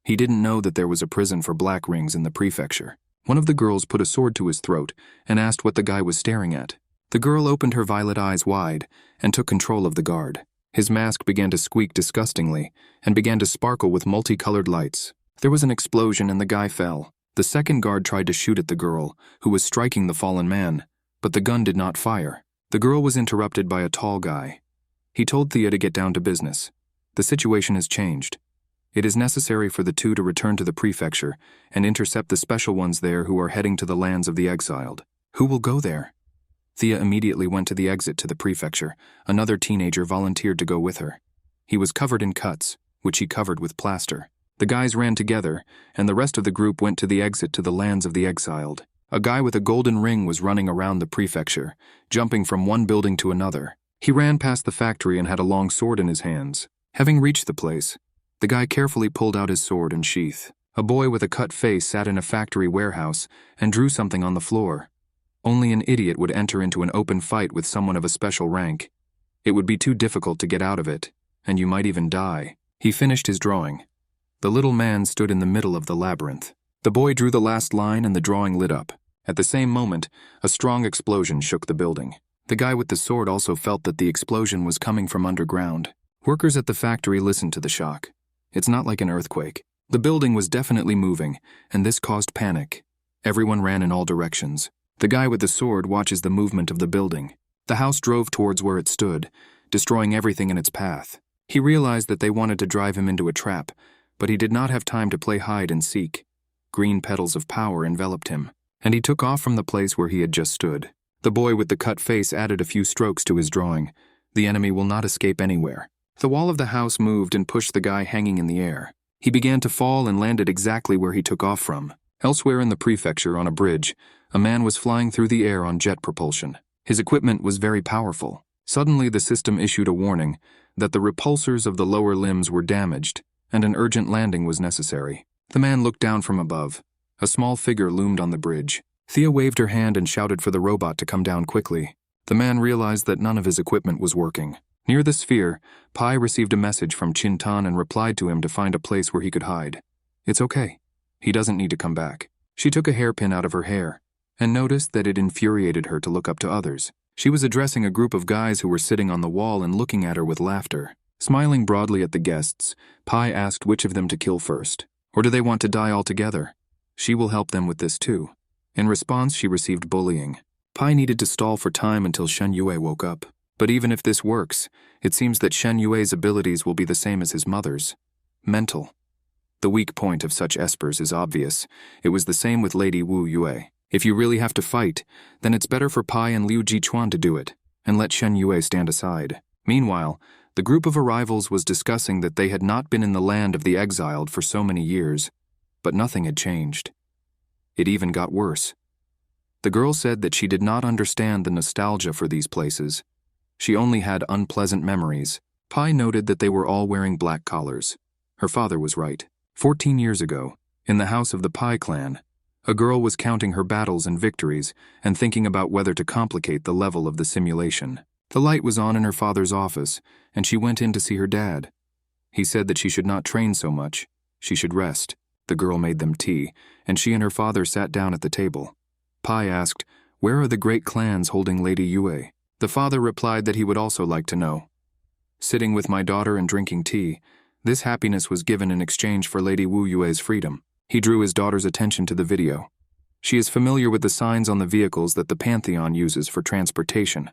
He didn't know that there was a prison for black rings in the prefecture. One of the girls put a sword to his throat and asked what the guy was staring at. The girl opened her violet eyes wide and took control of the guard. His mask began to squeak disgustingly and began to sparkle with multicolored lights. There was an explosion and the guy fell. The second guard tried to shoot at the girl, who was striking the fallen man, but the gun did not fire. The girl was interrupted by a tall guy. He told Thea to get down to business. The situation has changed. It is necessary for the two to return to the prefecture and intercept the special ones there who are heading to the lands of the exiled. Who will go there? Thea immediately went to the exit to the prefecture. Another teenager volunteered to go with her. He was covered in cuts, which he covered with plaster. The guys ran together, and the rest of the group went to the exit to the lands of the exiled. A guy with a golden ring was running around the prefecture, jumping from one building to another. He ran past the factory and had a long sword in his hands. Having reached the place, the guy carefully pulled out his sword and sheath. A boy with a cut face sat in a factory warehouse and drew something on the floor. Only an idiot would enter into an open fight with someone of a special rank. It would be too difficult to get out of it, and you might even die. He finished his drawing. The little man stood in the middle of the labyrinth. The boy drew the last line and the drawing lit up. At the same moment, a strong explosion shook the building. The guy with the sword also felt that the explosion was coming from underground. Workers at the factory listened to the shock. It's not like an earthquake. The building was definitely moving, and this caused panic. Everyone ran in all directions. The guy with the sword watches the movement of the building. The house drove towards where it stood, destroying everything in its path. He realized that they wanted to drive him into a trap, but he did not have time to play hide and seek. Green petals of power enveloped him, and he took off from the place where he had just stood. The boy with the cut face added a few strokes to his drawing. The enemy will not escape anywhere. The wall of the house moved and pushed the guy hanging in the air. He began to fall and landed exactly where he took off from. Elsewhere in the prefecture, on a bridge, a man was flying through the air on jet propulsion. His equipment was very powerful. Suddenly, the system issued a warning that the repulsors of the lower limbs were damaged, and an urgent landing was necessary. The man looked down from above. A small figure loomed on the bridge. Thea waved her hand and shouted for the robot to come down quickly. The man realized that none of his equipment was working. Near the sphere, Pai received a message from Chintan and replied to him to find a place where he could hide. It's okay. He doesn't need to come back. She took a hairpin out of her hair and noticed that it infuriated her to look up to others. She was addressing a group of guys who were sitting on the wall and looking at her with laughter. Smiling broadly at the guests, Pai asked which of them to kill first. Or do they want to die altogether? She will help them with this too. In response, she received bullying. Pai needed to stall for time until Shen Yue woke up. But even if this works, it seems that Shen Yue's abilities will be the same as his mother's. Mental. The weak point of such espers is obvious. It was the same with Lady Wu Yue. If you really have to fight, then it's better for Pai and Liu Jichuan to do it, and let Shen Yue stand aside. Meanwhile, the group of arrivals was discussing that they had not been in the land of the exiled for so many years, but nothing had changed. It even got worse. The girl said that she did not understand the nostalgia for these places. She only had unpleasant memories. Pai noted that they were all wearing black collars. Her father was right. 14 years ago, in the house of the Pai clan, a girl was counting her battles and victories and thinking about whether to complicate the level of the simulation. The light was on in her father's office, and she went in to see her dad. He said that she should not train so much. She should rest. The girl made them tea, and she and her father sat down at the table. Pai asked, "Where are the great clans holding Lady Yue?" The father replied that he would also like to know. Sitting with my daughter and drinking tea, this happiness was given in exchange for Lady Wu Yue's freedom. He drew his daughter's attention to the video. She is familiar with the signs on the vehicles that the Pantheon uses for transportation.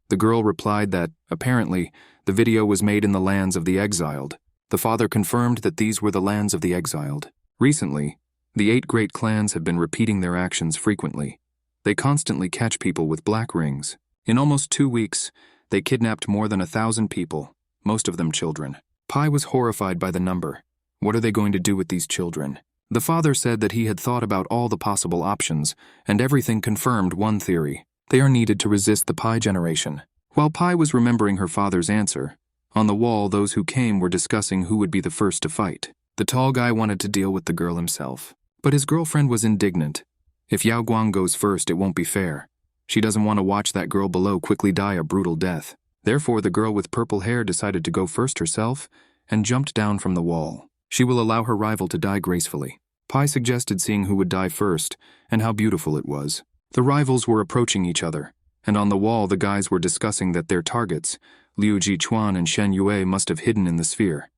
The girl replied that, apparently, the video was made in the lands of the exiled. The father confirmed that these were the lands of the exiled. Recently, the 8 great clans have been repeating their actions frequently. They constantly catch people with black rings. In almost 2 weeks, they kidnapped more than 1,000 people, most of them children. Pai was horrified by the number. What are they going to do with these children? The father said that he had thought about all the possible options, and everything confirmed one theory. They are needed to resist the Pai generation. While Pai was remembering her father's answer, on the wall those who came were discussing who would be the first to fight. The tall guy wanted to deal with the girl himself, but his girlfriend was indignant. If Yao Guang goes first, it won't be fair. She doesn't want to watch that girl below quickly die a brutal death. Therefore, the girl with purple hair decided to go first herself and jumped down from the wall. She will allow her rival to die gracefully. Pai suggested seeing who would die first, and how beautiful it was. The rivals were approaching each other, and on the wall the guys were discussing that their targets, Liu Jichuan and Shen Yue, must have hidden in the sphere.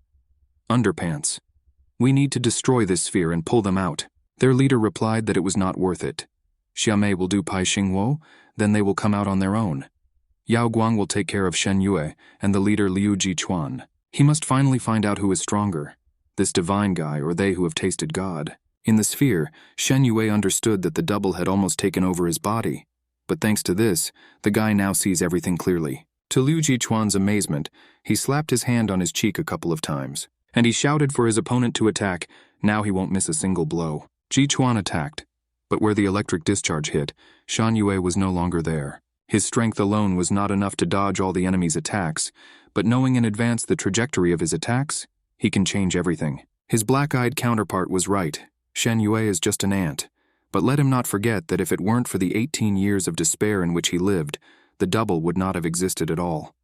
Underpants. We need to destroy this sphere and pull them out. Their leader replied that it was not worth it. Xiamei will do Pai Xingwo, then they will come out on their own. Yao Guang will take care of Shen Yue and the leader Liu Jichuan. He must finally find out who is stronger, this divine guy or they who have tasted God. In the sphere, Shen Yue understood that the double had almost taken over his body, but thanks to this, the guy now sees everything clearly. To Liu Jichuan's amazement, he slapped his hand on his cheek a couple of times, and he shouted for his opponent to attack. Now he won't miss a single blow. Jichuan attacked, but where the electric discharge hit, Shen Yue was no longer there. His strength alone was not enough to dodge all the enemy's attacks, but knowing in advance the trajectory of his attacks, he can change everything. His black-eyed counterpart was right. Shen Yue is just an ant, but let him not forget that if it weren't for the 18 years of despair in which he lived, the double would not have existed at all.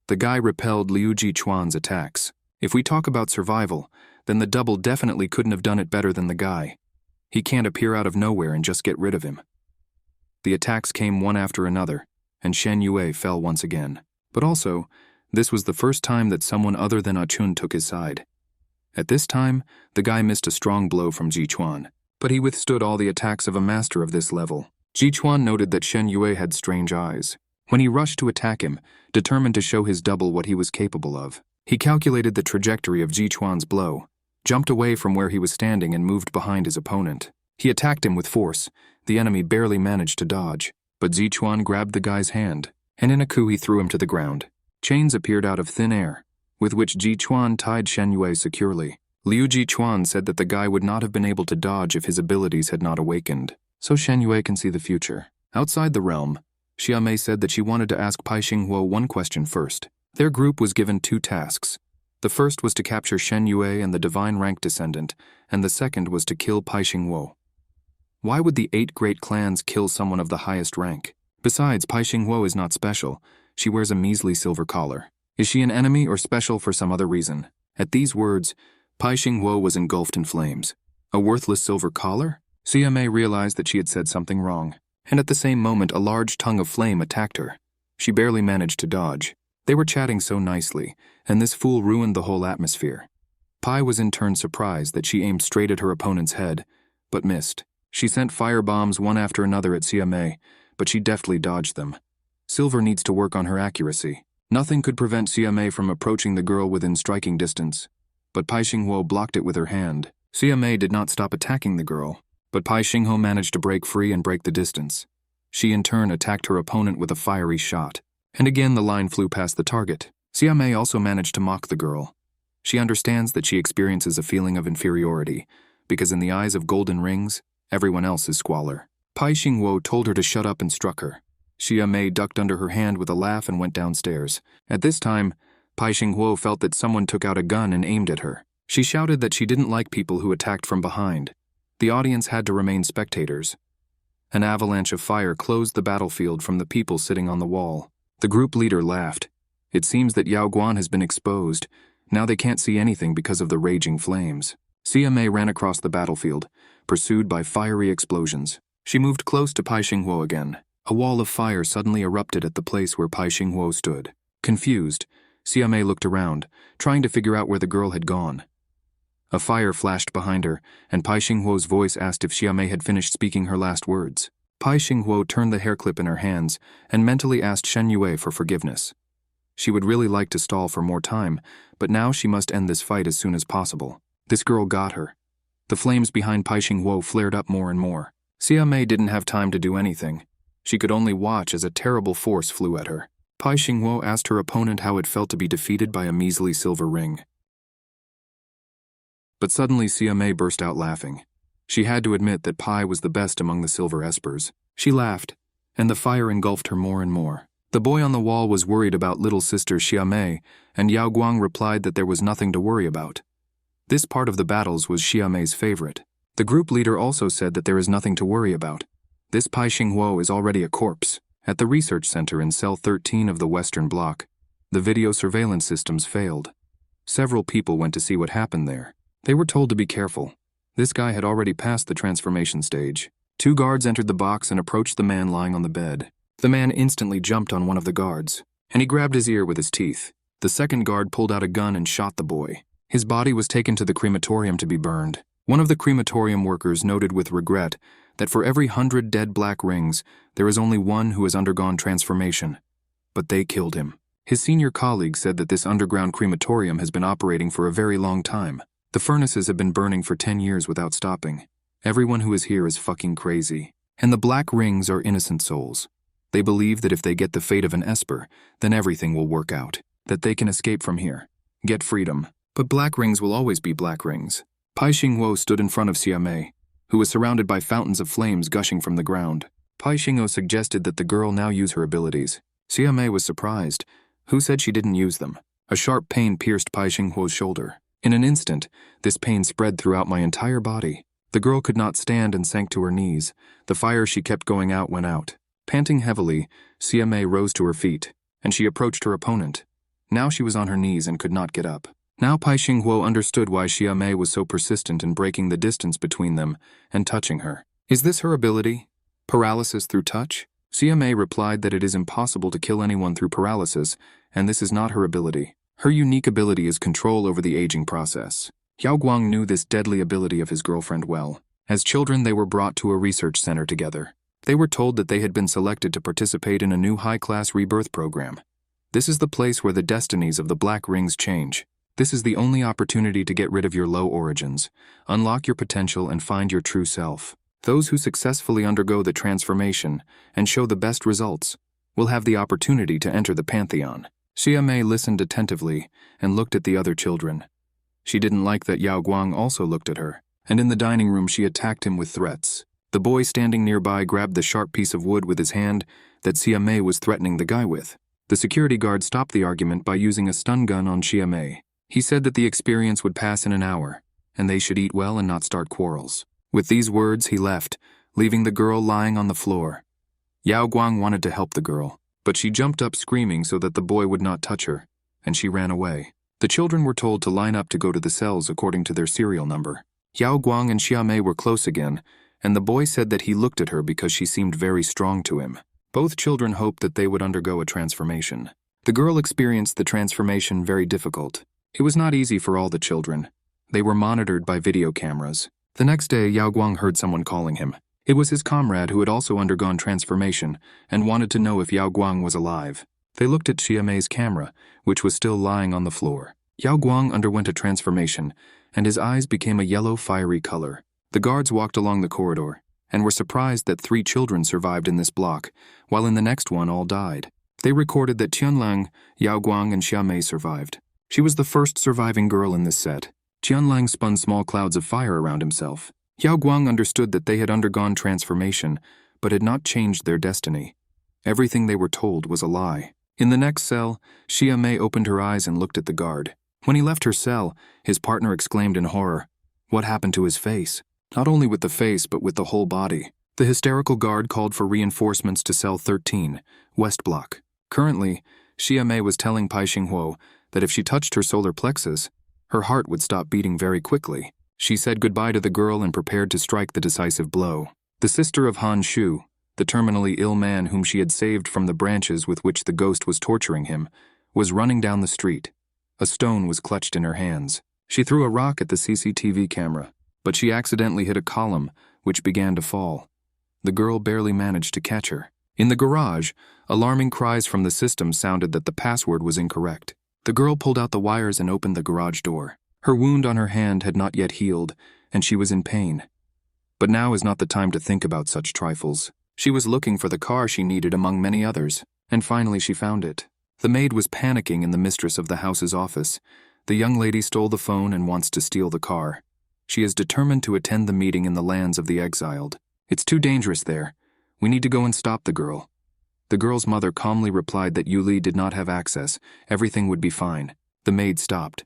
The guy repelled Liu Jichuan's attacks. If we talk about survival, then the double definitely couldn't have done it better than the guy. He can't appear out of nowhere and just get rid of him. The attacks came one after another, and Shen Yue fell once again. But also, this was the first time that someone other than Achun took his side. At this time, the guy missed a strong blow from Jichuan, but he withstood all the attacks of a master of this level. Jichuan noted that Shen Yue had strange eyes. When he rushed to attack him, determined to show his double what he was capable of, he calculated the trajectory of Jichuan's blow, jumped away from where he was standing and moved behind his opponent. He attacked him with force. The enemy barely managed to dodge, but Jichuan grabbed the guy's hand, and in a coup he threw him to the ground. Chains appeared out of thin air, with which Jichuan tied Shen Yue securely. Liu Jichuan said that the guy would not have been able to dodge if his abilities had not awakened, so Shen Yue can see the future. Outside the realm, Xiamei said that she wanted to ask Pai Xingwo one question first. Their group was given 2 tasks. The first was to capture Shen Yue and the divine rank descendant, and the second was to kill Pai Xingwo. Why would the 8 great clans kill someone of the highest rank? Besides, Pai Xingwo is not special. She wears a measly silver collar. Is she an enemy or special for some other reason? At these words, Pai Xingwo was engulfed in flames. A worthless silver collar? CMA realized that she had said something wrong, and at the same moment a large tongue of flame attacked her. She barely managed to dodge. They were chatting so nicely, and this fool ruined the whole atmosphere. Pai was in turn surprised that she aimed straight at her opponent's head, but missed. She sent fire bombs one after another at CMA, but she deftly dodged them. Silver needs to work on her accuracy. Nothing could prevent CMA from approaching the girl within striking distance, but Pai Xingwo blocked it with her hand. CMA did not stop attacking the girl, but Pai Xingwo managed to break free and break the distance. She in turn attacked her opponent with a fiery shot, and again the line flew past the target. CMA also managed to mock the girl. She understands that she experiences a feeling of inferiority, because in the eyes of golden rings, everyone else is squalor. Pai Xingwo told her to shut up and struck her. Xia Mei ducked under her hand with a laugh and went downstairs. At this time, Pai Xingwo felt that someone took out a gun and aimed at her. She shouted that she didn't like people who attacked from behind. The audience had to remain spectators. An avalanche of fire closed the battlefield from the people sitting on the wall. The group leader laughed. It seems that Yao Guan has been exposed. Now they can't see anything because of the raging flames. Xia Mei ran across the battlefield, pursued by fiery explosions. She moved close to Pai Xingwo again. A wall of fire suddenly erupted at the place where Pai Xingwo stood. Confused, Xia Mei looked around, trying to figure out where the girl had gone. A fire flashed behind her, and Pai Xingwo's voice asked if Xia Mei had finished speaking her last words. Pai Xingwo turned the hair clip in her hands and mentally asked Shen Yue for forgiveness. She would really like to stall for more time, but now she must end this fight as soon as possible. This girl got her. The flames behind Pai Xingwo flared up more and more. Xia Mei didn't have time to do anything. She could only watch as a terrible force flew at her. Pai Xingwo asked her opponent how it felt to be defeated by a measly silver ring. But suddenly Xia Mei burst out laughing. She had to admit that Pai was the best among the silver espers. She laughed, and the fire engulfed her more and more. The boy on the wall was worried about little sister Xia Mei, and Yao Guang replied that there was nothing to worry about. This part of the battles was Xia Mei's favorite. The group leader also said that there is nothing to worry about. This Pai Xingwo is already a corpse. At the research center in Cell 13 of the Western Bloc, the video surveillance systems failed. Several people went to see what happened there. They were told to be careful. This guy had already passed the transformation stage. 2 guards entered the box and approached the man lying on the bed. The man instantly jumped on one of the guards, and he grabbed his ear with his teeth. The second guard pulled out a gun and shot the boy. His body was taken to the crematorium to be burned. One of the crematorium workers noted with regret that for every 100 dead black rings, there is only one who has undergone transformation. But they killed him. His senior colleague said that this underground crematorium has been operating for a very long time. The furnaces have been burning for 10 years without stopping. Everyone who is here is fucking crazy. And the black rings are innocent souls. They believe that if they get the fate of an esper, then everything will work out. That they can escape from here. Get freedom. But black rings will always be black rings. Pai Xingwo stood in front of Xiamei, who was surrounded by fountains of flames gushing from the ground. Pai Xingwo suggested that the girl now use her abilities. Xiamei was surprised. Who said she didn't use them? A sharp pain pierced Pai Xingwo's shoulder. In an instant, this pain spread throughout my entire body. The girl could not stand and sank to her knees. The fire she kept going out went out. Panting heavily, Xiamei rose to her feet, and she approached her opponent. Now she was on her knees and could not get up. Now Pai Xingwo understood why Xiamei was so persistent in breaking the distance between them and touching her. Is this her ability? Paralysis through touch? Xiamei replied that it is impossible to kill anyone through paralysis, and this is not her ability. Her unique ability is control over the aging process. Yao Guang knew this deadly ability of his girlfriend well. As children, they were brought to a research center together. They were told that they had been selected to participate in a new high-class rebirth program. This is the place where the destinies of the Black Rings change. This is the only opportunity to get rid of your low origins, unlock your potential, and find your true self. Those who successfully undergo the transformation and show the best results will have the opportunity to enter the Pantheon. Xiamei listened attentively and looked at the other children. She didn't like that Yao Guang also looked at her, and in the dining room she attacked him with threats. The boy standing nearby grabbed the sharp piece of wood with his hand that Xiamei was threatening the guy with. The security guard stopped the argument by using a stun gun on Xiamei. He said that the experience would pass in an hour, and they should eat well and not start quarrels. With these words, he left, leaving the girl lying on the floor. Yao Guang wanted to help the girl, but she jumped up screaming so that the boy would not touch her, and she ran away. The children were told to line up to go to the cells according to their serial number. Yao Guang and Xiamei were close again, and the boy said that he looked at her because she seemed very strong to him. Both children hoped that they would undergo a transformation. The girl experienced the transformation very difficult. It was not easy for all the children. They were monitored by video cameras. The next day, Yao Guang heard someone calling him. It was his comrade who had also undergone transformation and wanted to know if Yao Guang was alive. They looked at Xiamei's camera, which was still lying on the floor. Yao Guang underwent a transformation, and his eyes became a yellow fiery color. The guards walked along the corridor and were surprised that 3 children survived in this block, while in the next one all died. They recorded that Qianlang, Yao Guang, and Xiamei survived. She was the first surviving girl in this set. Qianlang spun small clouds of fire around himself. Yao Guang understood that they had undergone transformation, but had not changed their destiny. Everything they were told was a lie. In the next cell, Xiamei opened her eyes and looked at the guard. When he left her cell, his partner exclaimed in horror, "What happened to his face?" Not only with the face, but with the whole body. The hysterical guard called for reinforcements to cell 13, West Block. Currently, Xiamei was telling Pai Xingwo that if she touched her solar plexus, her heart would stop beating very quickly. She said goodbye to the girl and prepared to strike the decisive blow. The sister of Han Shu, the terminally ill man whom she had saved from the branches with which the ghost was torturing him, was running down the street. A stone was clutched in her hands. She threw a rock at the CCTV camera, but she accidentally hit a column, which began to fall. The girl barely managed to catch her. In the garage, alarming cries from the system sounded that the password was incorrect. The girl pulled out the wires and opened the garage door. Her wound on her hand had not yet healed, and she was in pain. But now is not the time to think about such trifles. She was looking for the car she needed among many others, and finally she found it. The maid was panicking in the mistress of the house's office. The young lady stole the phone and wants to steal the car. She is determined to attend the meeting in the lands of the exiled. It's too dangerous there. We need to go and stop the girl. The girl's mother calmly replied that Yuli did not have access. Everything would be fine. The maid stopped.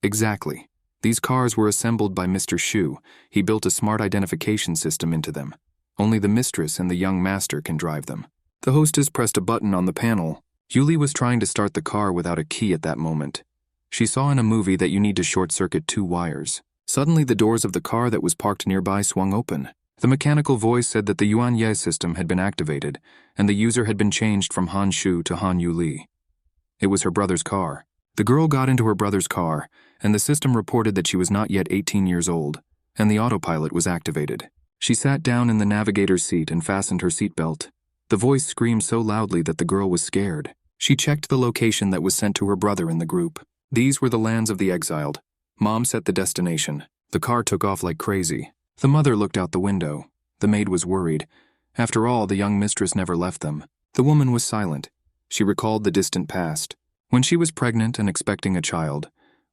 Exactly. These cars were assembled by Mr. Shu. He built a smart identification system into them. Only the mistress and the young master can drive them. The hostess pressed a button on the panel. Yuli was trying to start the car without a key at that moment. She saw in a movie that you need to short-circuit 2 wires. Suddenly the doors of the car that was parked nearby swung open. The mechanical voice said that the Yuan Ye system had been activated, and the user had been changed from Han Shu to Han Yu Li. It was her brother's car. The girl got into her brother's car, and the system reported that she was not yet 18 years old, and the autopilot was activated. She sat down in the navigator's seat and fastened her seatbelt. The voice screamed so loudly that the girl was scared. She checked the location that was sent to her brother in the group. These were the lands of the exiled. Mom set the destination. The car took off like crazy. The mother looked out the window. The maid was worried. After all, the young mistress never left them. The woman was silent. She recalled the distant past. When she was pregnant and expecting a child,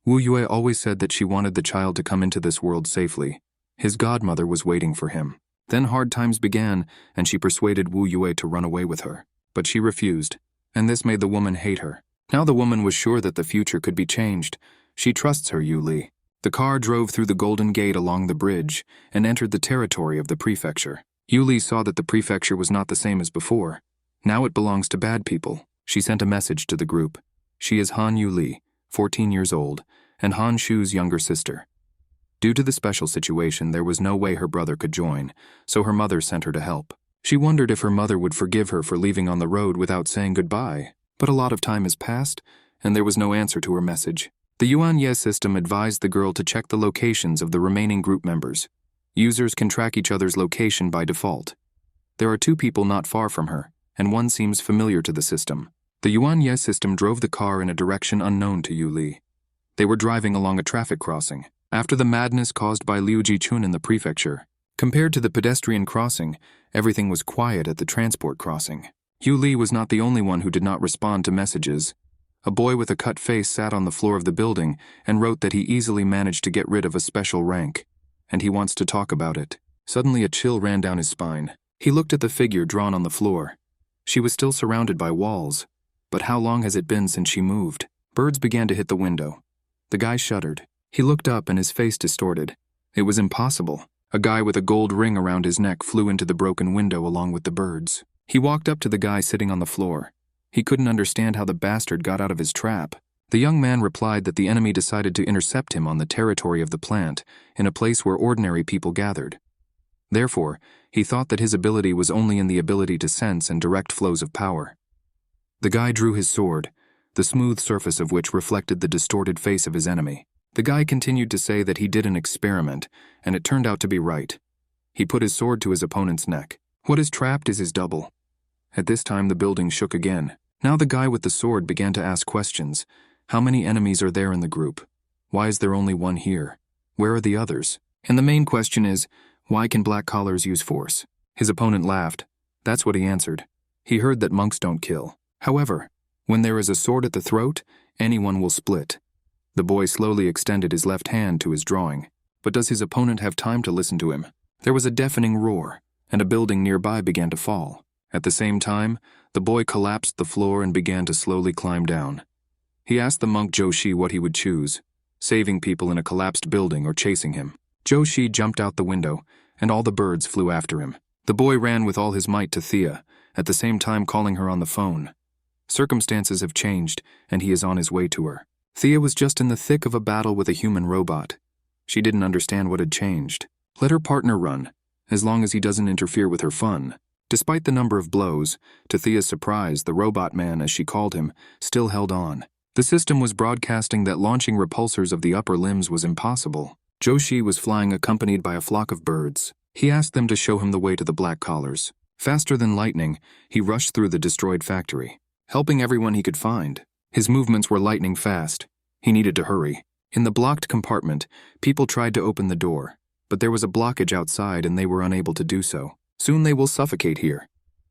Wu Yue always said that she wanted the child to come into this world safely. His godmother was waiting for him. Then hard times began, and she persuaded Wu Yue to run away with her. But she refused, and this made the woman hate her. Now the woman was sure that the future could be changed. She trusts her Yu Li. The car drove through the Golden Gate along the bridge and entered the territory of the prefecture. Yu Li saw that the prefecture was not the same as before. Now it belongs to bad people. She sent a message to the group. She is Han Yu Li, 14 years old, and Han Shu's younger sister. Due to the special situation, there was no way her brother could join, so her mother sent her to help. She wondered if her mother would forgive her for leaving on the road without saying goodbye, but a lot of time has passed, and there was no answer to her message. The Yuan Ye system advised the girl to check the locations of the remaining group members. Users can track each other's location by default. There are 2 people not far from her, and one seems familiar to the system. The Yuan Ye system drove the car in a direction unknown to Yu Li. They were driving along a traffic crossing. After the madness caused by Liu Jichun in the prefecture, compared to the pedestrian crossing, everything was quiet at the transport crossing. Yu Li was not the only one who did not respond to messages. A boy with a cut face sat on the floor of the building and wrote that he easily managed to get rid of a special rank, and he wants to talk about it. Suddenly a chill ran down his spine. He looked at the figure drawn on the floor. She was still surrounded by walls, but how long has it been since she moved? Birds began to hit the window. The guy shuddered. He looked up and his face distorted. It was impossible. A guy with a gold ring around his neck flew into the broken window along with the birds. He walked up to the guy sitting on the floor. He couldn't understand how the bastard got out of his trap. The young man replied that the enemy decided to intercept him on the territory of the plant, in a place where ordinary people gathered. Therefore, he thought that his ability was only in the ability to sense and direct flows of power. The guy drew his sword, the smooth surface of which reflected the distorted face of his enemy. The guy continued to say that he did an experiment, and it turned out to be right. He put his sword to his opponent's neck. What is trapped is his double. At this time the building shook again. Now the guy with the sword began to ask questions. How many enemies are there in the group? Why is there only one here? Where are the others? And the main question is, why can black collars use force? His opponent laughed. That's what he answered. He heard that monks don't kill. However, when there is a sword at the throat, anyone will split. The boy slowly extended his left hand to his drawing. But does his opponent have time to listen to him? There was a deafening roar, and a building nearby began to fall. At the same time, the boy collapsed the floor and began to slowly climb down. He asked the monk Joshi what he would choose, saving people in a collapsed building or chasing him. Joshi jumped out the window, and all the birds flew after him. The boy ran with all his might to Thea, at the same time calling her on the phone. Circumstances have changed, and he is on his way to her. Thea was just in the thick of a battle with a human robot. She didn't understand what had changed. Let her partner run, as long as he doesn't interfere with her fun. Despite the number of blows, to Thea's surprise, the robot man, as she called him, still held on. The system was broadcasting that launching repulsors of the upper limbs was impossible. Joshi was flying accompanied by a flock of birds. He asked them to show him the way to the black collars. Faster than lightning, he rushed through the destroyed factory, helping everyone he could find. His movements were lightning fast. He needed to hurry. In the blocked compartment, people tried to open the door, but there was a blockage outside and they were unable to do so. Soon they will suffocate here.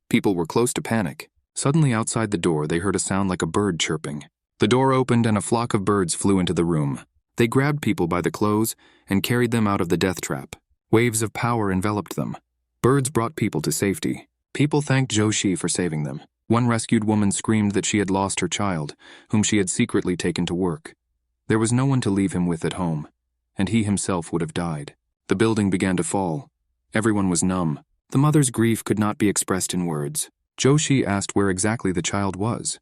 People were close to panic. Suddenly outside the door, they heard a sound like a bird chirping. The door opened and a flock of birds flew into the room. They grabbed people by the clothes and carried them out of the death trap. Waves of power enveloped them. Birds brought people to safety. People thanked Joshi for saving them. One rescued woman screamed that she had lost her child, whom she had secretly taken to work. There was no one to leave him with at home, and he himself would have died. The building began to fall. Everyone was numb. The mother's grief could not be expressed in words. Joshi asked where exactly the child was.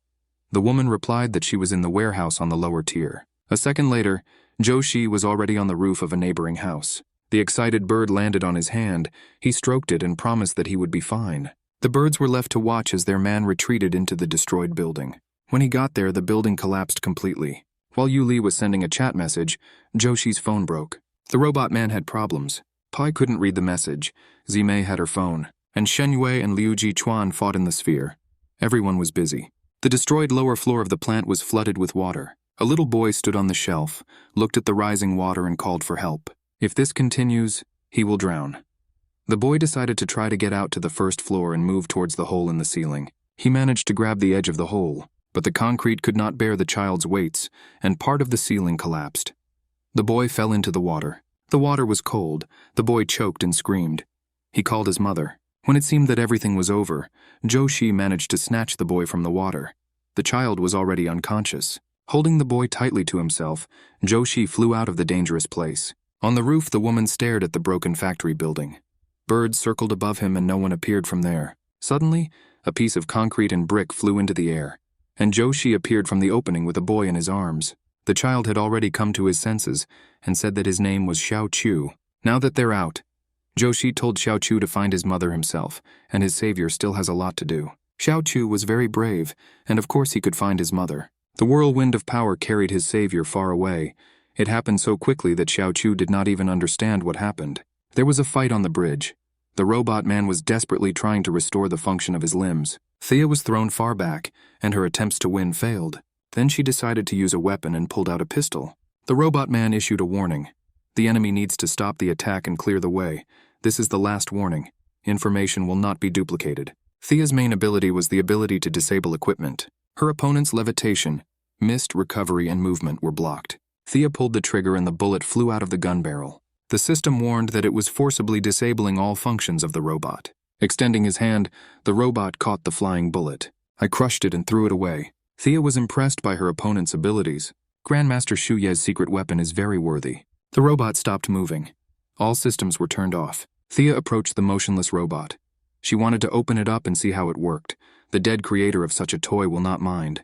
The woman replied that she was in the warehouse on the lower tier. A second later, Zhou Shi was already on the roof of a neighboring house. The excited bird landed on his hand. He stroked it and promised that he would be fine. The birds were left to watch as their man retreated into the destroyed building. When he got there, the building collapsed completely. While Yu Li was sending a chat message, Zhou Shi's phone broke. The robot man had problems. Pai couldn't read the message. Zimei had her phone. And Shen Yue and Liu Jichuan fought in the sphere. Everyone was busy. The destroyed lower floor of the plant was flooded with water. A little boy stood on the shelf, looked at the rising water and called for help. If this continues, he will drown. The boy decided to try to get out to the first floor and move towards the hole in the ceiling. He managed to grab the edge of the hole, but the concrete could not bear the child's weights, and part of the ceiling collapsed. The boy fell into the water. The water was cold. The boy choked and screamed. He called his mother. When it seemed that everything was over, Zhou Shi managed to snatch the boy from the water. The child was already unconscious. Holding the boy tightly to himself, Zhou Shi flew out of the dangerous place. On the roof, the woman stared at the broken factory building. Birds circled above him and no one appeared from there. Suddenly, a piece of concrete and brick flew into the air, and Zhou Shi appeared from the opening with a boy in his arms. The child had already come to his senses and said that his name was Xiao Chu. Now that they're out, Zhou Shi told Xiao Chu to find his mother himself, and his savior still has a lot to do. Xiao Chu was very brave, and of course he could find his mother. The whirlwind of power carried his savior far away. It happened so quickly that Xiao Chu did not even understand what happened. There was a fight on the bridge. The robot man was desperately trying to restore the function of his limbs. Thea was thrown far back, and her attempts to win failed. Then she decided to use a weapon and pulled out a pistol. The robot man issued a warning. The enemy needs to stop the attack and clear the way. This is the last warning. Information will not be duplicated. Thea's main ability was the ability to disable equipment. Her opponent's levitation, mist, recovery, and movement were blocked. Thea pulled the trigger and the bullet flew out of the gun barrel. The system warned that it was forcibly disabling all functions of the robot. Extending his hand, the robot caught the flying bullet. I crushed it and threw it away. Thea was impressed by her opponent's abilities. Grandmaster Shu Ye's secret weapon is very worthy. The robot stopped moving. All systems were turned off. Thea approached the motionless robot. She wanted to open it up and see how it worked. The dead creator of such a toy will not mind.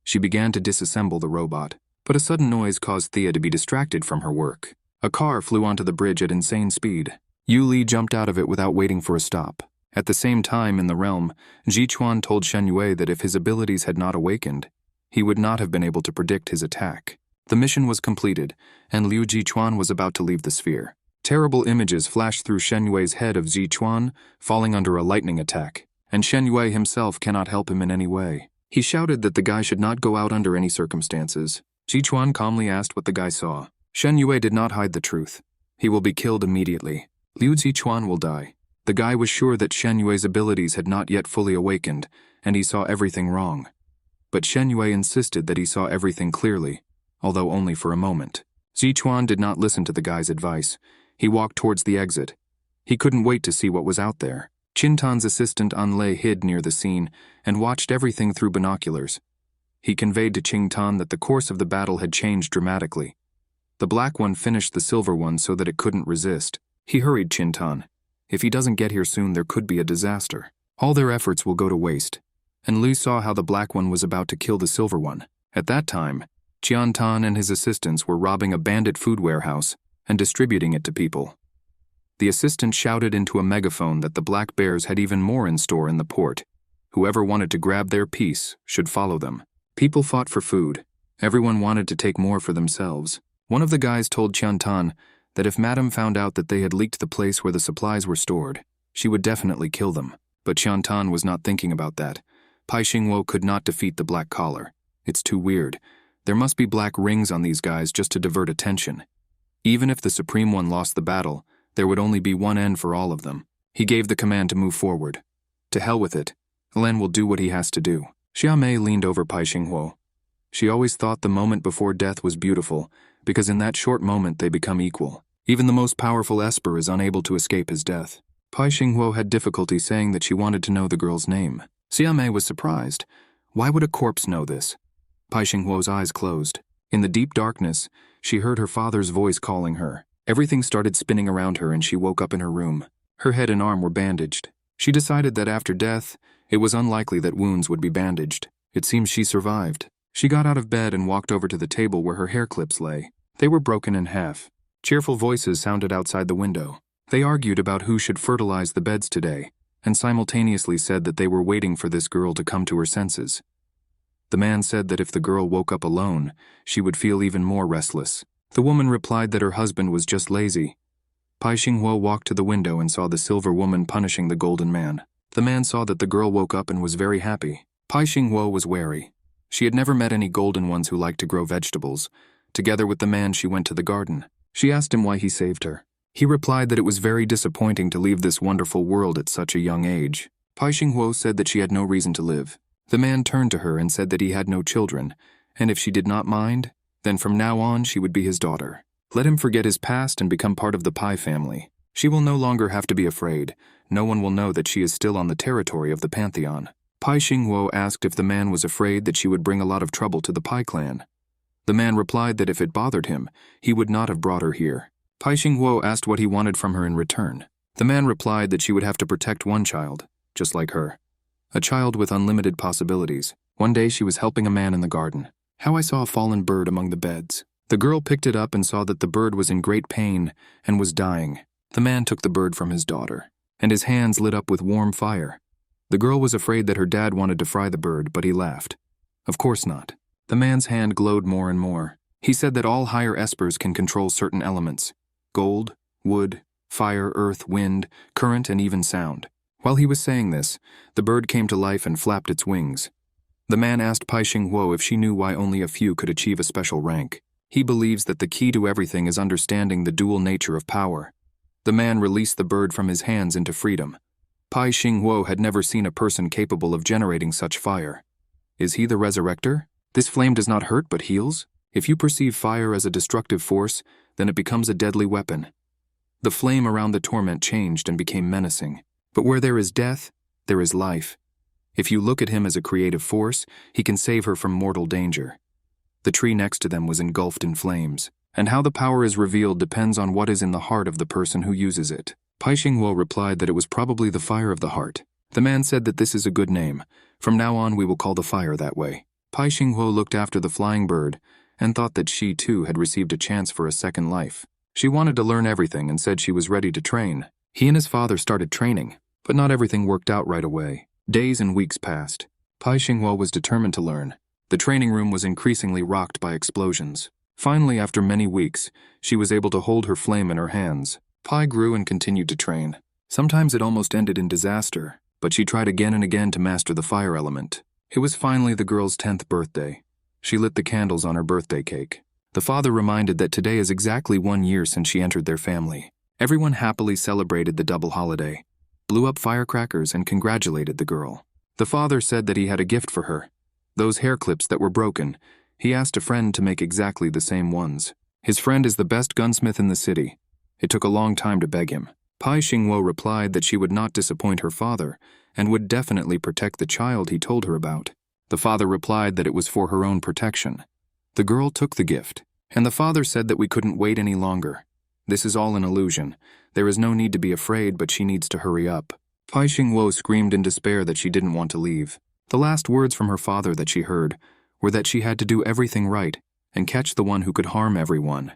She began to disassemble the robot, but a sudden noise caused Thea to be distracted from her work. A car flew onto the bridge at insane speed. Yu Li jumped out of it without waiting for a stop. At the same time in the realm, Jichuan told Shen Yue that if his abilities had not awakened, he would not have been able to predict his attack. The mission was completed, and Liu Jichuan was about to leave the sphere. Terrible images flashed through Shen Yue's head of Jichuan falling under a lightning attack, and Shen Yue himself cannot help him in any way. He shouted that the guy should not go out under any circumstances. Jichuan calmly asked what the guy saw. Shen Yue did not hide the truth. He will be killed immediately. Liu Zichuan will die. The guy was sure that Shen Yue's abilities had not yet fully awakened, and he saw everything wrong. But Shen Yue insisted that he saw everything clearly, although only for a moment. Zichuan did not listen to the guy's advice. He walked towards the exit. He couldn't wait to see what was out there. Qintan's assistant Anlei hid near the scene and watched everything through binoculars. He conveyed to Qingtan that the course of the battle had changed dramatically. The black one finished the silver one so that it couldn't resist. He hurried Qintan. If he doesn't get here soon, there could be a disaster. All their efforts will go to waste. And Liu saw how the black one was about to kill the silver one. At that time, Qiantan and his assistants were robbing a bandit food warehouse and distributing it to people. The assistant shouted into a megaphone that the black bears had even more in store in the port. Whoever wanted to grab their piece should follow them. People fought for food. Everyone wanted to take more for themselves. One of the guys told Qiantan that if Madame found out that they had leaked the place where the supplies were stored, she would definitely kill them. But Qiantan was not thinking about that. Pai Xingwo could not defeat the black collar. It's too weird. There must be black rings on these guys just to divert attention. Even if the Supreme One lost the battle, there would only be one end for all of them. He gave the command to move forward. To hell with it. Len will do what he has to do. Xiamei leaned over Pai Xingwo. She always thought the moment before death was beautiful, because in that short moment they become equal. Even the most powerful esper is unable to escape his death. Pai Xingwo had difficulty saying that she wanted to know the girl's name. Xiamei was surprised. Why would a corpse know this? Pai Xingwo's eyes closed. In the deep darkness, she heard her father's voice calling her. Everything started spinning around her and she woke up in her room. Her head and arm were bandaged. She decided that after death, it was unlikely that wounds would be bandaged. It seems she survived. She got out of bed and walked over to the table where her hair clips lay. They were broken in half. Cheerful voices sounded outside the window. They argued about who should fertilize the beds today, and simultaneously said that they were waiting for this girl to come to her senses. The man said that if the girl woke up alone, she would feel even more restless. The woman replied that her husband was just lazy. Pai Xinghuo walked to the window and saw the silver woman punishing the golden man. The man saw that the girl woke up and was very happy. Pai Xinghuo was wary. She had never met any golden ones who liked to grow vegetables. Together with the man, she went to the garden. She asked him why he saved her. He replied that it was very disappointing to leave this wonderful world at such a young age. Pai Xinghuo said that she had no reason to live. The man turned to her and said that he had no children, and if she did not mind, then from now on she would be his daughter. Let him forget his past and become part of the Pai family. She will no longer have to be afraid. No one will know that she is still on the territory of the pantheon. Pai Xinghuo asked if the man was afraid that she would bring a lot of trouble to the Pai clan. The man replied that if it bothered him, he would not have brought her here. Pai Xinghuo asked what he wanted from her in return. The man replied that she would have to protect one child, just like her. A child with unlimited possibilities. One day she was helping a man in the garden. How I saw a fallen bird among the beds. The girl picked it up and saw that the bird was in great pain and was dying. The man took the bird from his daughter, and his hands lit up with warm fire. The girl was afraid that her dad wanted to fry the bird, but he laughed. Of course not. The man's hand glowed more and more. He said that all higher espers can control certain elements: gold, wood, fire, earth, wind, current, and even sound. While he was saying this, the bird came to life and flapped its wings. The man asked Pai Xinghuo if she knew why only a few could achieve a special rank. He believes that the key to everything is understanding the dual nature of power. The man released the bird from his hands into freedom. Pai Xinghuo had never seen a person capable of generating such fire. Is he the resurrector? This flame does not hurt but heals? If you perceive fire as a destructive force, then it becomes a deadly weapon. The flame around the torment changed and became menacing. But where there is death, there is life. If you look at him as a creative force, he can save her from mortal danger. The tree next to them was engulfed in flames, and how the power is revealed depends on what is in the heart of the person who uses it. Pai Xinghuo replied that it was probably the fire of the heart. The man said that this is a good name. From now on we will call the fire that way. Pai Xinghuo looked after the flying bird and thought that she too had received a chance for a second life. She wanted to learn everything and said she was ready to train. He and his father started training, but not everything worked out right away. Days and weeks passed. Pai Xinghuo was determined to learn. The training room was increasingly rocked by explosions. Finally, after many weeks, she was able to hold her flame in her hands. Pai grew and continued to train. Sometimes it almost ended in disaster, but she tried again and again to master the fire element. It was finally the girl's 10th birthday. She lit the candles on her birthday cake. The father reminded that today is exactly 1 year since she entered their family. Everyone happily celebrated the double holiday, blew up firecrackers, and congratulated the girl. The father said that he had a gift for her. Those hair clips that were broken, he asked a friend to make exactly the same ones. His friend is the best gunsmith in the city. It took a long time to beg him. Pai Xinghuo replied that she would not disappoint her father and would definitely protect the child he told her about. The father replied that it was for her own protection. The girl took the gift, and the father said that we couldn't wait any longer. This is all an illusion. There is no need to be afraid, but she needs to hurry up. Pai Xinghuo screamed in despair that she didn't want to leave. The last words from her father that she heard were that she had to do everything right and catch the one who could harm everyone.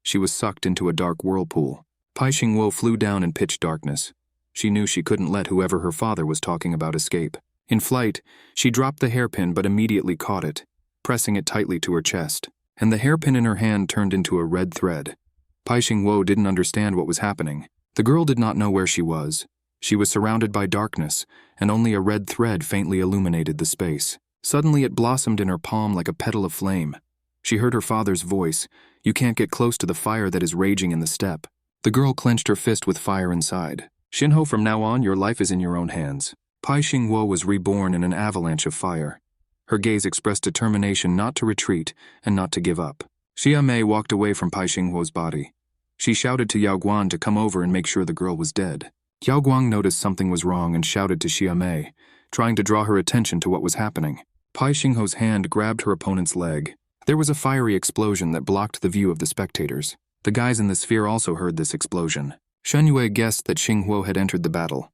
She was sucked into a dark whirlpool. Pai Xinghuo flew down in pitch darkness. She knew she couldn't let whoever her father was talking about escape. In flight, she dropped the hairpin but immediately caught it, pressing it tightly to her chest, and the hairpin in her hand turned into a red thread. Pai Xinghuo didn't understand what was happening. The girl did not know where she was. She was surrounded by darkness, and only a red thread faintly illuminated the space. Suddenly it blossomed in her palm like a petal of flame. She heard her father's voice. "You can't get close to the fire that is raging in the steppe." The girl clenched her fist with fire inside. "Shinho, from now on, your life is in your own hands." Pai Xinghuo was reborn in an avalanche of fire. Her gaze expressed determination not to retreat and not to give up. Xia Mei walked away from Pai Xinghuo's body. She shouted to Yao Guan to come over and make sure the girl was dead. Yao Guang noticed something was wrong and shouted to Xia Mei, trying to draw her attention to what was happening. Pai Xinghuo's hand grabbed her opponent's leg. There was a fiery explosion that blocked the view of the spectators. The guys in the sphere also heard this explosion. Shen Yue guessed that Xinghuo had entered the battle.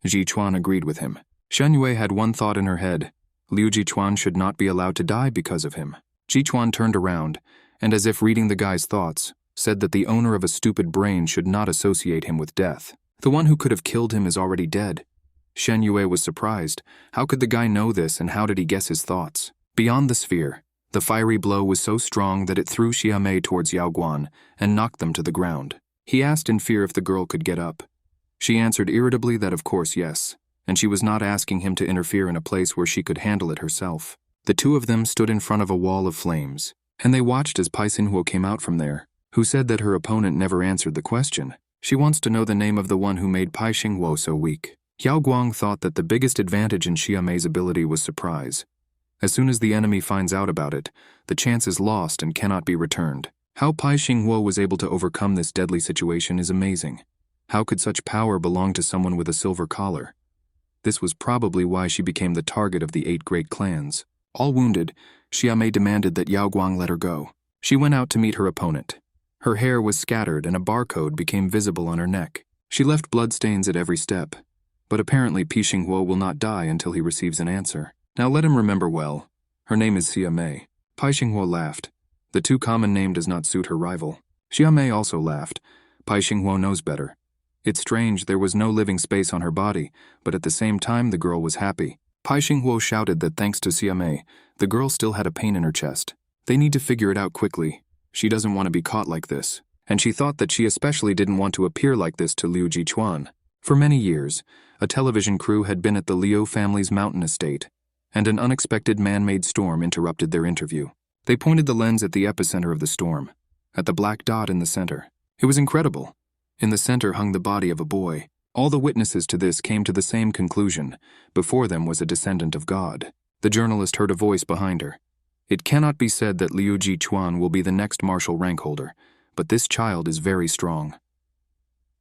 Ji Chuan agreed with him. Shen Yue had one thought in her head. Liu Ji Chuan should not be allowed to die because of him. Ji Chuan turned around and as if reading the guy's thoughts, said that the owner of a stupid brain should not associate him with death. The one who could have killed him is already dead. Shen Yue was surprised. How could the guy know this, and how did he guess his thoughts? Beyond the sphere, the fiery blow was so strong that it threw Xia Mei towards Yao Guan and knocked them to the ground. He asked in fear if the girl could get up. She answered irritably that of course yes, and she was not asking him to interfere in a place where she could handle it herself. The two of them stood in front of a wall of flames, and they watched as Pai Xinhuo came out from there, who said that her opponent never answered the question. She wants to know the name of the one who made Pai Xinhuo so weak. Yao Guang thought that the biggest advantage in Xia Mei's ability was surprise. As soon as the enemy finds out about it, the chance is lost and cannot be returned. How Pai Xinhuo was able to overcome this deadly situation is amazing. How could such power belong to someone with a silver collar? This was probably why she became the target of the 8 great clans. All wounded, Xia Mei demanded that Yao Guang let her go. She went out to meet her opponent. Her hair was scattered and a barcode became visible on her neck. She left bloodstains at every step. But apparently Pai Xinhuo will not die until he receives an answer. Now let him remember well. Her name is Xia Mei. Pai Xinhuo laughed. The too common name does not suit her rival. Xia Mei also laughed. Pai Xinhuo knows better. It's strange there was no living space on her body, but at the same time the girl was happy. Pai Xinhuo shouted that thanks to Xia Mei, the girl still had a pain in her chest. They need to figure it out quickly. She doesn't want to be caught like this. And she thought that she especially didn't want to appear like this to Liu Jichuan. For many years, a television crew had been at the Liu family's mountain estate, and an unexpected man-made storm interrupted their interview. They pointed the lens at the epicenter of the storm, at the black dot in the center. It was incredible. In the center hung the body of a boy. All the witnesses to this came to the same conclusion. Before them was a descendant of God. The journalist heard a voice behind her. It cannot be said that Liu Jichuan will be the next martial rank holder, but this child is very strong.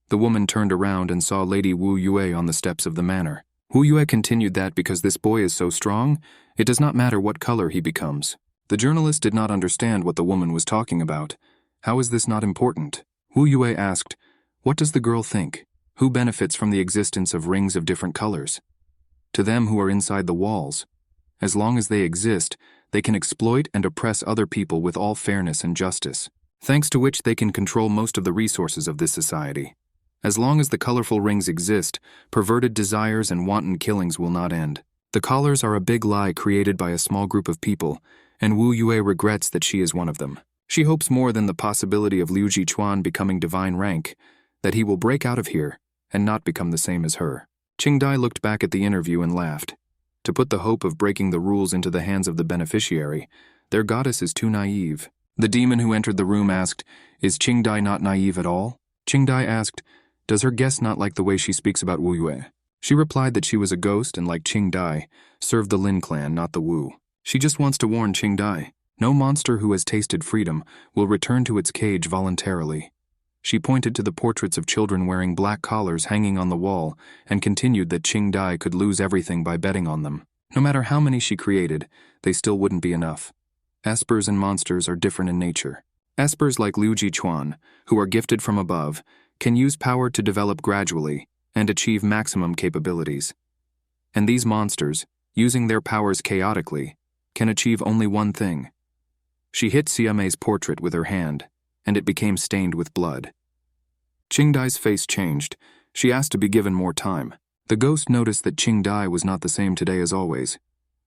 The woman turned around and saw Lady Wu Yue on the steps of the manor. Wu Yue continued that because this boy is so strong, it does not matter what color he becomes. The journalist did not understand what the woman was talking about. How is this not important? Wu Yue asked, what does the girl think? Who benefits from the existence of rings of different colors? To them who are inside the walls. As long as they exist, they can exploit and oppress other people with all fairness and justice, thanks to which they can control most of the resources of this society. As long as the colorful rings exist, perverted desires and wanton killings will not end. The collars are a big lie created by a small group of people, and Wu Yue regrets that she is one of them. She hopes more than the possibility of Liu Jichuan becoming divine rank, that he will break out of here and not become the same as her. Qingdai looked back at the interview and laughed. To put the hope of breaking the rules into the hands of the beneficiary, their goddess is too naive. The demon who entered the room asked, is Qingdai not naive at all? Qingdai asked, does her guest not like the way she speaks about Wu Yue? She replied that she was a ghost and like Qingdai, served the Lin clan, not the Wu. She just wants to warn Qingdai. No monster who has tasted freedom will return to its cage voluntarily. She pointed to the portraits of children wearing black collars hanging on the wall and continued that Qingdai could lose everything by betting on them. No matter how many she created, they still wouldn't be enough. Espers and monsters are different in nature. Espers like Liu Jichuan, who are gifted from above, can use power to develop gradually and achieve maximum capabilities. And these monsters, using their powers chaotically, can achieve only one thing. She hit Xia Mei's portrait with her hand, and it became stained with blood. Qingdai's face changed. She asked to be given more time. The ghost noticed that Qingdai was not the same today as always.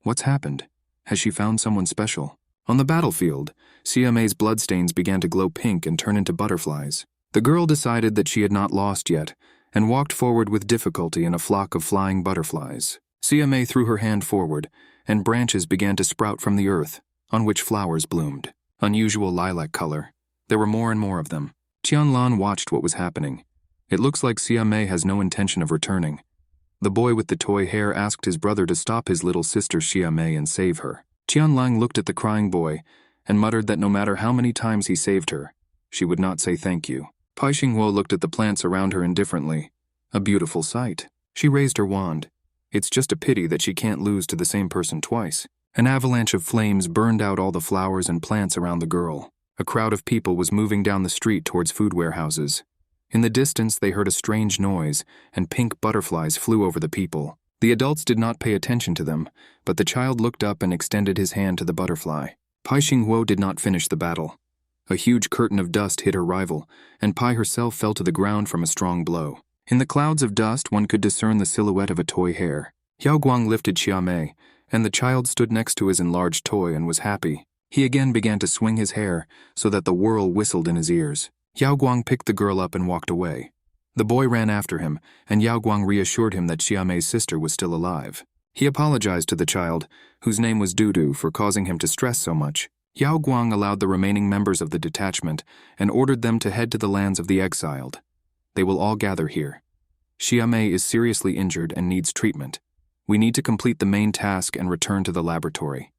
What's happened? Has she found someone special? On the battlefield, Xia Mei's bloodstains began to glow pink and turn into butterflies. The girl decided that she had not lost yet, and walked forward with difficulty in a flock of flying butterflies. Xia Mei threw her hand forward, and branches began to sprout from the earth, on which flowers bloomed. Unusual lilac color. There were more and more of them. Qianlan watched what was happening. It looks like Xia Mei has no intention of returning. The boy with the toy hair asked his brother to stop his little sister Xia Mei and save her. Qianlang looked at the crying boy and muttered that no matter how many times he saved her, she would not say thank you. Pai Xinhuo looked at the plants around her indifferently. A beautiful sight. She raised her wand. It's just a pity that she can't lose to the same person twice. An avalanche of flames burned out all the flowers and plants around the girl. A crowd of people was moving down the street towards food warehouses. In the distance, they heard a strange noise, and pink butterflies flew over the people. The adults did not pay attention to them, but the child looked up and extended his hand to the butterfly. Pai Xinhuo did not finish the battle. A huge curtain of dust hit her rival, and Pai herself fell to the ground from a strong blow. In the clouds of dust, one could discern the silhouette of a toy hare. Yao Guang lifted Xia Mei, and the child stood next to his enlarged toy and was happy. He again began to swing his hair so that the whirl whistled in his ears. Yao Guang picked the girl up and walked away. The boy ran after him, and Yao Guang reassured him that Xia Mei's sister was still alive. He apologized to the child, whose name was Dudu, for causing him to stress so much. Yao Guang allowed the remaining members of the detachment and ordered them to head to the lands of the exiled. They will all gather here. Xia Mei is seriously injured and needs treatment. We need to complete the main task and return to the laboratory.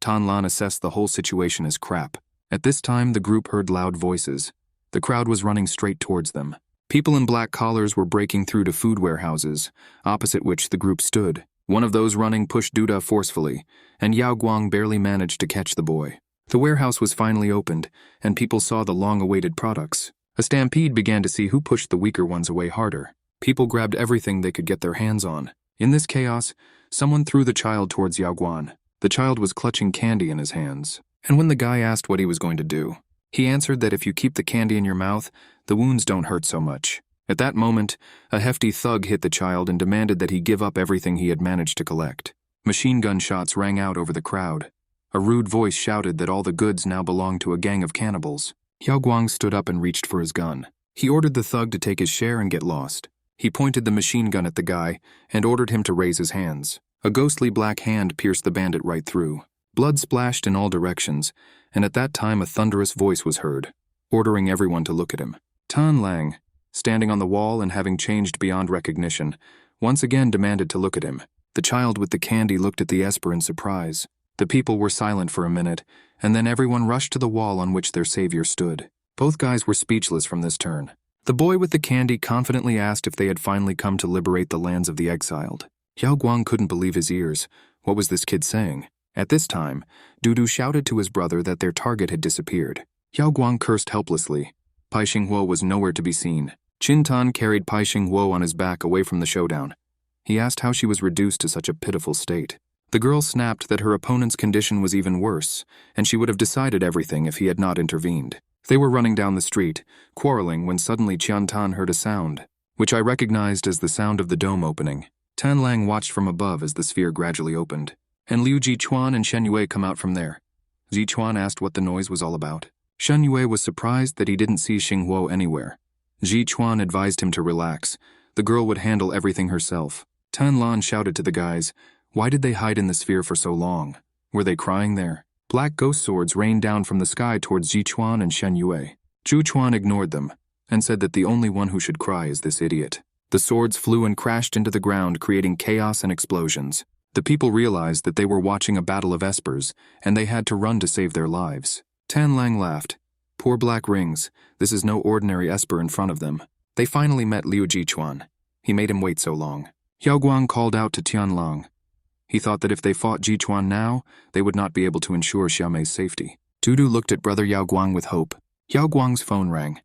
Tan Lan assessed the whole situation as crap. At this time, the group heard loud voices. The crowd was running straight towards them. People in black collars were breaking through to food warehouses, opposite which the group stood. One of those running pushed Duda forcefully, and Yao Guang barely managed to catch the boy. The warehouse was finally opened, and people saw the long-awaited products. A stampede began to see who pushed the weaker ones away harder. People grabbed everything they could get their hands on. In this chaos, someone threw the child towards Yao Guang. The child was clutching candy in his hands, and when the guy asked what he was going to do, he answered that if you keep the candy in your mouth, the wounds don't hurt so much. At that moment, a hefty thug hit the child and demanded that he give up everything he had managed to collect. Machine gun shots rang out over the crowd. A rude voice shouted that all the goods now belonged to a gang of cannibals. Yao Guang stood up and reached for his gun. He ordered the thug to take his share and get lost. He pointed the machine gun at the guy and ordered him to raise his hands. A ghostly black hand pierced the bandit right through. Blood splashed in all directions, and at that time a thunderous voice was heard, ordering everyone to look at him. Tan Lang, standing on the wall and having changed beyond recognition, once again demanded to look at him. The child with the candy looked at the esper in surprise. The people were silent for a minute, and then everyone rushed to the wall on which their savior stood. Both guys were speechless from this turn. The boy with the candy confidently asked if they had finally come to liberate the lands of the exiled. Yao Guang couldn't believe his ears. What was this kid saying? At this time, Dudu shouted to his brother that their target had disappeared. Yao Guang cursed helplessly. Pai Xinghuo was nowhere to be seen. Qin Tan carried Pai Xinghuo on his back away from the showdown. He asked how she was reduced to such a pitiful state. The girl snapped that her opponent's condition was even worse, and she would have decided everything if he had not intervened. They were running down the street, quarreling, when suddenly Qian Tan heard a sound, which I recognized as the sound of the dome opening. Tan Lang watched from above as the sphere gradually opened, and Liu Jichuan and Shen Yue come out from there. Jichuan asked what the noise was all about. Shen Yue was surprised that he didn't see Xinghuo anywhere. Jichuan advised him to relax. The girl would handle everything herself. Tan Lan shouted to the guys, why did they hide in the sphere for so long? Were they crying there? Black ghost swords rained down from the sky towards Jichuan and Shen Yue. Zhuchuan ignored them, and said that the only one who should cry is this idiot. The swords flew and crashed into the ground, creating chaos and explosions. The people realized that they were watching a battle of espers, and they had to run to save their lives. Tan Lang laughed. Poor black rings, this is no ordinary esper in front of them. They finally met Liu Jichuan. He made him wait so long. Yao Guang called out to Tian Lang. He thought that if they fought Jichuan now, they would not be able to ensure Xiaomei's safety. Dudu looked at brother Yao Guang with hope. Yao Guang's phone rang.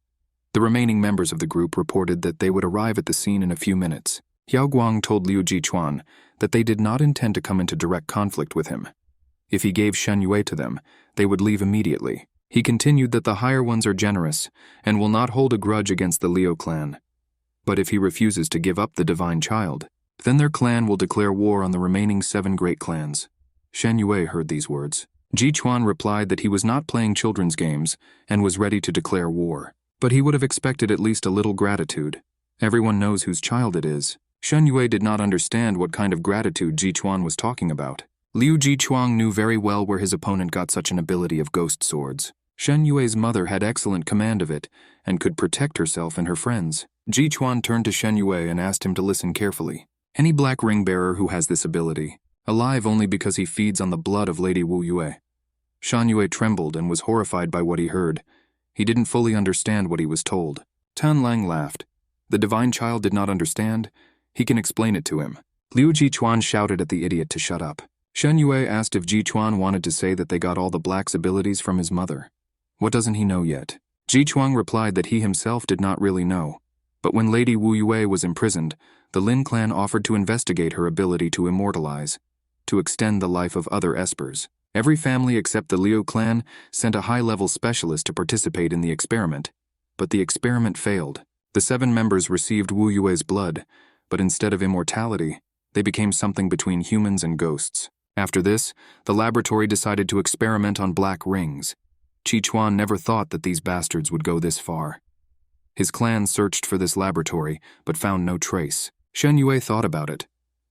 The remaining members of the group reported that they would arrive at the scene in a few minutes. Yao Guang told Liu Jichuan that they did not intend to come into direct conflict with him. If he gave Shen Yue to them, they would leave immediately. He continued that the higher ones are generous and will not hold a grudge against the Liu clan. But if he refuses to give up the divine child, then their clan will declare war on the remaining 7 great clans. Shen Yue heard these words. Jichuan replied that he was not playing children's games and was ready to declare war. But he would have expected at least a little gratitude. Everyone knows whose child it is. Shen Yue did not understand what kind of gratitude Jichuan was talking about. Liu Jichuan knew very well where his opponent got such an ability of ghost swords. Shen Yue's mother had excellent command of it and could protect herself and her friends. Jichuan turned to Shen Yue and asked him to listen carefully. Any black ring bearer who has this ability, alive only because he feeds on the blood of Lady Wu Yue. Shan Yue trembled and was horrified by what he heard. He didn't fully understand what he was told. Tan Lang laughed. The divine child did not understand. He can explain it to him. Liu Jichuan shouted at the idiot to shut up. Shen Yue asked if Jichuan wanted to say that they got all the black's abilities from his mother. What doesn't he know yet? Jichuan replied that he himself did not really know. But when Lady Wu Yue was imprisoned, the Lin clan offered to investigate her ability to immortalize, to extend the life of other espers. Every family except the Liu clan sent a high-level specialist to participate in the experiment, but the experiment failed. The 7 members received Wu Yue's blood, but instead of immortality, they became something between humans and ghosts. After this, the laboratory decided to experiment on black rings. Chi Chuan never thought that these bastards would go this far. His clan searched for this laboratory, but found no trace. Shen Yue thought about it.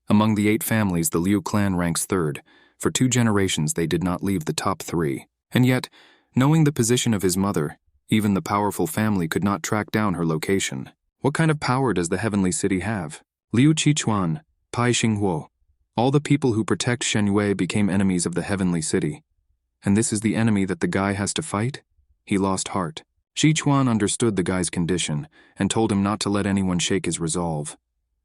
Among the 8 families, the Liu clan ranks 3rd. For 2 generations, they did not leave the top 3. And yet, knowing the position of his mother, even the powerful family could not track down her location. What kind of power does the heavenly city have? Liu Qichuan, Pai Xinghuo. All the people who protect Shen Yue became enemies of the heavenly city. And this is the enemy that the guy has to fight? He lost heart. Qichuan understood the guy's condition and told him not to let anyone shake his resolve.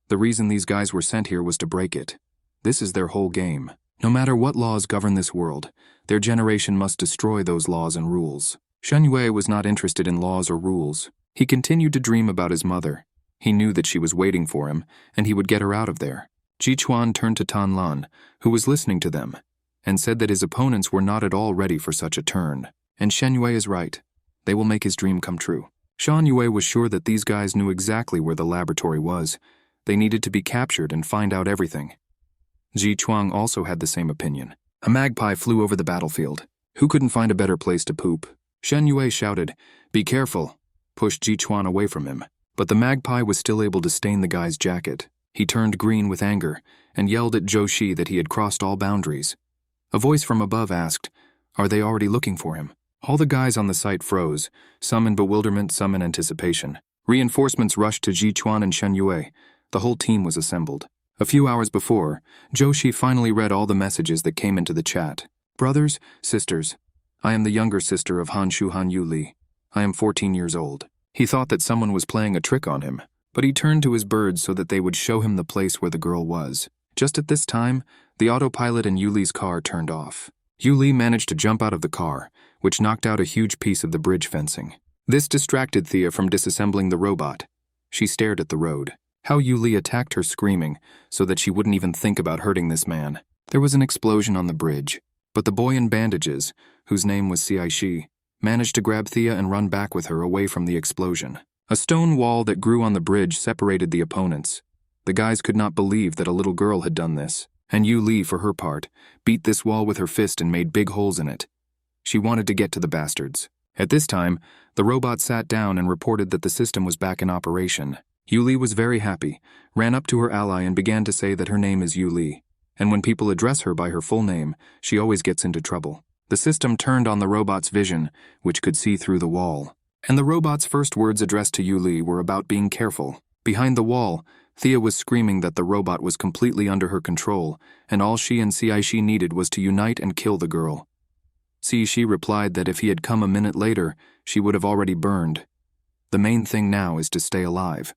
The reason these guys were sent here was to break it. This is their whole game. No matter what laws govern this world, their generation must destroy those laws and rules. Shen Yue was not interested in laws or rules. He continued to dream about his mother. He knew that she was waiting for him, and he would get her out of there. Qichuan turned to Tan Lan, who was listening to them, and said that his opponents were not at all ready for such a turn. And Shen Yue is right. They will make his dream come true. Shan Yue was sure that these guys knew exactly where the laboratory was. They needed to be captured and find out everything. Ji Chuang also had the same opinion. A magpie flew over the battlefield. Who couldn't find a better place to poop? Shen Yue shouted, "Be careful," pushed Ji Chuan away from him. But the magpie was still able to stain the guy's jacket. He turned green with anger and yelled at Zhou Shi that he had crossed all boundaries. A voice from above asked, "Are they already looking for him?" All the guys on the site froze, some in bewilderment, some in anticipation. Reinforcements rushed to Ji Chuan and Shen Yue. The whole team was assembled. A few hours before, Zhou Shi finally read all the messages that came into the chat. "Brothers, sisters, I am the younger sister of Han Shuhan Yu Li. I am 14 years old." He thought that someone was playing a trick on him, but he turned to his birds so that they would show him the place where the girl was. Just at this time, the autopilot in Yu Li's car turned off. Yu Li managed to jump out of the car, which knocked out a huge piece of the bridge fencing. This distracted Thea from disassembling the robot. She stared at the road. How Yu Li attacked her screaming, so that she wouldn't even think about hurting this man. There was an explosion on the bridge, but the boy in bandages, whose name was Cai Shi, managed to grab Thea and run back with her away from the explosion. A stone wall that grew on the bridge separated the opponents. The guys could not believe that a little girl had done this, and Yu Li, for her part, beat this wall with her fist and made big holes in it. She wanted to get to the bastards. At this time, the robot sat down and reported that the system was back in operation. Yu Li was very happy, ran up to her ally and began to say that her name is Yu Li, and when people address her by her full name, she always gets into trouble. The system turned on the robot's vision, which could see through the wall. And the robot's first words addressed to Yu Li were about being careful. Behind the wall, Thea was screaming that the robot was completely under her control, and all she and Cai Shi needed was to unite and kill the girl. Cai Shi replied that if he had come a minute later, she would have already burned. The main thing now is to stay alive.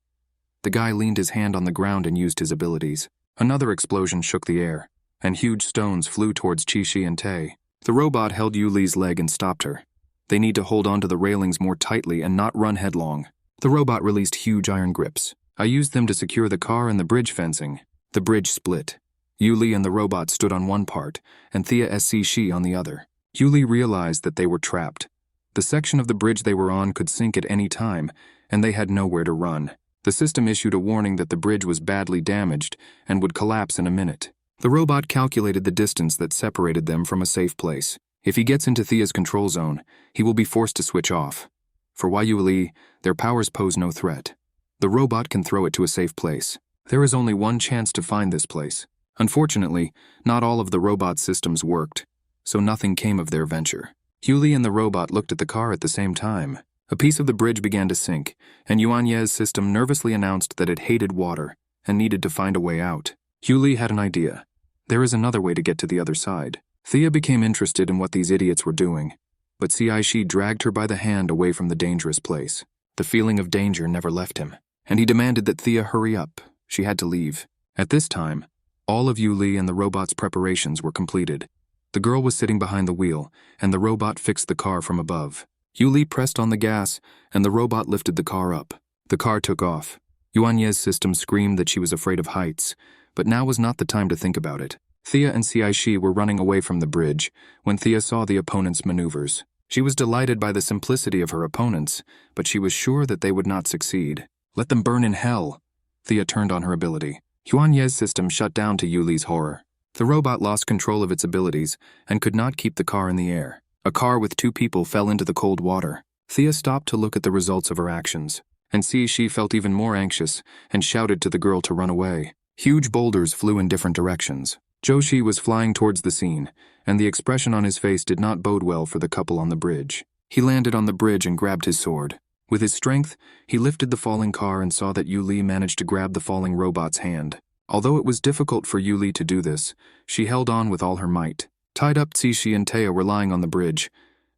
The guy leaned his hand on the ground and used his abilities. Another explosion shook the air, and huge stones flew towards Qi Shi and Tay. The robot held Yu Li's leg and stopped her. They need to hold onto the railings more tightly and not run headlong. The robot released huge iron grips. I used them to secure the car and the bridge fencing. The bridge split. Yu Li and the robot stood on one part, and Thea Sc Shi on the other. Yu Li realized that they were trapped. The section of the bridge they were on could sink at any time, and they had nowhere to run. The system issued a warning that the bridge was badly damaged and would collapse in a minute. The robot calculated the distance that separated them from a safe place. If he gets into Thea's control zone, he will be forced to switch off. For Yu Li, their powers pose no threat. The robot can throw it to a safe place. There is only one chance to find this place. Unfortunately, not all of the robot's systems worked, so nothing came of their venture. Yu Li and the robot looked at the car at the same time. A piece of the bridge began to sink, and Yuan Ye's system nervously announced that it hated water and needed to find a way out. Yu Li had an idea. There is another way to get to the other side. Thea became interested in what these idiots were doing, but Cai Shi dragged her by the hand away from the dangerous place. The feeling of danger never left him, and he demanded that Thea hurry up. She had to leave. At this time, all of Yu Li and the robot's preparations were completed. The girl was sitting behind the wheel, and the robot fixed the car from above. Yu Li pressed on the gas, and the robot lifted the car up. The car took off. Yuan Ye's system screamed that she was afraid of heights, but now was not the time to think about it. Thea and Cai were running away from the bridge when Thea saw the opponent's maneuvers. She was delighted by the simplicity of her opponents, but she was sure that they would not succeed. Let them burn in hell. Thea turned on her ability. Huan Ye's system shut down to Yuli's horror. The robot lost control of its abilities and could not keep the car in the air. A car with 2 people fell into the cold water. Thea stopped to look at the results of her actions, and she felt even more anxious and shouted to the girl to run away. Huge boulders flew in different directions. Joshi was flying towards the scene, and the expression on his face did not bode well for the couple on the bridge. He landed on the bridge and grabbed his sword. With his strength, he lifted the falling car and saw that Yuli managed to grab the falling robot's hand. Although it was difficult for Yuli to do this, she held on with all her might. Tied up, Zishi and Taya were lying on the bridge.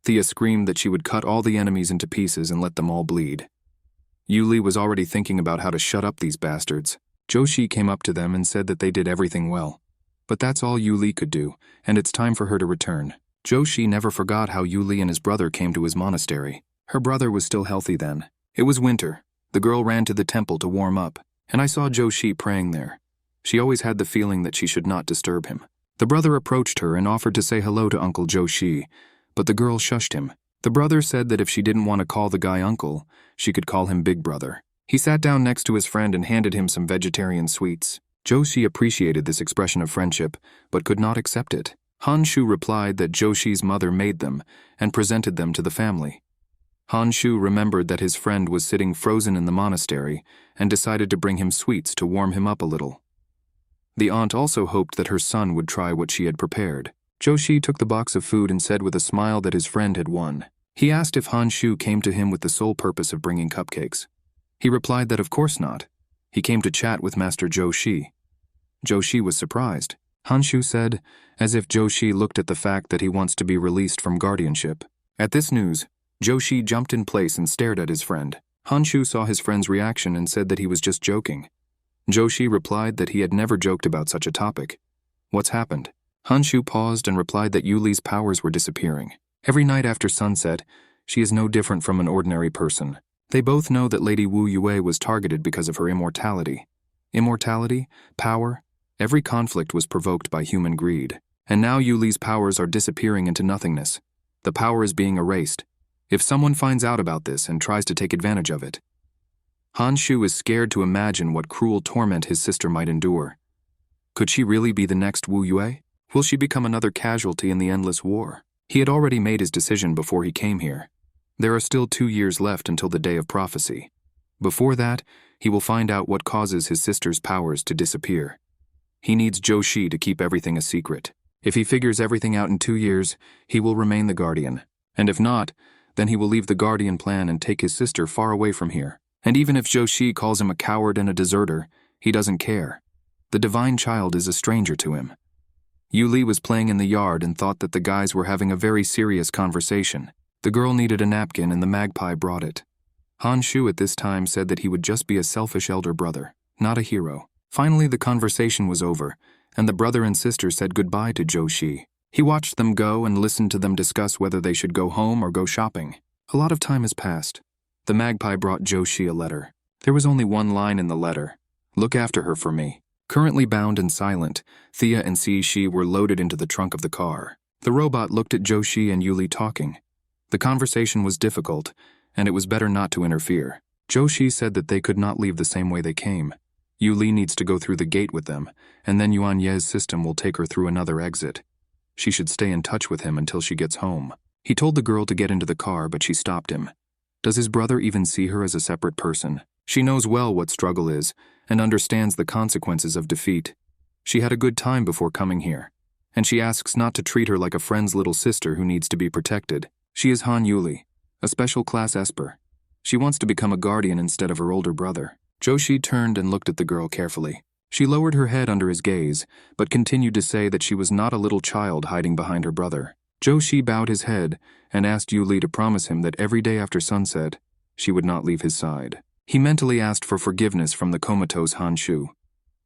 Thea screamed that she would cut all the enemies into pieces and let them all bleed. Yuli was already thinking about how to shut up these bastards. Joshi came up to them and said that they did everything well. But that's all Yuli could do, and it's time for her to return. Joshi never forgot how Yuli and his brother came to his monastery. Her brother was still healthy then. It was winter. The girl ran to the temple to warm up, and I saw Joshi praying there. She always had the feeling that she should not disturb him. The brother approached her and offered to say hello to Uncle Joshi, but the girl shushed him. The brother said that if she didn't want to call the guy uncle, she could call him Big Brother. He sat down next to his friend and handed him some vegetarian sweets. Joshi appreciated this expression of friendship, but could not accept it. Hanshu replied that Joshi's mother made them and presented them to the family. Hanshu remembered that his friend was sitting frozen in the monastery and decided to bring him sweets to warm him up a little. The aunt also hoped that her son would try what she had prepared. Joshi took the box of food and said with a smile that his friend had won. He asked if Hanshu came to him with the sole purpose of bringing cupcakes. He replied that of course not. He came to chat with Master Joshi. Joshi was surprised. Hanshu said, as if Joshi looked at the fact that he wants to be released from guardianship. At this news, Joshi jumped in place and stared at his friend. Hanshu saw his friend's reaction and said that he was just joking. Joshi replied that he had never joked about such a topic. What's happened? Hanshu paused and replied that Yuli's powers were disappearing. Every night after sunset, she is no different from an ordinary person. They both know that Lady Wu Yue was targeted because of her immortality. Immortality, power, every conflict was provoked by human greed. And now Yuli's powers are disappearing into nothingness. The power is being erased. If someone finds out about this and tries to take advantage of it, Hanshu is scared to imagine what cruel torment his sister might endure. Could she really be the next Wu Yue? Will she become another casualty in the endless war? He had already made his decision before he came here. There are still 2 years left until the day of prophecy. Before that, he will find out what causes his sister's powers to disappear. He needs Joshi to keep everything a secret. If he figures everything out in 2 years, he will remain the guardian. And if not, then he will leave the guardian plan and take his sister far away from here. And even if Joshi calls him a coward and a deserter, he doesn't care. The divine child is a stranger to him. Yuli was playing in the yard and thought that the guys were having a very serious conversation. The girl needed a napkin and the magpie brought it. Hanshu at this time said that he would just be a selfish elder brother, not a hero. Finally, the conversation was over, and the brother and sister said goodbye to Joshi. He watched them go and listened to them discuss whether they should go home or go shopping. A lot of time has passed. The magpie brought Joshi a letter. There was only one line in the letter. Look after her for me. Currently bound and silent, Thea and Cai were loaded into the trunk of the car. The robot looked at Joshi and Yuli talking. The conversation was difficult, and it was better not to interfere. Joshi said that they could not leave the same way they came. Yuli needs to go through the gate with them, and then Yuan Ye's system will take her through another exit. She should stay in touch with him until she gets home. He told the girl to get into the car, but she stopped him. Does his brother even see her as a separate person? She knows well what struggle is, and understands the consequences of defeat. She had a good time before coming here, and she asks not to treat her like a friend's little sister who needs to be protected. She is Han Yuli, a special class esper. She wants to become a guardian instead of her older brother. Joshi turned and looked at the girl carefully. She lowered her head under his gaze, but continued to say that she was not a little child hiding behind her brother. Joshi bowed his head and asked Yuli to promise him that every day after sunset, she would not leave his side. He mentally asked for forgiveness from the comatose Hanshu.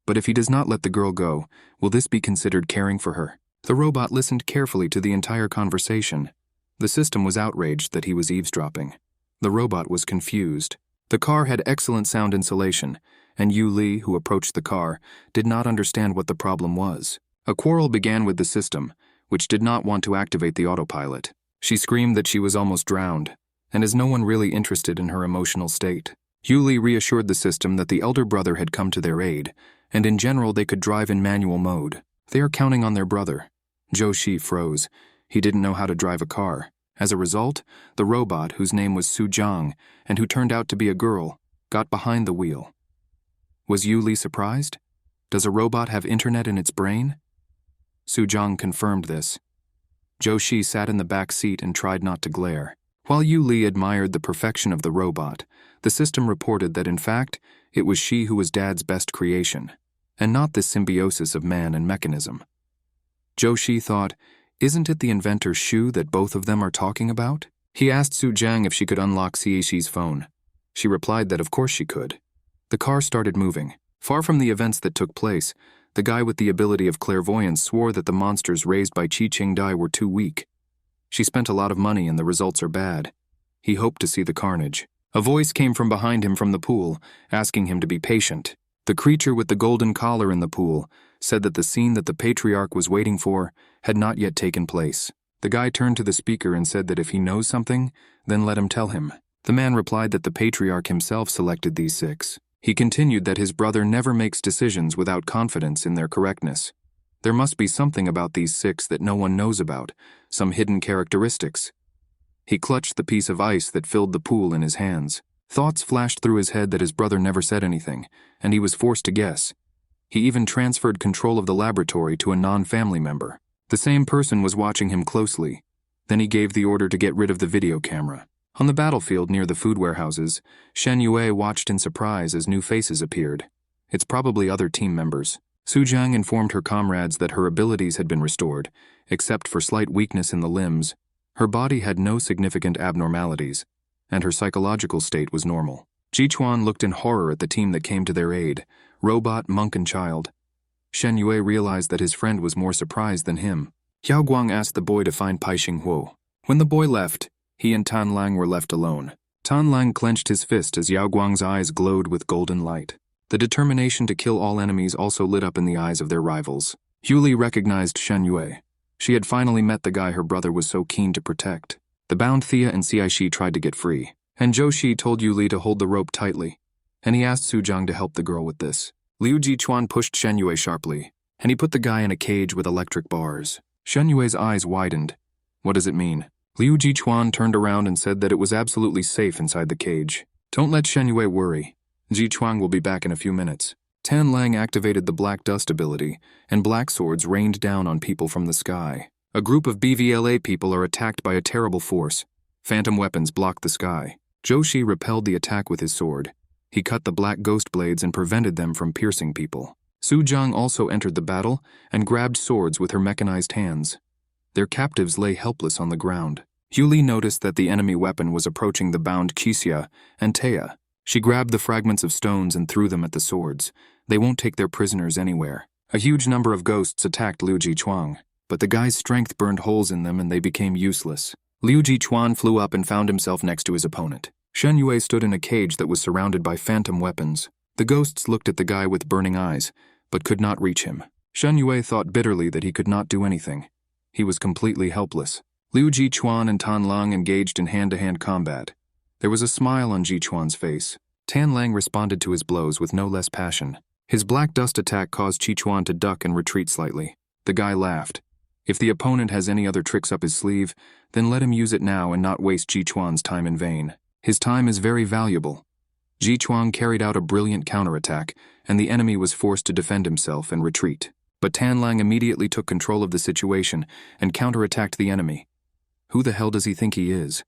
But if he does not let the girl go, will this be considered caring for her? The robot listened carefully to the entire conversation. The system was outraged that he was eavesdropping. The robot was confused. The car had excellent sound insulation, and Yuli, who approached the car, did not understand what the problem was. A quarrel began with the system, which did not want to activate the autopilot. She screamed that she was almost drowned, and as no one really interested in her emotional state, Yuli reassured the system that the elder brother had come to their aid, and in general they could drive in manual mode. They are counting on their brother. Joshi froze. He didn't know how to drive a car. As a result, the robot, whose name was Sujang, and who turned out to be a girl, got behind the wheel. Was Yuli surprised? Does a robot have internet in its brain? Sujang confirmed this. Joshi sat in the back seat and tried not to glare. While Yuli admired the perfection of the robot, the system reported that in fact, it was she who was Dad's best creation, and not this symbiosis of man and mechanism. Joshi thought, isn't it the inventor Shu that both of them are talking about? He asked Sujang if she could unlock Xiishi's phone. She replied that of course she could. The car started moving. Far from the events that took place, the guy with the ability of clairvoyance swore that the monsters raised by Qi Qingdai were too weak. She spent a lot of money and the results are bad. He hoped to see the carnage. A voice came from behind him from the pool, asking him to be patient. The creature with the golden collar in the pool said that the scene that the patriarch was waiting for had not yet taken place. The guy turned to the speaker and said that if he knows something, then let him tell him. The man replied that the patriarch himself selected these 6. He continued that his brother never makes decisions without confidence in their correctness. There must be something about these 6 that no one knows about, some hidden characteristics. He clutched the piece of ice that filled the pool in his hands. Thoughts flashed through his head that his brother never said anything, and he was forced to guess. He even transferred control of the laboratory to a non-family member. The same person was watching him closely. Then he gave the order to get rid of the video camera. On the battlefield near the food warehouses, Shen Yue watched in surprise as new faces appeared. It's probably other team members. Sujang informed her comrades that her abilities had been restored, except for slight weakness in the limbs. Her body had no significant abnormalities, and her psychological state was normal. Jichuan looked in horror at the team that came to their aid, robot, monk, and child. Shen Yue realized that his friend was more surprised than him. Yao Guang asked the boy to find Pai Xinghuo. When the boy left, he and Tan Lang were left alone. Tan Lang clenched his fist as Yao Guang's eyes glowed with golden light. The determination to kill all enemies also lit up in the eyes of their rivals. Yuli recognized Shen Yue. She had finally met the guy her brother was so keen to protect. The bound Thea and Xiaishi tried to get free, and Joshi told Yuli to hold the rope tightly, and he asked Sujang to help the girl with this. Liu Jichuan pushed Shen Yue sharply, and he put the guy in a cage with electric bars. Shen Yue's eyes widened. What does it mean? Liu Jichuan turned around and said that it was absolutely safe inside the cage. Don't let Shen Yue worry. Jichuan will be back in a few minutes. Tan Lang activated the black dust ability, and black swords rained down on people from the sky. A group of BVLA people are attacked by a terrible force. Phantom weapons block the sky. Joshi repelled the attack with his sword. He cut the black ghost blades and prevented them from piercing people. Sujang also entered the battle and grabbed swords with her mechanized hands. Their captives lay helpless on the ground. Yuli noticed that the enemy weapon was approaching the bound Qixia and Taya. She grabbed the fragments of stones and threw them at the swords. They won't take their prisoners anywhere. A huge number of ghosts attacked Liu Jichuan, but the guy's strength burned holes in them and they became useless. Liu Jichuan flew up and found himself next to his opponent. Shen Yue stood in a cage that was surrounded by phantom weapons. The ghosts looked at the guy with burning eyes, but could not reach him. Shen Yue thought bitterly that he could not do anything. He was completely helpless. Liu Jichuan and Tan Lang engaged in hand-to-hand combat. There was a smile on Jichuan's face. Tan Lang responded to his blows with no less passion. His black dust attack caused Jichuan to duck and retreat slightly. The guy laughed. If the opponent has any other tricks up his sleeve, then let him use it now and not waste Jichuan's time in vain. His time is very valuable. Jichuan carried out a brilliant counterattack, and the enemy was forced to defend himself and retreat. But Tan Lang immediately took control of the situation and counterattacked the enemy. Who the hell does he think he is?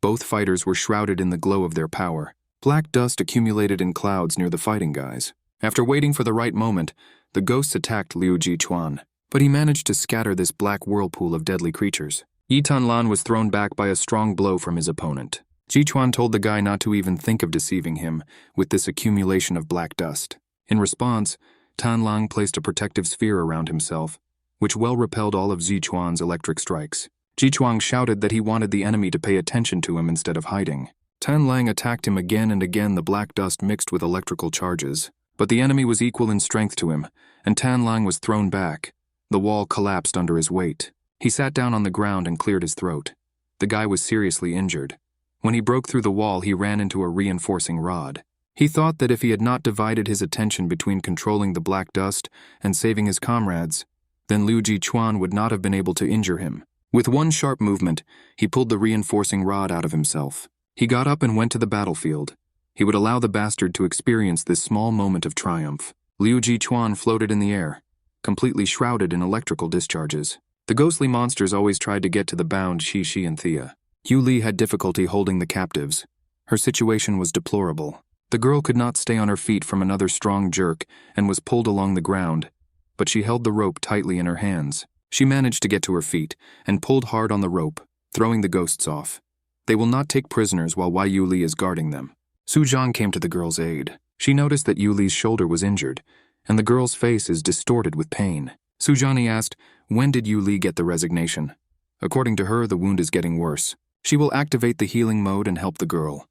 Both fighters were shrouded in the glow of their power. Black dust accumulated in clouds near the fighting guys. After waiting for the right moment, the ghosts attacked Liu Jichuan, but he managed to scatter this black whirlpool of deadly creatures. Yi Tanlan was thrown back by a strong blow from his opponent. Jichuan told the guy not to even think of deceiving him with this accumulation of black dust. In response, Tanlang placed a protective sphere around himself, which well repelled all of Jichuan's electric strikes. Jichuan shouted that he wanted the enemy to pay attention to him instead of hiding. Tanlang attacked him again and again. The black dust mixed with electrical charges. But the enemy was equal in strength to him, and Tanlang was thrown back. The wall collapsed under his weight. He sat down on the ground and cleared his throat. The guy was seriously injured. When he broke through the wall, he ran into a reinforcing rod. He thought that if he had not divided his attention between controlling the black dust and saving his comrades, then Liu Jichuan would not have been able to injure him. With one sharp movement, he pulled the reinforcing rod out of himself. He got up and went to the battlefield. He would allow the bastard to experience this small moment of triumph. Liu Jichuan floated in the air, completely shrouded in electrical discharges. The ghostly monsters always tried to get to the bound Shi and Thea. Yu Li had difficulty holding the captives. Her situation was deplorable. The girl could not stay on her feet from another strong jerk and was pulled along the ground, but she held the rope tightly in her hands. She managed to get to her feet and pulled hard on the rope, throwing the ghosts off. They will not take prisoners while Yu Li is guarding them. Su Zhang came to the girl's aid. She noticed that Yu Li's shoulder was injured, and the girl's face is distorted with pain. Su Zhang asked, when did Yu Li get the resignation? According to her, the wound is getting worse. She will activate the healing mode and help the girl.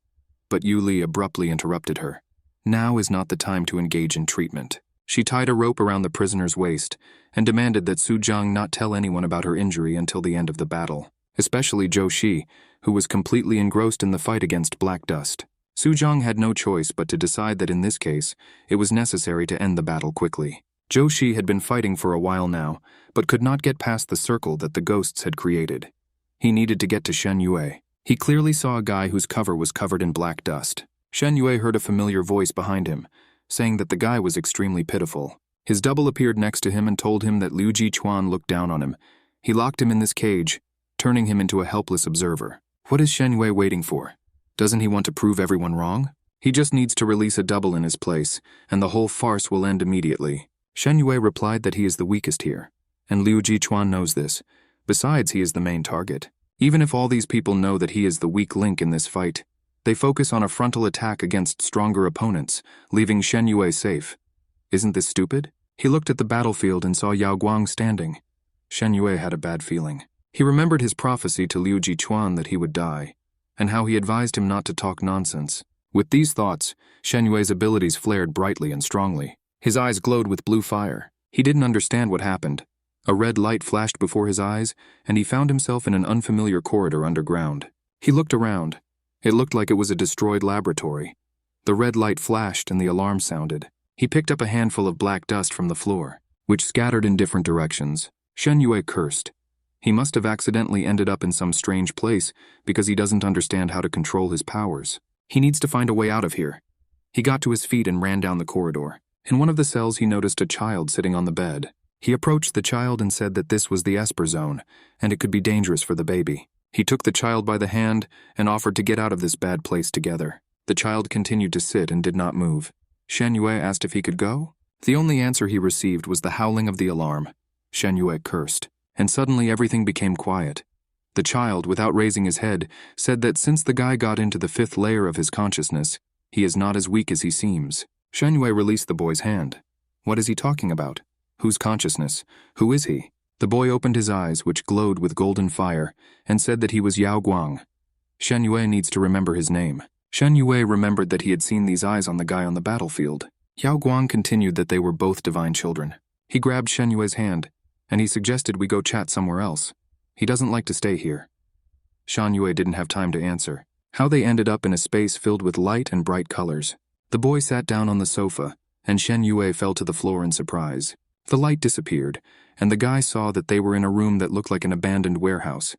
But Yu Li abruptly interrupted her. Now is not the time to engage in treatment. She tied a rope around the prisoner's waist and demanded that Su Zhang not tell anyone about her injury until the end of the battle, especially Zhou Shi, who was completely engrossed in the fight against Black Dust. Su Zhang had no choice but to decide that in this case, it was necessary to end the battle quickly. Zhou Shi had been fighting for a while now, but could not get past the circle that the ghosts had created. He needed to get to Shen Yue. He clearly saw a guy whose cover was covered in black dust. Shen Yue heard a familiar voice behind him, saying that the guy was extremely pitiful. His double appeared next to him and told him that Liu Jichuan looked down on him. He locked him in this cage, turning him into a helpless observer. What is Shen Yue waiting for? Doesn't he want to prove everyone wrong? He just needs to release a double in his place, and the whole farce will end immediately. Shen Yue replied that he is the weakest here, and Liu Jichuan knows this. Besides, he is the main target. Even if all these people know that he is the weak link in this fight, they focus on a frontal attack against stronger opponents, leaving Shen Yue safe. Isn't this stupid? He looked at the battlefield and saw Yao Guang standing. Shen Yue had a bad feeling. He remembered his prophecy to Liu Jichuan that he would die, and how he advised him not to talk nonsense. With these thoughts, Shen Yue's abilities flared brightly and strongly. His eyes glowed with blue fire. He didn't understand what happened. A red light flashed before his eyes, and he found himself in an unfamiliar corridor underground. He looked around. It looked like it was a destroyed laboratory. The red light flashed and the alarm sounded. He picked up a handful of black dust from the floor, which scattered in different directions. Shen Yue cursed. He must have accidentally ended up in some strange place because he doesn't understand how to control his powers. He needs to find a way out of here. He got to his feet and ran down the corridor. In one of the cells, he noticed a child sitting on the bed. He approached the child and said that this was the Esper zone, and it could be dangerous for the baby. He took the child by the hand and offered to get out of this bad place together. The child continued to sit and did not move. Shen Yue asked if he could go. The only answer he received was the howling of the alarm. Shen Yue cursed, and suddenly everything became quiet. The child, without raising his head, said that since the guy got into the 5th layer of his consciousness, he is not as weak as he seems. Shen Yue released the boy's hand. What is he talking about? Whose consciousness? Who is he? The boy opened his eyes, which glowed with golden fire, and said that he was Yao Guang. Shen Yue needs to remember his name. Shen Yue remembered that he had seen these eyes on the guy on the battlefield. Yao Guang continued that they were both divine children. He grabbed Shen Yue's hand, and he suggested we go chat somewhere else. He doesn't like to stay here. Shen Yue didn't have time to answer. How they ended up in a space filled with light and bright colors. The boy sat down on the sofa, and Shen Yue fell to the floor in surprise. The light disappeared, and the guy saw that they were in a room that looked like an abandoned warehouse.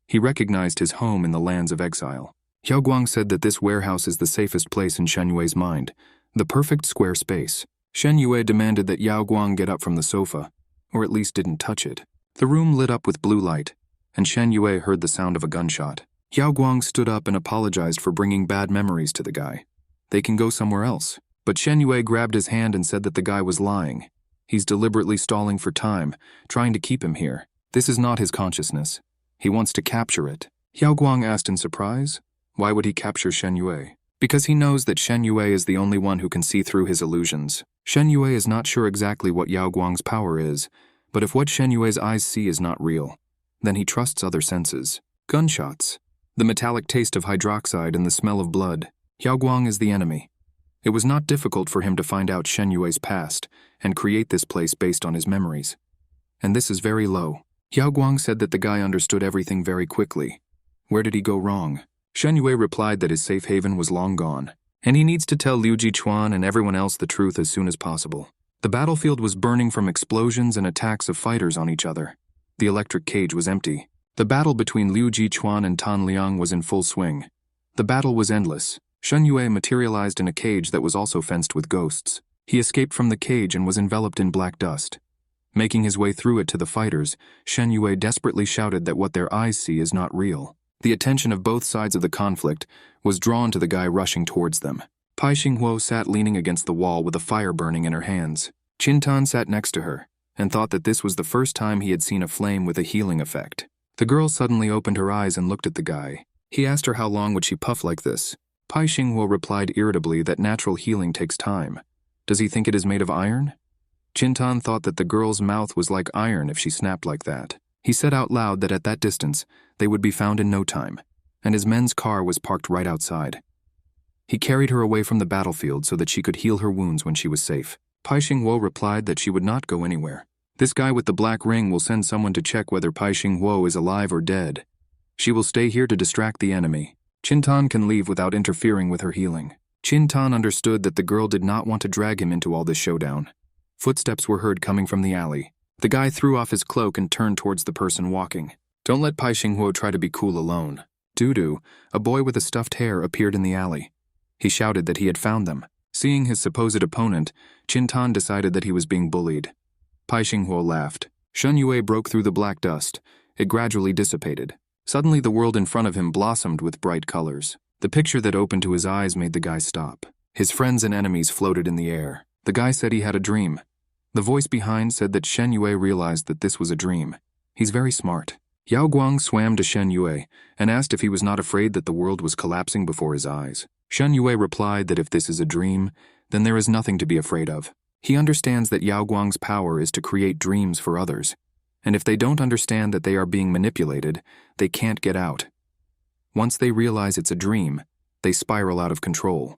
He recognized his home in the lands of exile. Yao Guang said that this warehouse is the safest place in Shen Yue's mind, the perfect square space. Shen Yue demanded that Yao Guang get up from the sofa, or at least didn't touch it. The room lit up with blue light, and Shen Yue heard the sound of a gunshot. Yao Guang stood up and apologized for bringing bad memories to the guy. They can go somewhere else. But Shen Yue grabbed his hand and said that the guy was lying. He's deliberately stalling for time, trying to keep him here. This is not his consciousness. He wants to capture it. Yao Guang asked in surprise, why would he capture Shen Yue? Because he knows that Shen Yue is the only one who can see through his illusions. Shen Yue is not sure exactly what Yao Guang's power is, but if what Shen Yue's eyes see is not real, then he trusts other senses. Gunshots, the metallic taste of hydroxide and the smell of blood. Yao Guang is the enemy. It was not difficult for him to find out Shen Yue's past and create this place based on his memories. and this is very low. Yao Guang said that the guy understood everything very quickly. Where did he go wrong? Shen Yue replied that his safe haven was long gone, and he needs to tell Liu Jichuan and everyone else the truth as soon as possible. The battlefield was burning from explosions and attacks of fighters on each other. The electric cage was empty. The battle between Liu Jichuan and Tan Liang was in full swing. The battle was endless. Shen Yue materialized in a cage that was also fenced with ghosts. He escaped from the cage and was enveloped in black dust. Making his way through it to the fighters, Shen Yue desperately shouted that what their eyes see is not real. The attention of both sides of the conflict was drawn to the guy rushing towards them. Pai Xinghuo sat leaning against the wall with a fire burning in her hands. Qin Tan sat next to her and thought that this was the first time he had seen a flame with a healing effect. The girl suddenly opened her eyes and looked at the guy. He asked her how long would she puff like this. Pai Xinghuo replied irritably that natural healing takes time. Does he think it is made of iron? Qin Tan thought that the girl's mouth was like iron if she snapped like that. He said out loud that at that distance, they would be found in no time, and his men's car was parked right outside. He carried her away from the battlefield so that she could heal her wounds when she was safe. Pai Xinghuo replied that she would not go anywhere. This guy with the black ring will send someone to check whether Pai Xinghuo is alive or dead. She will stay here to distract the enemy. Qin Tan can leave without interfering with her healing. Qin Tan understood that the girl did not want to drag him into all this showdown. Footsteps were heard coming from the alley. The guy threw off his cloak and turned towards the person walking. Don't let Pai Xinghuo try to be cool alone. Dudu, a boy with a stuffed hair, appeared in the alley. He shouted that he had found them. Seeing his supposed opponent, Qin Tan decided that he was being bullied. Pai Xinghuo laughed. Shen Yue broke through the black dust. It gradually dissipated. Suddenly the world in front of him blossomed with bright colors. The picture that opened to his eyes made the guy stop. His friends and enemies floated in the air. The guy said he had a dream. The voice behind said that Shen Yue realized that this was a dream. He's very smart. Yao Guang swam to Shen Yue and asked if he was not afraid that the world was collapsing before his eyes. Shen Yue replied that if this is a dream, then there is nothing to be afraid of. He understands that Yao Guang's power is to create dreams for others, and if they don't understand that they are being manipulated, they can't get out. Once they realize it's a dream, they spiral out of control.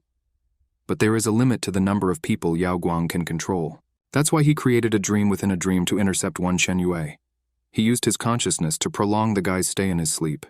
But there is a limit to the number of people Yao Guang can control. That's why he created a dream within a dream to intercept one Shen Yue. He used his consciousness to prolong the guy's stay in his sleep.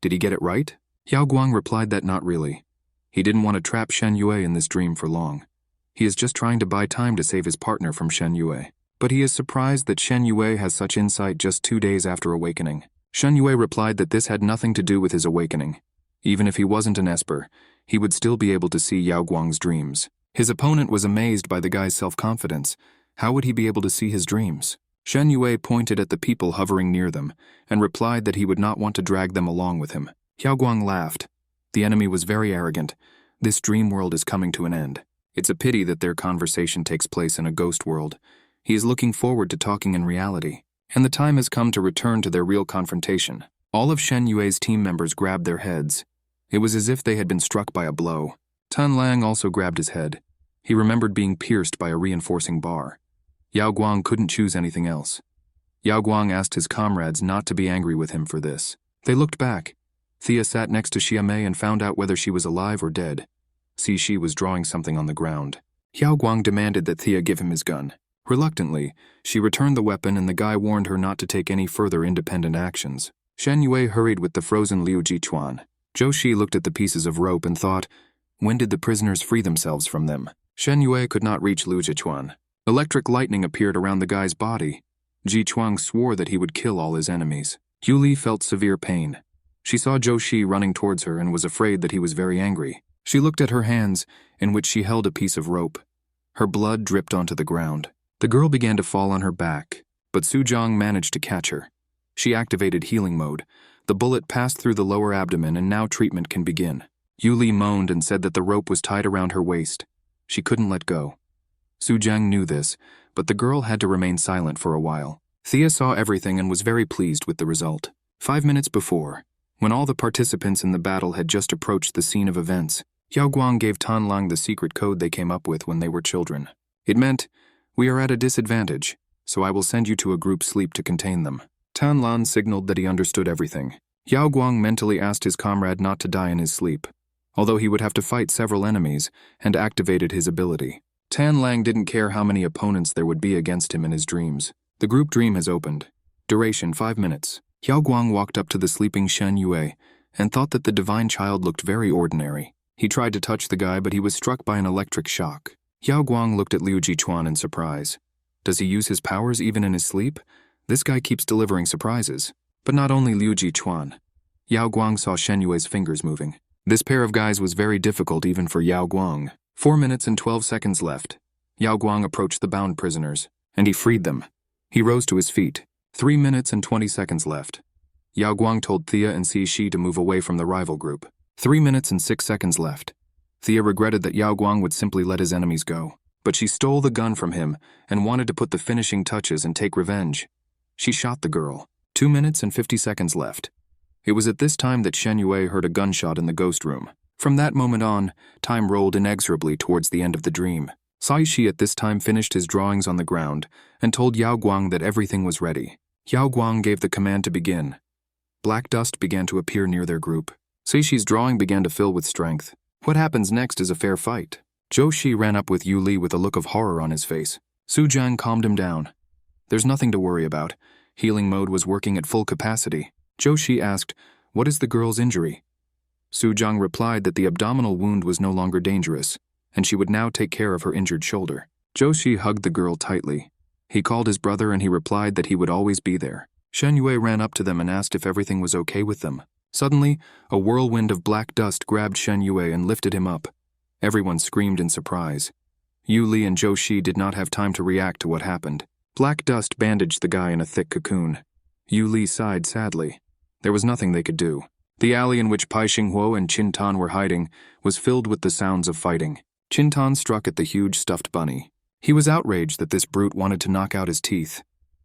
Did he get it right? Yao Guang replied that not really. He didn't want to trap Shen Yue in this dream for long. He is just trying to buy time to save his partner from Shen Yue. But he is surprised that Shen Yue has such insight just 2 days after awakening. Shen Yue replied that this had nothing to do with his awakening. Even if he wasn't an esper, he would still be able to see Yao Guang's dreams. His opponent was amazed by the guy's self-confidence. How would he be able to see his dreams? Shen Yue pointed at the people hovering near them and replied that he would not want to drag them along with him. Yao Guang laughed. The enemy was very arrogant. This dream world is coming to an end. It's a pity that their conversation takes place in a ghost world. He is looking forward to talking in reality, and the time has come to return to their real confrontation. All of Shen Yue's team members grabbed their heads. It was as if they had been struck by a blow. Tan Lang also grabbed his head. He remembered being pierced by a reinforcing bar. Yao Guang couldn't choose anything else. Yao Guang asked his comrades not to be angry with him for this. They looked back. Thea sat next to Xia Mei and found out whether she was alive or dead. Shi was drawing something on the ground. Yao Guang demanded that Thea give him his gun. Reluctantly, she returned the weapon and the guy warned her not to take any further independent actions. Shen Yue hurried with the frozen Liu Jichuan. Zhou Shi looked at the pieces of rope and thought, when did the prisoners free themselves from them? Shen Yue could not reach Liu Jichuan. Electric lightning appeared around the guy's body. Jichuan swore that he would kill all his enemies. Yuli felt severe pain. She saw Zhou Shi running towards her and was afraid that he was very angry. She looked at her hands, in which she held a piece of rope. Her blood dripped onto the ground. The girl began to fall on her back, but Su Zhang managed to catch her. She activated healing mode. The bullet passed through the lower abdomen and now treatment can begin. Yuli moaned and said that the rope was tied around her waist. She couldn't let go. Su Zhang knew this, but the girl had to remain silent for a while. Thea saw everything and was very pleased with the result. 5 minutes before, when all the participants in the battle had just approached the scene of events, Yao Guang gave Tan Lang the secret code they came up with when they were children. It meant, we are at a disadvantage, so I will send you to a group sleep to contain them. Tan Lang signaled that he understood everything. Yao Guang mentally asked his comrade not to die in his sleep, although he would have to fight several enemies, and activated his ability. Tan Lang didn't care how many opponents there would be against him in his dreams. The group dream has opened. Duration 5 minutes. Yao Guang walked up to the sleeping Shen Yue and thought that the divine child looked very ordinary. He tried to touch the guy, but he was struck by an electric shock. Yao Guang looked at Liu Jichuan in surprise. Does he use his powers even in his sleep? This guy keeps delivering surprises. But not only Liu Jichuan. Yao Guang saw Shen Yue's fingers moving. This pair of guys was very difficult even for Yao Guang. 4 minutes and 12 seconds left. Yao Guang approached the bound prisoners, and he freed them. He rose to his feet. 3 minutes and 20 seconds left. Yao Guang told Thea and Si Shi to move away from the rival group. 3 minutes and 6 seconds left. Thea regretted that Yao Guang would simply let his enemies go, but she stole the gun from him and wanted to put the finishing touches and take revenge. She shot the girl. 2 minutes and 50 seconds left. It was at this time that Shen Yue heard a gunshot in the ghost room. From that moment on, time rolled inexorably towards the end of the dream. Sai Shi at this time finished his drawings on the ground and told Yao Guang that everything was ready. Yao Guang gave the command to begin. Black dust began to appear near their group. Sai Shi's drawing began to fill with strength. What happens next is a fair fight. Zhou Shi ran up with Yu Li with a look of horror on his face. Su Jiang calmed him down. There's nothing to worry about. Healing mode was working at full capacity. Zhou Shi asked, "What is the girl's injury?" Su Jiang replied that the abdominal wound was no longer dangerous, and she would now take care of her injured shoulder. Zhou Shi hugged the girl tightly. He called his brother and he replied that he would always be there. Shen Yue ran up to them and asked if everything was okay with them. Suddenly, a whirlwind of black dust grabbed Shen Yue and lifted him up. Everyone screamed in surprise. Yu Li and Zhou Shi did not have time to react to what happened. Black dust bandaged the guy in a thick cocoon. Yu Li sighed sadly. There was nothing they could do. The alley in which Pai Xinghuo and Qin Tan were hiding was filled with the sounds of fighting. Qin Tan struck at the huge stuffed bunny. He was outraged that this brute wanted to knock out his teeth.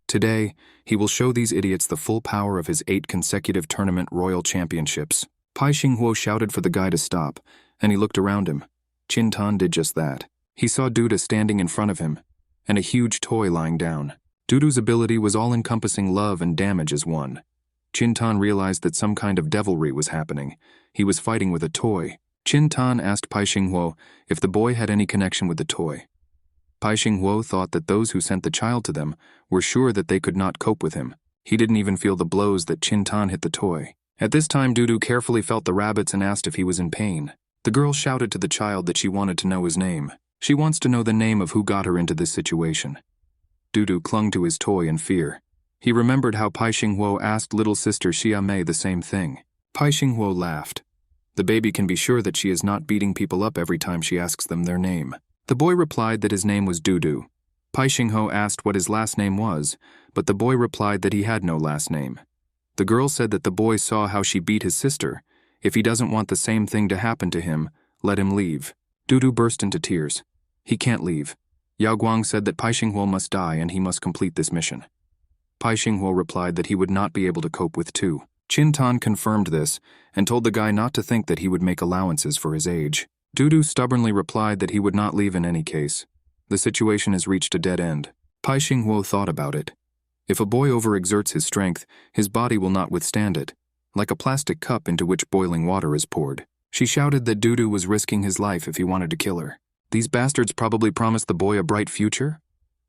Today, he will show these idiots the full power of his 8 consecutive tournament royal championships. Pai Xinghuo shouted for the guy to stop, and he looked around him. Qin Tan did just that. He saw Duda standing in front of him, and a huge toy lying down. Dudu's ability was all-encompassing love and damage as one. Qin Tan realized that some kind of devilry was happening. He was fighting with a toy. Qin Tan asked Pai Xinghuo if the boy had any connection with the toy. Pai Xinghuo thought that those who sent the child to them were sure that they could not cope with him. He didn't even feel the blows that Qin Tan hit the toy. At this time, Dudu carefully felt the rabbits and asked if he was in pain. The girl shouted to the child that she wanted to know his name. She wants to know the name of who got her into this situation. Dudu clung to his toy in fear. He remembered how Pai Xinghuo asked little sister Xia Mei the same thing. Pai Xinghuo laughed. The baby can be sure that she is not beating people up every time she asks them their name. The boy replied that his name was Dudu. Pai Xinghuo asked what his last name was, but the boy replied that he had no last name. The girl said that the boy saw how she beat his sister. If he doesn't want the same thing to happen to him, let him leave. Dudu burst into tears. He can't leave. Yao Guang said that Pai Xinghuo must die and he must complete this mission. Pai Xinghuo replied that he would not be able to cope with 2. Qin Tan confirmed this and told the guy not to think that he would make allowances for his age. Dudu stubbornly replied that he would not leave in any case. The situation has reached a dead end. Pai Xinghuo thought about it. If a boy overexerts his strength, his body will not withstand it, like a plastic cup into which boiling water is poured. She shouted that Dudu was risking his life if he wanted to kill her. These bastards probably promised the boy a bright future?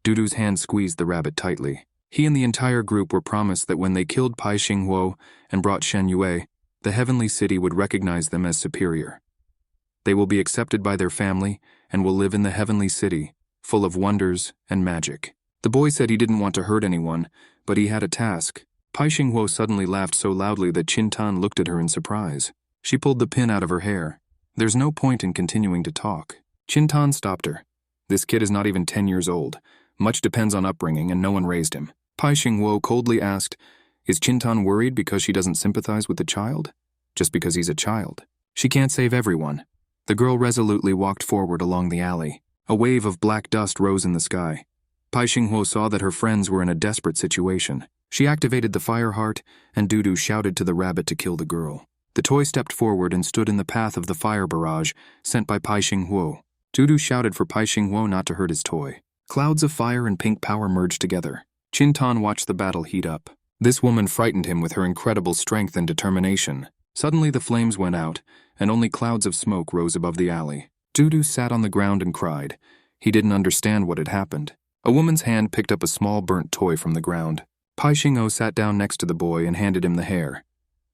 Dudu's hand squeezed the rabbit tightly. He and the entire group were promised that when they killed Pai Xinghuo and brought Shen Yue, the heavenly city would recognize them as superior. They will be accepted by their family and will live in the heavenly city, full of wonders and magic. The boy said he didn't want to hurt anyone, but he had a task. Pai Xinghuo suddenly laughed so loudly that Qin Tan looked at her in surprise. She pulled the pin out of her hair. There's no point in continuing to talk. Qin Tan stopped her. This kid is not even 10 years old. Much depends on upbringing and no one raised him. Pai Xinghuo coldly asked, "Is Qin Tan worried because she doesn't sympathize with the child? Just because he's a child. She can't save everyone." The girl resolutely walked forward along the alley. A wave of black dust rose in the sky. Pai Xinghuo saw that her friends were in a desperate situation. She activated the fire heart, and Dudu shouted to the rabbit to kill the girl. The toy stepped forward and stood in the path of the fire barrage sent by Pai Xinghuo. Dudu shouted for Pai Xinghuo not to hurt his toy. Clouds of fire and pink power merged together. Qin Tan watched the battle heat up. This woman frightened him with her incredible strength and determination. Suddenly the flames went out, and only clouds of smoke rose above the alley. Dudu sat on the ground and cried. He didn't understand what had happened. A woman's hand picked up a small burnt toy from the ground. Pai Xingho sat down next to the boy and handed him the hair.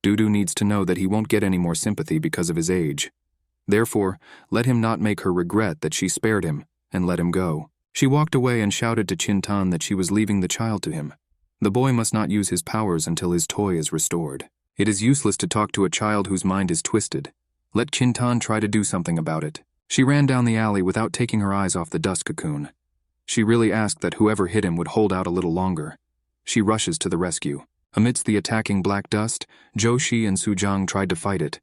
Dudu needs to know that he won't get any more sympathy because of his age. Therefore, let him not make her regret that she spared him, and let him go. She walked away and shouted to Chintan that she was leaving the child to him. The boy must not use his powers until his toy is restored. It is useless to talk to a child whose mind is twisted. Let Chintan try to do something about it. She ran down the alley without taking her eyes off the dust cocoon. She really asked that whoever hit him would hold out a little longer. She rushes to the rescue. Amidst the attacking black dust, Zhou Shi and Su Jiang tried to fight it.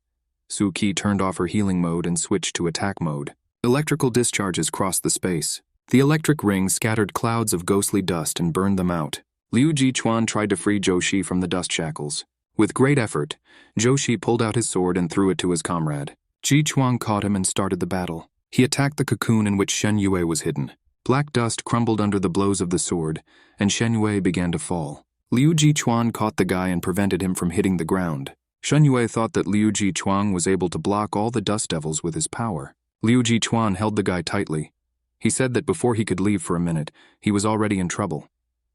Su Qi turned off her healing mode and switched to attack mode. Electrical discharges crossed the space. The electric ring scattered clouds of ghostly dust and burned them out. Liu Jichuan tried to free Zhou Shi from the dust shackles. With great effort, Zhou Shi pulled out his sword and threw it to his comrade. Ji Chuang caught him and started the battle. He attacked the cocoon in which Shen Yue was hidden. Black dust crumbled under the blows of the sword, and Shen Yue began to fall. Liu Jichuan caught the guy and prevented him from hitting the ground. Shen Yue thought that Liu Jichuan was able to block all the dust devils with his power. Liu Jichuan held the guy tightly. He said that before he could leave for a minute, he was already in trouble.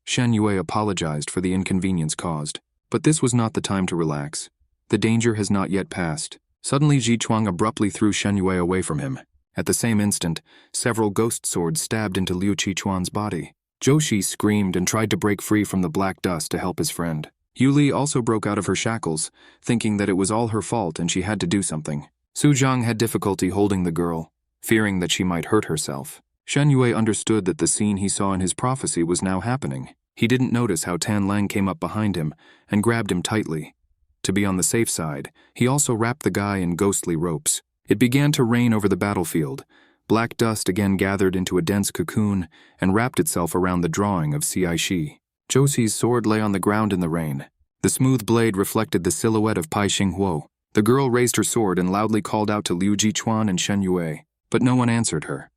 Shen Yue apologized for the inconvenience caused. But this was not the time to relax. The danger has not yet passed. Suddenly Ji Chuang abruptly threw Shen Yue away from him. At the same instant, several ghost swords stabbed into Liu Qichuan's body. Zhou Shi screamed and tried to break free from the black dust to help his friend. Yu Li also broke out of her shackles, thinking that it was all her fault and she had to do something. Su Jiang had difficulty holding the girl, fearing that she might hurt herself. Shen Yue understood that the scene he saw in his prophecy was now happening. He didn't notice how Tan Lang came up behind him and grabbed him tightly. To be on the safe side, he also wrapped the guy in ghostly ropes. It began to rain over the battlefield. Black dust again gathered into a dense cocoon and wrapped itself around the drawing of Ci Shi. Zhou Xi's sword lay on the ground in the rain. The smooth blade reflected the silhouette of Pai Xinghuo. The girl raised her sword and loudly called out to Liu Jichuan and Shen Yue, but no one answered her.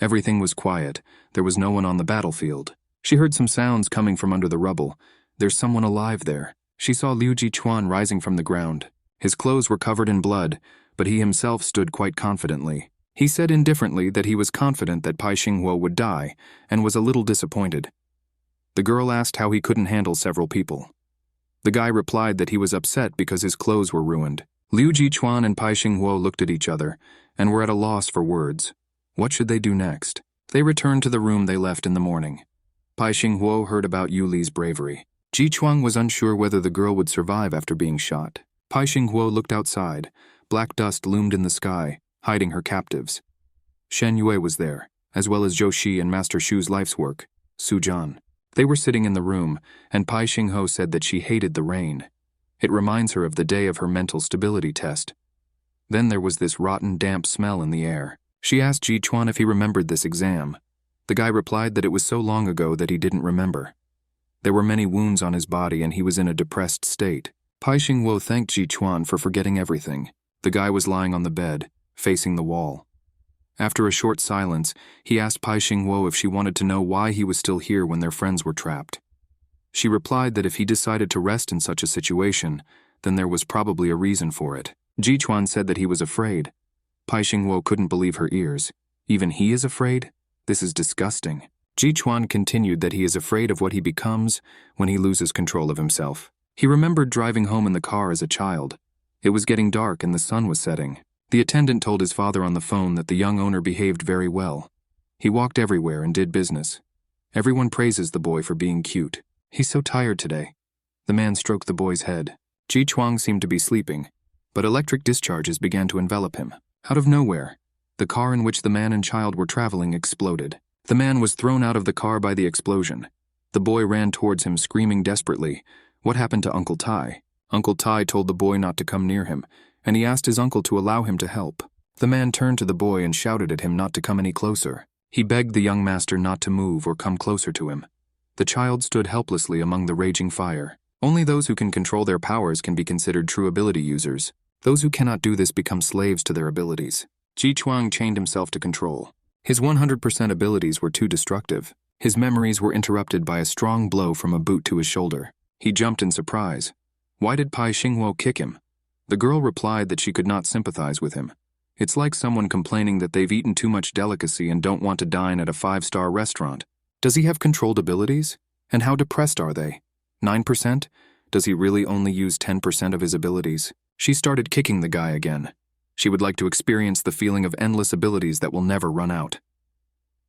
Everything was quiet. There was no one on the battlefield. She heard some sounds coming from under the rubble. There's someone alive there. She saw Liu Jichuan rising from the ground. His clothes were covered in blood, but he himself stood quite confidently. He said indifferently that he was confident that Pai Xinghuo would die, and was a little disappointed. The girl asked how he couldn't handle several people. The guy replied that he was upset because his clothes were ruined. Liu Jichuan and Pai Xinghuo looked at each other, and were at a loss for words. What should they do next? They returned to the room they left in the morning. Pai Xinghuo heard about Yu Li's bravery. Ji Chuang was unsure whether the girl would survive after being shot. Pai Xinghuo looked outside. Black dust loomed in the sky, hiding her captives. Shen Yue was there, as well as Zhou Shi and Master Shu's life's work, Su Jian. They were sitting in the room, and Pai Xinghuo said that she hated the rain. It reminds her of the day of her mental stability test. Then there was this rotten, damp smell in the air. She asked Ji Chuan if he remembered this exam. The guy replied that it was so long ago that he didn't remember. There were many wounds on his body and he was in a depressed state. Pai Xinghuo thanked Ji Chuan for forgetting everything. The guy was lying on the bed, facing the wall. After a short silence, he asked Pai Xinghuo if she wanted to know why he was still here when their friends were trapped. She replied that if he decided to rest in such a situation, then there was probably a reason for it. Ji Chuan said that he was afraid. Pai Xinghuo couldn't believe her ears. Even he is afraid? This is disgusting. Ji Chuan continued that he is afraid of what he becomes when he loses control of himself. He remembered driving home in the car as a child. It was getting dark and the sun was setting. The attendant told his father on the phone that the young owner behaved very well. He walked everywhere and did business. Everyone praises the boy for being cute. He's so tired today. The man stroked the boy's head. Ji Chuang seemed to be sleeping, but electric discharges began to envelop him. Out of nowhere, the car in which the man and child were traveling exploded. The man was thrown out of the car by the explosion. The boy ran towards him, screaming desperately. What happened to Uncle Tai? Uncle Tai told the boy not to come near him, and he asked his uncle to allow him to help. The man turned to the boy and shouted at him not to come any closer. He begged the young master not to move or come closer to him. The child stood helplessly among the raging fire. Only those who can control their powers can be considered true ability users. Those who cannot do this become slaves to their abilities. Ji Chuang chained himself to control. His 100% abilities were too destructive. His memories were interrupted by a strong blow from a boot to his shoulder. He jumped in surprise. Why did Pai Xinghuo kick him? The girl replied that she could not sympathize with him. It's like someone complaining that they've eaten too much delicacy and don't want to dine at a 5-star restaurant. Does he have controlled abilities? And how depressed are they? 9%? Does he really only use 10% of his abilities? She started kicking the guy again. She would like to experience the feeling of endless abilities that will never run out.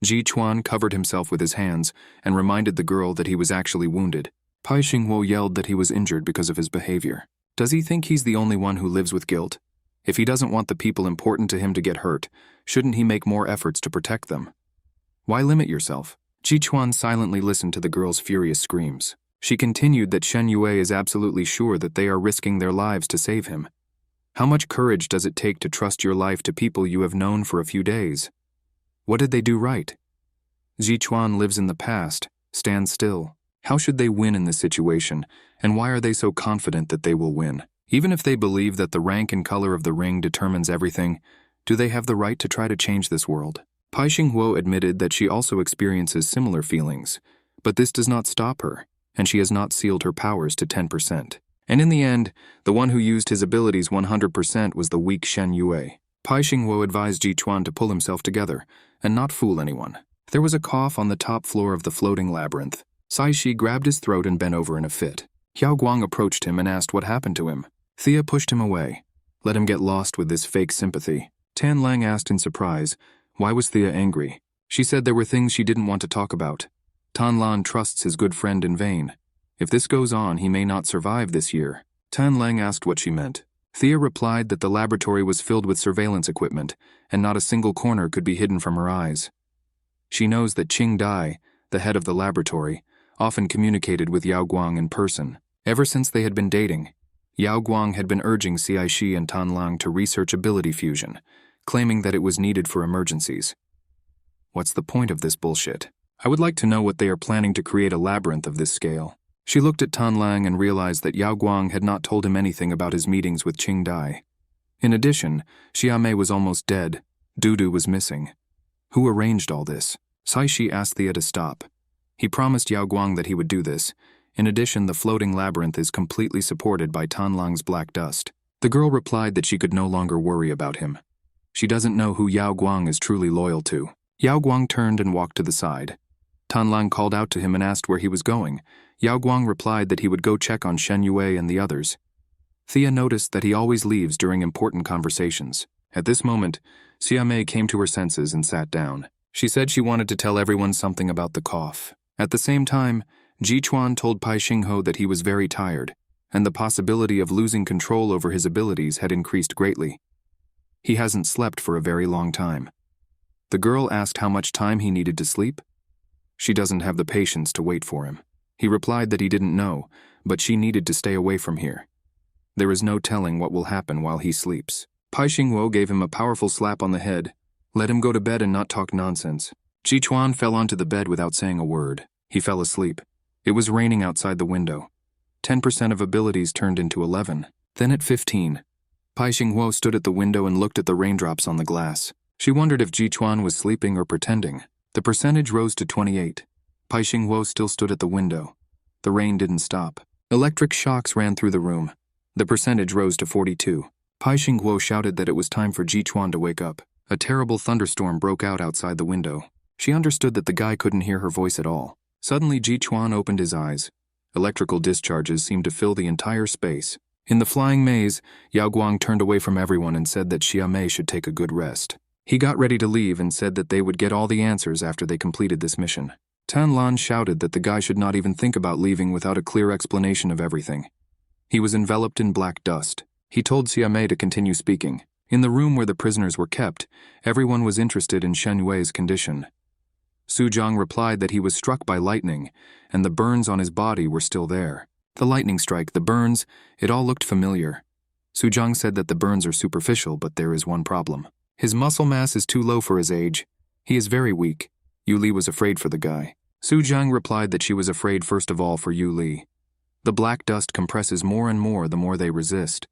Ji Chuan covered himself with his hands and reminded the girl that he was actually wounded. Pai Xinghuo yelled that he was injured because of his behavior. Does he think he's the only one who lives with guilt? If he doesn't want the people important to him to get hurt, shouldn't he make more efforts to protect them? Why limit yourself? Ji Chuan silently listened to the girl's furious screams. She continued that Shen Yue is absolutely sure that they are risking their lives to save him. How much courage does it take to trust your life to people you have known for a few days? What did they do right? Ji Chuan lives in the past. Stand still. How should they win in this situation, and why are they so confident that they will win? Even if they believe that the rank and color of the ring determines everything, do they have the right to try to change this world? Pai Xinghuo admitted that she also experiences similar feelings, but this does not stop her, and she has not sealed her powers to 10%. And in the end, the one who used his abilities 100% was the weak Shen Yue. Pai Xinghuo advised Ji Chuan to pull himself together and not fool anyone. There was a cough on the top floor of the floating labyrinth. Sai Shi grabbed his throat and bent over in a fit. Xiao Guang approached him and asked what happened to him. Thea pushed him away. Let him get lost with this fake sympathy. Tan Lang asked in surprise, why was Thea angry? She said there were things she didn't want to talk about. Tan Lan trusts his good friend in vain. If this goes on, he may not survive this year. Tan Lang asked what she meant. Thea replied that the laboratory was filled with surveillance equipment, and not a single corner could be hidden from her eyes. She knows that Qing Dai, the head of the laboratory, often communicated with Yao Guang in person. Ever since they had been dating, Yao Guang had been urging Cai Shi and Tan Lang to research ability fusion, claiming that it was needed for emergencies. What's the point of this bullshit? I would like to know what they are planning to create a labyrinth of this scale. She looked at Tan Lang and realized that Yao Guang had not told him anything about his meetings with Qing Dai. In addition, Xiamei was almost dead. Dudu was missing. Who arranged all this? Sai Shi asked Thea to stop. He promised Yao Guang that he would do this. In addition, the floating labyrinth is completely supported by Tan Lang's black dust. The girl replied that she could no longer worry about him. She doesn't know who Yao Guang is truly loyal to. Yao Guang turned and walked to the side. Tan Lang called out to him and asked where he was going. Yao Guang replied that he would go check on Shen Yue and the others. Thea noticed that he always leaves during important conversations. At this moment, Xiamei came to her senses and sat down. She said she wanted to tell everyone something about the cough. At the same time, Ji Chuan told Pai Xinghuo that he was very tired, and the possibility of losing control over his abilities had increased greatly. He hasn't slept for a very long time. The girl asked how much time he needed to sleep. She doesn't have the patience to wait for him. He replied that he didn't know, but she needed to stay away from here. There is no telling what will happen while he sleeps. Pai Xinghuo gave him a powerful slap on the head. Let him go to bed and not talk nonsense. Ji Chuan fell onto the bed without saying a word. He fell asleep. It was raining outside the window. 10% of abilities turned into 11. Then at 15, Pai Xinghuo stood at the window and looked at the raindrops on the glass. She wondered if Ji Chuan was sleeping or pretending. The percentage rose to 28. Pai Xinghuo still stood at the window. The rain didn't stop. Electric shocks ran through the room. The percentage rose to 42. Pai Xinghuo shouted that it was time for Ji Chuan to wake up. A terrible thunderstorm broke out outside the window. She understood that the guy couldn't hear her voice at all. Suddenly, Ji Chuan opened his eyes. Electrical discharges seemed to fill the entire space. In the flying maze, Yao Guang turned away from everyone and said that Xiamei should take a good rest. He got ready to leave and said that they would get all the answers after they completed this mission. Tan Lan shouted that the guy should not even think about leaving without a clear explanation of everything. He was enveloped in black dust. He told Xiamei to continue speaking. In the room where the prisoners were kept, everyone was interested in Shen Yue's condition. Su Zhang replied that he was struck by lightning, and the burns on his body were still there. The lightning strike, the burns, it all looked familiar. Su Zhang said that the burns are superficial, but there is one problem. His muscle mass is too low for his age. He is very weak. Yu Li was afraid for the guy. Su Zhang replied that she was afraid first of all for Yu Li. The black dust compresses more and more the more they resist.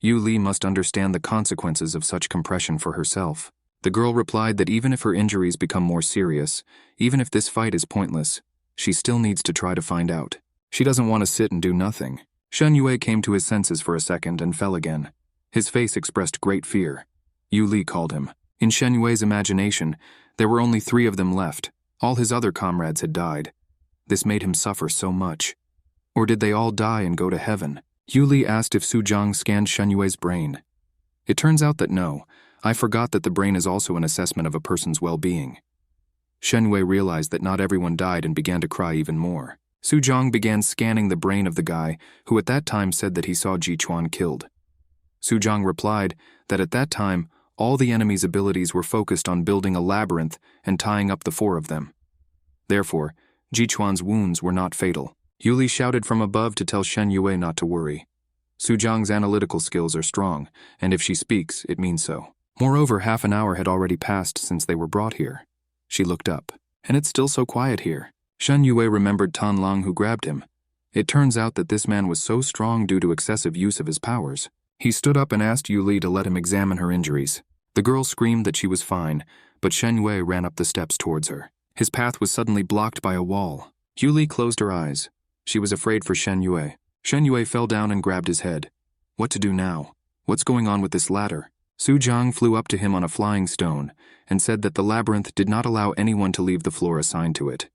Yu Li must understand the consequences of such compression for herself. The girl replied that even if her injuries become more serious, even if this fight is pointless, she still needs to try to find out. She doesn't want to sit and do nothing. Shen Yue came to his senses for a second and fell again. His face expressed great fear. Yu Li called him. In Shen Yue's imagination, there were only 3 of them left. All his other comrades had died. This made him suffer so much. Or did they all die and go to heaven? Yuli asked if Suzhang scanned Shen Yue's brain. It turns out that no. I forgot that the brain is also an assessment of a person's well-being. Shen Yue realized that not everyone died and began to cry even more. Suzhang began scanning the brain of the guy who at that time said that he saw Ji Chuan killed. Suzhang replied that at that time, all the enemy's abilities were focused on building a labyrinth and tying up the four of them. Therefore, Ji Chuan's wounds were not fatal. Yuli shouted from above to tell Shen Yue not to worry. Suzhang's analytical skills are strong, and if she speaks, it means so. Moreover, half an hour had already passed since they were brought here. She looked up. And it's still so quiet here. Shen Yue remembered Tan Lang who grabbed him. It turns out that this man was so strong due to excessive use of his powers. He stood up and asked Yuli to let him examine her injuries. The girl screamed that she was fine, but Shen Yue ran up the steps towards her. His path was suddenly blocked by a wall. Yuli closed her eyes. She was afraid for Shen Yue. Shen Yue fell down and grabbed his head. What to do now? What's going on with this ladder? Suzhang flew up to him on a flying stone and said that the labyrinth did not allow anyone to leave the floor assigned to it.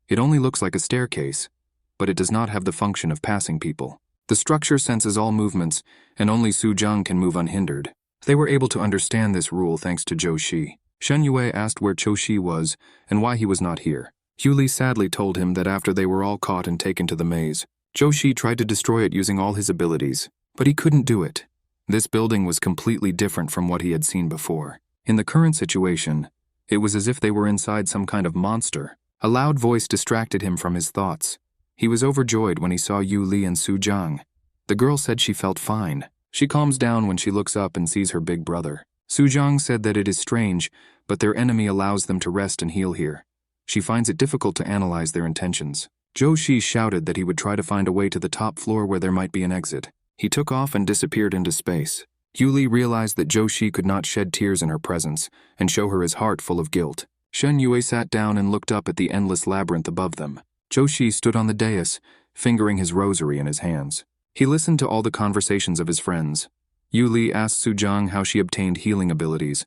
It only looks like a staircase, but it does not have the function of passing people. The structure senses all movements, and only Suzhang can move unhindered. They were able to understand this rule thanks to Zhou Shi. Shen Yue asked where Zhou Shi was and why he was not here. Yuli sadly told him that after they were all caught and taken to the maze, Zhou Shi tried to destroy it using all his abilities, but he couldn't do it. This building was completely different from what he had seen before. In the current situation, it was as if they were inside some kind of monster. A loud voice distracted him from his thoughts. He was overjoyed when he saw Yuli and Suzhang. The girl said she felt fine. She calms down when she looks up and sees her big brother. Suzhang said that it is strange, but their enemy allows them to rest and heal here. She finds it difficult to analyze their intentions. Zhou Shi shouted that he would try to find a way to the top floor where there might be an exit. He took off and disappeared into space. Yuli realized that Zhou Shi could not shed tears in her presence and show her his heart full of guilt. Shen Yue sat down and looked up at the endless labyrinth above them. Zhou Shi stood on the dais, fingering his rosary in his hands. He listened to all the conversations of his friends. Yuli asked Suzhang how she obtained healing abilities.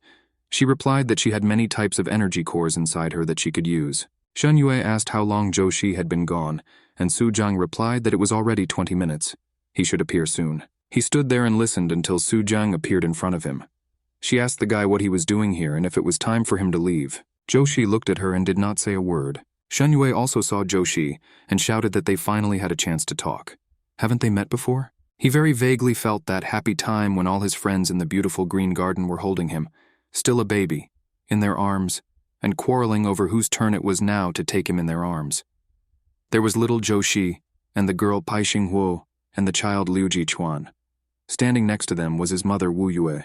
She replied that she had many types of energy cores inside her that she could use. Shen Yue asked how long Zhou Shi had been gone, and Suzhang replied that it was already 20 minutes. He should appear soon. He stood there and listened until Suzhang appeared in front of him. She asked the guy what he was doing here and if it was time for him to leave. Zhou Shi looked at her and did not say a word. Shen Yue also saw Zhou Shi and shouted that they finally had a chance to talk. Haven't they met before? He very vaguely felt that happy time when all his friends in the beautiful green garden were holding him, still a baby, in their arms, and quarreling over whose turn it was now to take him in their arms. There was little Zhou Shi, and the girl Pai Xinghuo, and the child Liu Ji Chuan. Standing next to them was his mother Wu Yue.